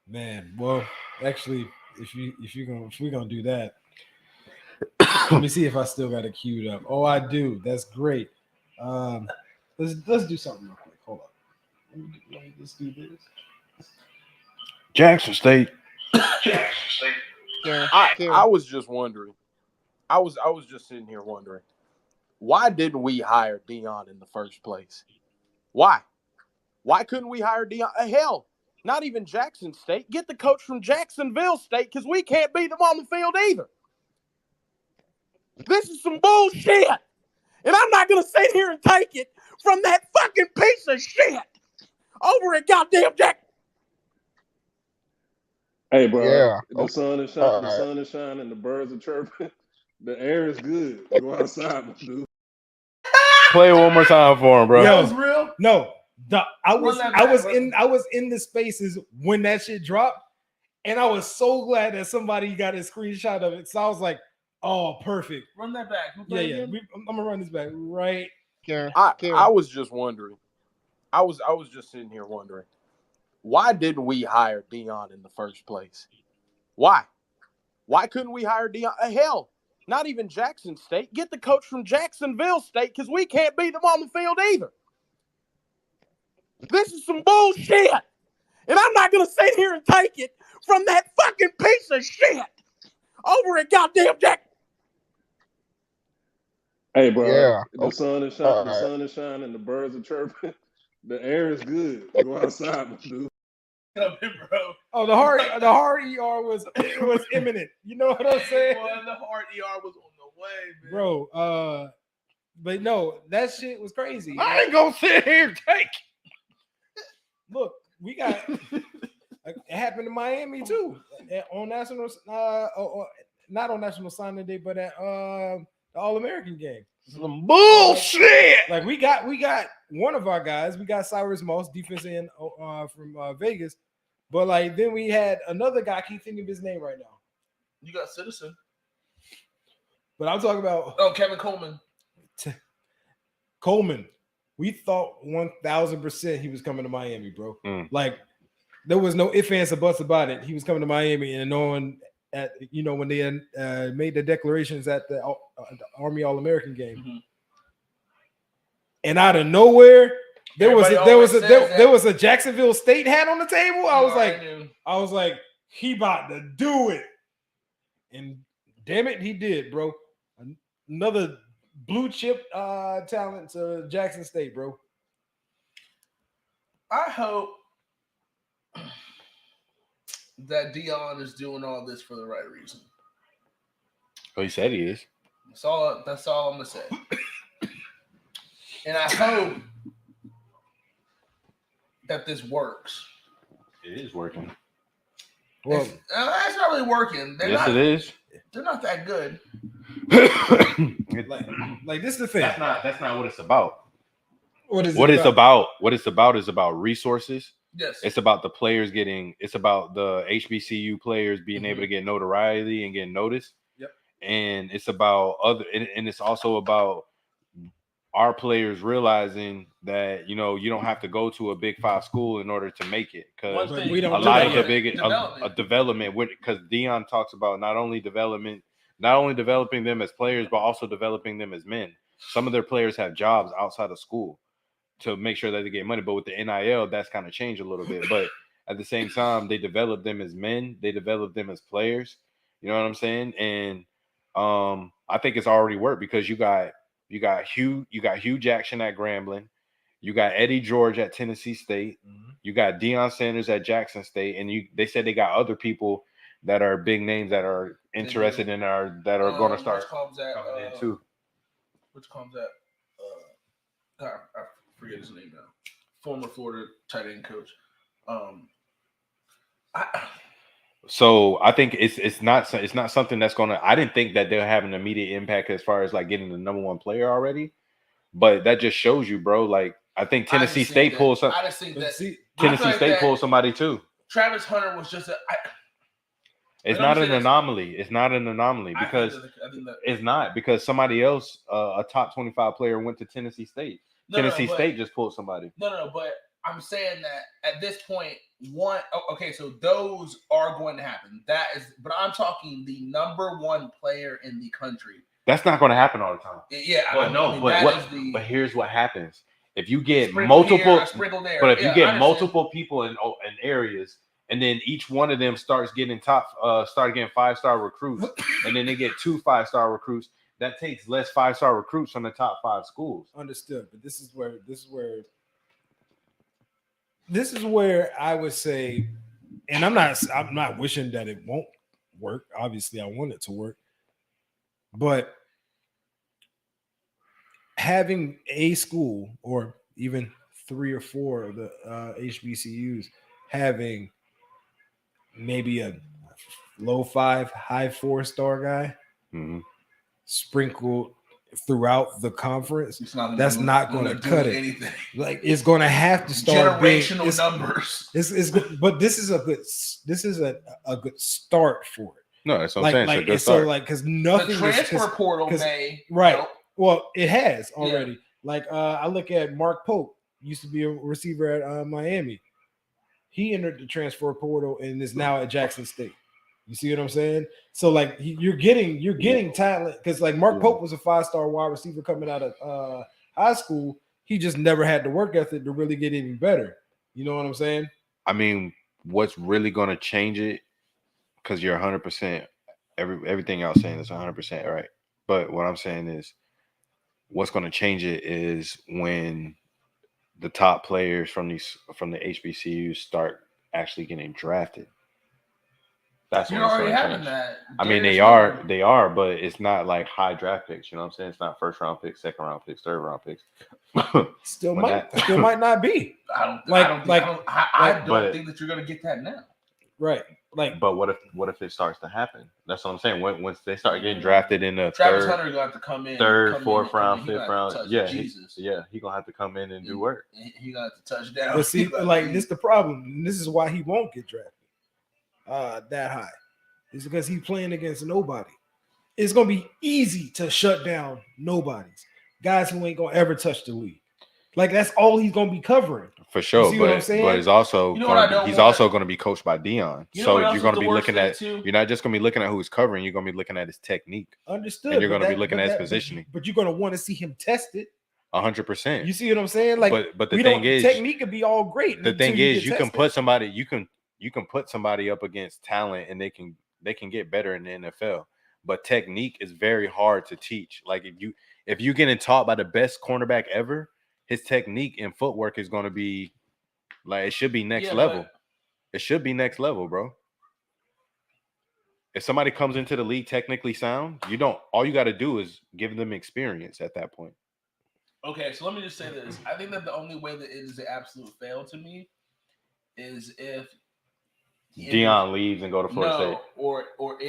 Man, well, actually, if we're gonna do that, let me see if I still got it queued up. Oh, I do. That's great. Let's do something real quick. Hold up. Let me just do this. Jackson State. I was just wondering. I was just sitting here wondering, why didn't we hire Dion in the first place? Why? Why couldn't we hire Dion? Hell, not even Jackson State. Get the coach from Jacksonville State, because we can't beat them on the field either. This is some bullshit. And I'm not going to sit here and take it from that fucking piece of shit over at goddamn Jack. Hey, bro. Yeah. The sun is shining. The sun is shining. The birds are chirping. The air is good. Go outside, my dude. Play it one more time for him, bro. Yo, That was real. No, I was back, in the spaces when that shit dropped, and I was so glad that somebody got a screenshot of it. So I was like, "Oh, perfect." Run that back. Yeah. I'm gonna run this back right. I was just wondering. I was just sitting here wondering, why didn't we hire Dion in the first place? Why? Why couldn't we hire Dion? Hell, not even Jackson State. Get the coach from Jacksonville State, because we can't beat them on the field either. This is some bullshit. And I'm not going to sit here and take it from that fucking piece of shit over at goddamn Jack. Hey, bro. Yeah. The sun is shining. The sun is shining. The birds are chirping. The air is good. Go outside, my dude. Bro. Oh, the hard ER was imminent. You know what I'm saying, Boy, the hard ER was on the way, man. bro? But no, that shit was crazy. I ain't gonna sit here and take. Look, we got it happened in Miami too on national not on National Signing Day, but at the All-American game. Some bullshit. Like we got one of our guys, we got Cyrus Moss, defense end from Vegas, but like then we had another guy. I can't think of his name right now. You got Citizen. But I'm talking about Kevin Coleman. Coleman. We thought 1,000% he was coming to Miami, bro. Like there was no ifs, ands, or buts about it. He was coming to Miami, and knowing at when they made the declarations at the Army All-American game, and out of nowhere there was a Jacksonville State hat on the table. I was like, he about to do it, and damn it, he did, bro. Another blue chip talent to Jackson State, bro. I hope that Dion is doing all this for the right reason. Oh, he said he is. That's all I'm gonna say. And I hope that this works. It is working. Well, it's not really working. It is. They're not that good. like this is the thing. That's not what it's about. What it's about is about resources. Yes. It's about the players it's about the HBCU players being able to get notoriety and get noticed. Yep. And it's about and it's also about our players realizing that you don't have to go to a Big 5 school in order to make it, because One thing- we don't a do lot that of the yet. big Development. a development because Dion talks about not only developing them as players, but also developing them as men. Some of their players have jobs outside of school to make sure that they get money, but with the NIL, that's kind of changed a little bit. But at the same time, they develop them as men, they develop them as players. You know what I'm saying? And I think it's already worked, because you got Hugh Jackson at Grambling, you got Eddie George at Tennessee State, you got Deion Sanders at Jackson State, and they said they got other people that are big names that are interested in that are going to start coming in too. Which comes at I forget his name now. Former Florida tight end coach. So I think it's not something that's gonna. I didn't think that they'll have an immediate impact as far as like getting the number one player already, but that just shows you, bro. Like I think Tennessee State pulled some. I just think that Tennessee State pulled somebody too. Travis Hunter was just It's not an anomaly. It's not an anomaly because it's not, because somebody else, a top 25 player, went to Tennessee State. Tennessee State just pulled somebody. No, but I'm saying that at this point, okay, so those are going to happen. That is, but I'm talking the number one player in the country. That's not going to happen all the time. Yeah, but here's what happens. If you get multiple, but if you get multiple people in areas, and then each one of them starts getting 5-star recruits, and then they get 2 5-star recruits, that takes less 5-star recruits from the top 5 schools. Understood, but this is where I would say, and I'm not wishing that it won't work. Obviously, I want it to work, but having a school, or even 3 or 4 of the HBCUs having maybe a low 5, high 4-star guy sprinkled throughout the conference, that's not going to cut it. Anything. Like, it's going to have to start generational numbers. But this is a good start for it. No, that's what I'm saying. It's a good start. So, because nothing. The transfer portal may right. Well, it has already. Yeah. Like I look at Mark Pope, used to be a receiver at Miami. He entered the transfer portal and is now at Jackson State. You see what I'm saying? So like you're getting talent, because like Mark Pope was a 5-star wide receiver coming out of high school. He just never had the work ethic to really get any better. You know what I'm saying? I mean, what's really going to change it? Because you're 100%. Everything I was saying is 100% right. But what I'm saying is, what's going to change it is when the top players from the HBCUs start actually getting drafted. That's you're already having that. I mean, they are, but it's not like high draft picks. You know what I'm saying? It's not 1st-round picks, 2nd-round picks, 3rd-round picks. Still might not be. I don't think that you're gonna get that now. Right. Like, but what if it starts to happen? That's what I'm saying. Once they start getting drafted in the Travis Hunter gonna have to come in 3rd, 4th round, 5th round. Yeah, he gonna have to come in and do work. He gonna have to touch down. But see, like, this is the problem. This is why he won't get drafted that high. It's because he's playing against nobody. It's gonna be easy to shut down nobodies, guys who ain't gonna ever touch the league. Like, that's all he's gonna be covering. For sure, but it's also he's also going to be coached by Dion. So you're going to be looking at you're not just going to be looking at who he's covering. You're going to be looking at his technique. Understood. And you're going to be looking at his positioning. But you're going to want to see him tested. 100%. You see what I'm saying? Like, but the thing is, technique could be all great. The thing is, you can put somebody put somebody up against talent, and they can get better in the NFL. But technique is very hard to teach. Like, if you getting taught by the best cornerback ever, his technique and footwork is going to be like, it should be next level. It should be next level, bro. If somebody comes into the league technically sound, all you got to do is give them experience at that point. Okay, so let me just say this. I think that the only way that it is an absolute fail to me is if Dion leaves and go to Florida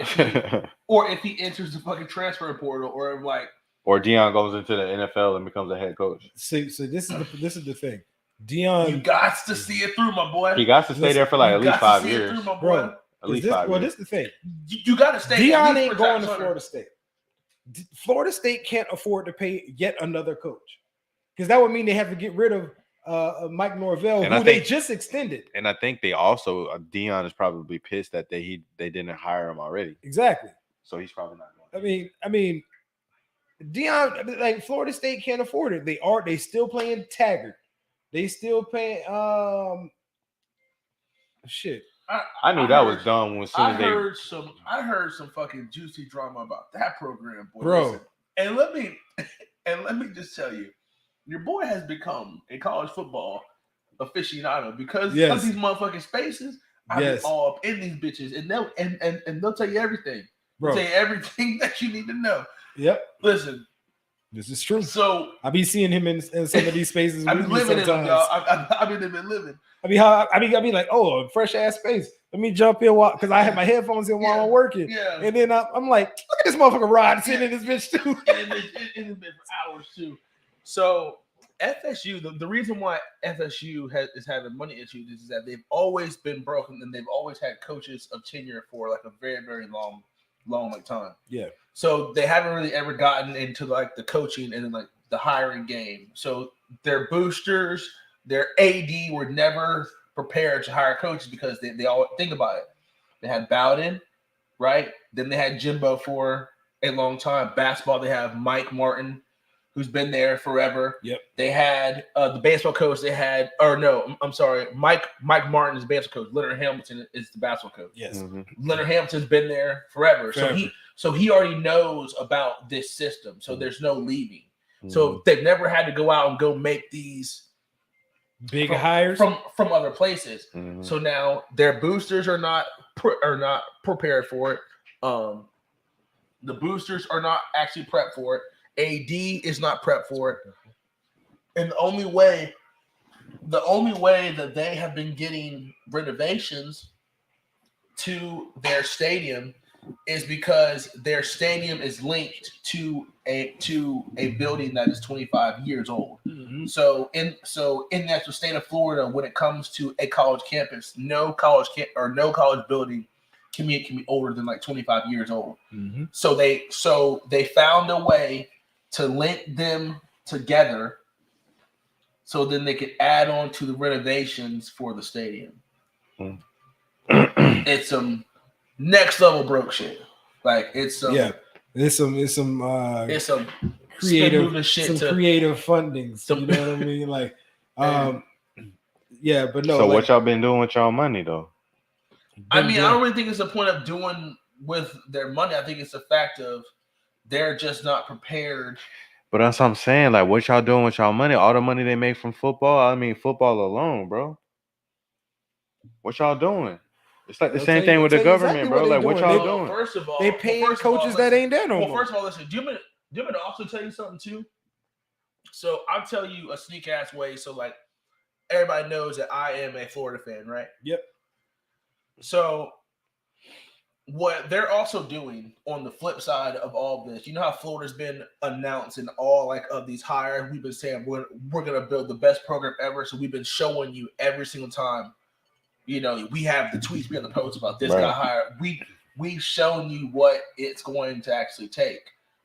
State. or if he enters the fucking transfer portal, or Dion goes into the NFL and becomes a head coach. So this is the thing. Dion, you got to see it through, my boy. He got to stay there for like at least 5 years, through, my bro. At least 5 years. Well, this is the thing. You got to stay. Dion ain't going to Florida State. Florida State can't afford to pay yet another coach. because that would mean they have to get rid of Mike Norvell, And who I they think- just extended. And I think they also Dion is probably pissed that they didn't hire him already. Exactly. So he's probably not going. I mean, Dion, like Florida State can't afford it. They still playing Taggart. They still paying shit. I knew that was dumb as soon I as they. heard some fucking juicy drama about that program, boy. Bro. Listen, and let me just tell you, your boy has become a college football aficionado because Yes. of these motherfucking spaces. I've Yes. been all up in these bitches, and they'll tell you everything. Bro. They'll tell you everything that you need to know. Yep. Listen, This is true. so I be seeing him in some of these spaces. I've with been me living in them, sometimes. y'all. I've been living. I be like, oh, a fresh ass space. Let me jump in while because I have my headphones in while Yeah. I'm working. Yeah. And then I'm like, look at this motherfucker Rod sitting in this bitch too. And it's been for hours too. So FSU, the reason why FSU is having money issues is that they've always been broken and they've always had coaches of tenure for like a very, very long like time. Yeah. So they haven't really ever gotten into like the coaching and then like the hiring game. So their boosters, their AD were never prepared to hire coaches because they all think about it. They had Bowden, right? Then they had Jimbo for a long time. Basketball, they have Mike Martin, who's been there forever. Yep. They had the baseball coach. Mike Martin is the baseball coach. Leonard Hamilton is the basketball coach. Yes. Mhm. Leonard Hamilton's been there forever. So he already knows about this system. So there's no leaving. So they've never had to go out and go make these Big hires. from other places. Mhm. So now their boosters are not prepared for it. The boosters are not actually prepped for it. AD is not prepped for it. And the only way that they have been getting renovations to their stadium is because their stadium is linked to a building that is 25 years old. Mhm. So in the actual state of Florida, when it comes to a college campus, no college building can be older than like 25 years old. Mhm. So they found a way to link them together, so then they could add on to the renovations for the stadium. It's some next level broke shit. Like it's some It's some creative shit. creative fundings. You know what I mean? Like, yeah, but no. So like, what y'all been doing with y'all money though? I mean, I don't really think it's the point of doing with their money. I think it's the fact of they're just not prepared. But that's what I'm saying. Like, what y'all doing with y'all money? All the money they make from football. I mean, football alone, bro. What y'all doing? It's like the I'll same tell thing you- with the I'll tell you government, exactly bro. what Like, they what doing. y'all doing? First of all, they paying first of all, coaches that listen. ain't there no Well, more. first of all, listen. Do you want me to also tell you something too? So I'll tell you a sneak ass way. So like everybody knows that I am a Florida fan, right? Yep. So what they're also doing on the flip side of all this, you know how Florida's been announcing all like of these hires. We've been saying we're gonna build the best program ever. So we've been showing you every single time. You know, we have the tweets, we have the posts about this Right. guy hired. We've shown you what it's going to actually take.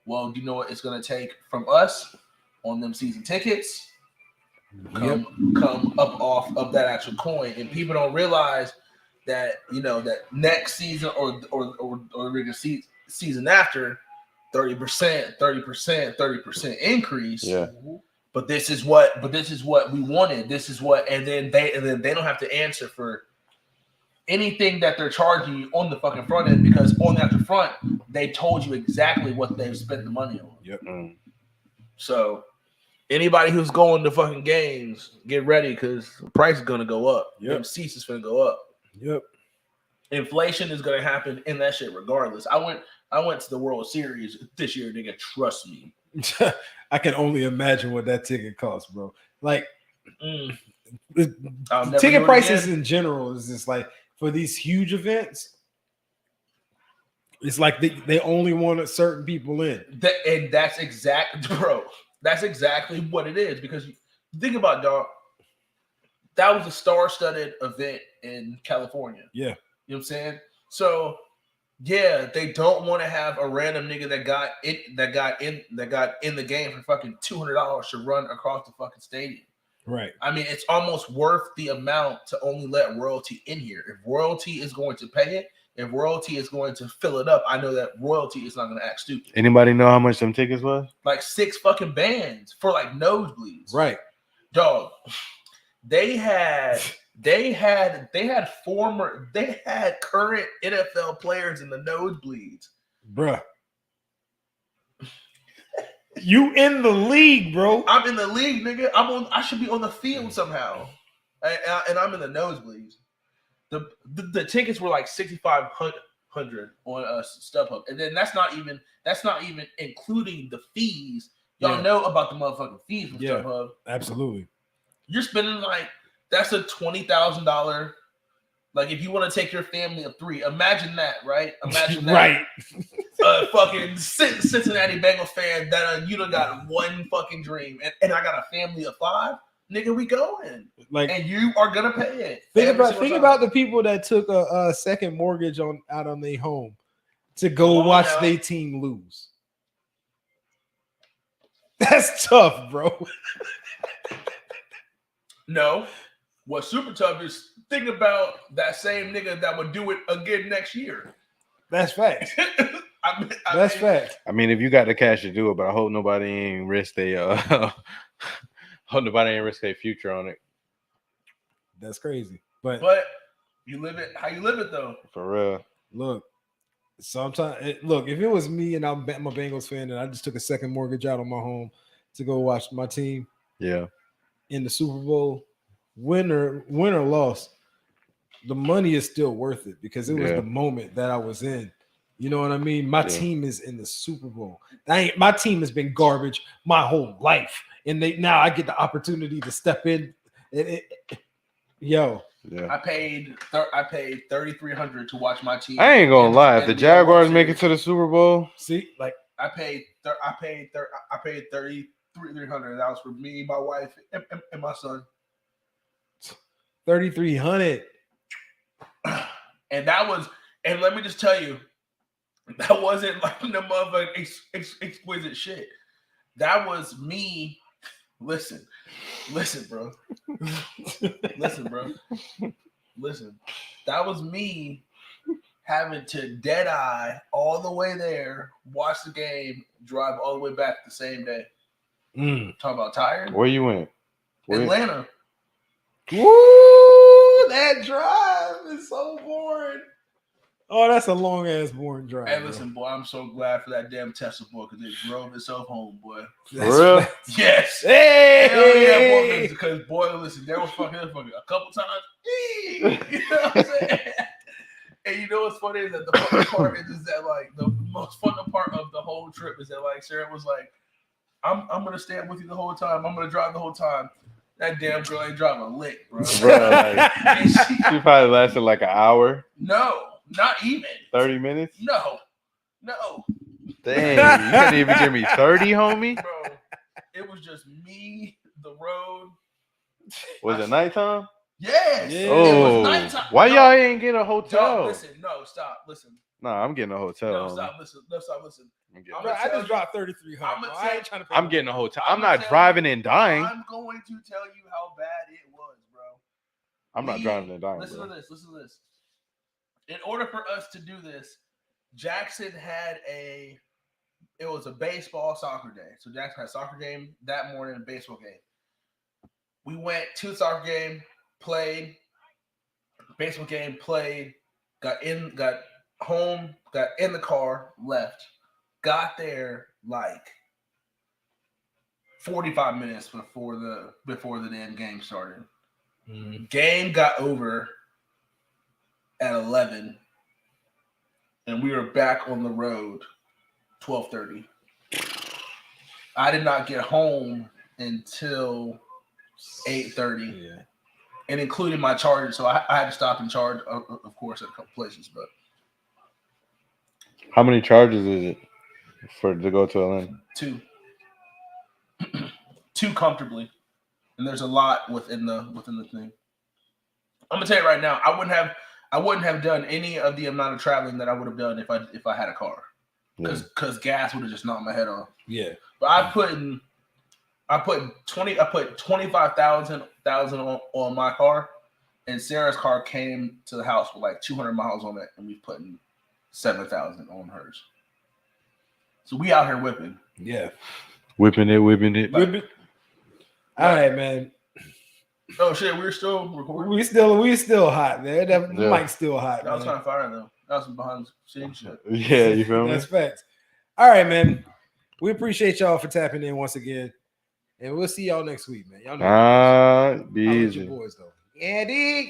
Well, do you know what it's going to take from us on them season tickets? Come up off of that actual coin, and people don't realize that that next season or regular season after 30% increase. Yeah. But this is what we wanted. This is what, and then they don't have to answer for anything that they're charging you on the fucking front end, because on the actual front they told you exactly what they've spent the money on. Yep. So anybody who's going to fucking games, get ready because the price is gonna go up. Yep. Seats is gonna go up. Yep. Inflation is gonna happen in that shit regardless. I went to the World Series this year, nigga. Trust me. I can only imagine what that ticket costs, bro. Like I'll never ticket do it prices again. in general is just like for these huge events. It's like they only want certain people in. And that's exactly, bro. That's exactly what it is. Because think about it, dog. That was a star-studded event in California. Yeah. You know what I'm saying? So Yeah, they don't want to have a random nigga that got in the game for fucking $200 to run across the fucking stadium. Right. I mean, it's almost worth the amount to only let royalty in here. If royalty is going to pay it, if royalty is going to fill it up, I know that royalty is not going to act stupid. Anybody know how much them tickets was? Like 6 fucking bands for like nosebleeds. Right. Dog. They had current NFL players in the nosebleeds. Bruh. You in the league, bro. I'm in the league, nigga. I should be on the field somehow, and I'm in the nosebleeds. The tickets were like $6,500 on StubHub, and then that's not even including the fees. Y'all know about the motherfucking fees from StubHub. Absolutely. You're spending like that's a $20,000. Like if you want to take your family of 3, imagine that, right? Imagine that. Right. Fucking Cincinnati Bengals fan that you done got one fucking dream, and I got a family of 5. Nigga, we going. Like, and you are gonna pay it. Think about the people that took a second mortgage out on their home to go watch their team lose. That's tough, bro. No, what's super tough is think about that same nigga that would do it again next year. That's facts. That's facts. I mean, if you got the cash to do it, but I hope nobody ain't risk their future on it. That's crazy. But you live it how you live it though. For real. Look, sometimes if it was me and I'm a Bengals fan and I just took a second mortgage out on my home to go watch my team in the Super Bowl, win or loss, the money is still worth it because it was the moment that I was in. You know what I mean? My team is in the Super Bowl. My team has been garbage my whole life, and now I get the opportunity to step in. I paid $3,300 to watch my team. I ain't gonna lie. If the Jaguars make it to the Super Bowl, I paid $3,300. That was for me, my wife, and my son. $3,300. And let me just tell you, that wasn't like the motherfucking exquisite shit. That was me. Listen, bro. Listen. That was me having to dead eye all the way there, watch the game, drive all the way back the same day. Talk about tired. Where you went? Atlanta. Woo! That drive is so boring. Oh, that's a long ass boring drive. Hey, listen, boy, I'm so glad for that damn Tesla, boy, because it drove itself home, boy. For real? Yes. Hey! Hell yeah, boy, because boy, listen, there was fucking a couple times. You know what I'm saying? And you know what's funny is that the funny part is that like the most fun part of the whole trip is that like Sarah was like, I'm gonna stand with you the whole time. I'm gonna drive the whole time. That damn girl ain't driving a lick, bro. She probably lasted like an hour. No, not even 30 minutes. No. Dang, you couldn't even give me 30, homie. Bro, it was just me, the road. Was it nighttime? Yes. Yeah. It Oh, was nighttime. why y'all ain't get a hotel? No, listen. No, stop. Listen. Nah, I'm getting a hotel. No, stop. Listen. Bro, I just dropped $3,300. I ain't trying to pay. I'm getting a hotel. I'm not driving and dying. I'm going to tell you how bad it was, bro. I'm not driving and dying. Listen to this. In order for us to do this, Jackson had it was a baseball soccer day. So Jackson had a soccer game that morning, a baseball game. We went to the soccer game, played, baseball game, played, got home, got in the car, left, got there like 45 minutes before the damn game started. Game got over at 11, and we were back on the road 12:30. I did not get home until 8:30, and including my charger, so I had to stop and charge, of course, at a couple places. But how many charges is it to go to Atlanta? 2. 2 comfortably, and there's a lot within the thing. I'm gonna tell you right now, I I wouldn't have done any of the amount of traveling that I would have done if I had a car, because gas would have just knocked my head off. Yeah, but I put 25,000 on my car, and Sarah's car came to the house with like 200 miles on it, and we put 7,000 on hers. So we out here whipping. Yeah, whipping it. whip it. All right, man. Oh shit, we're still recording. We still hot, man. The mic's still hot. That was man. kind of fire though. That was some behind the scenes shit. Yeah, you feel me? That's facts. All right, man. We appreciate y'all for tapping in once again, and we'll see y'all next week, man. Y'all know. Be I'll let easy. your boys though. Yeah, dig.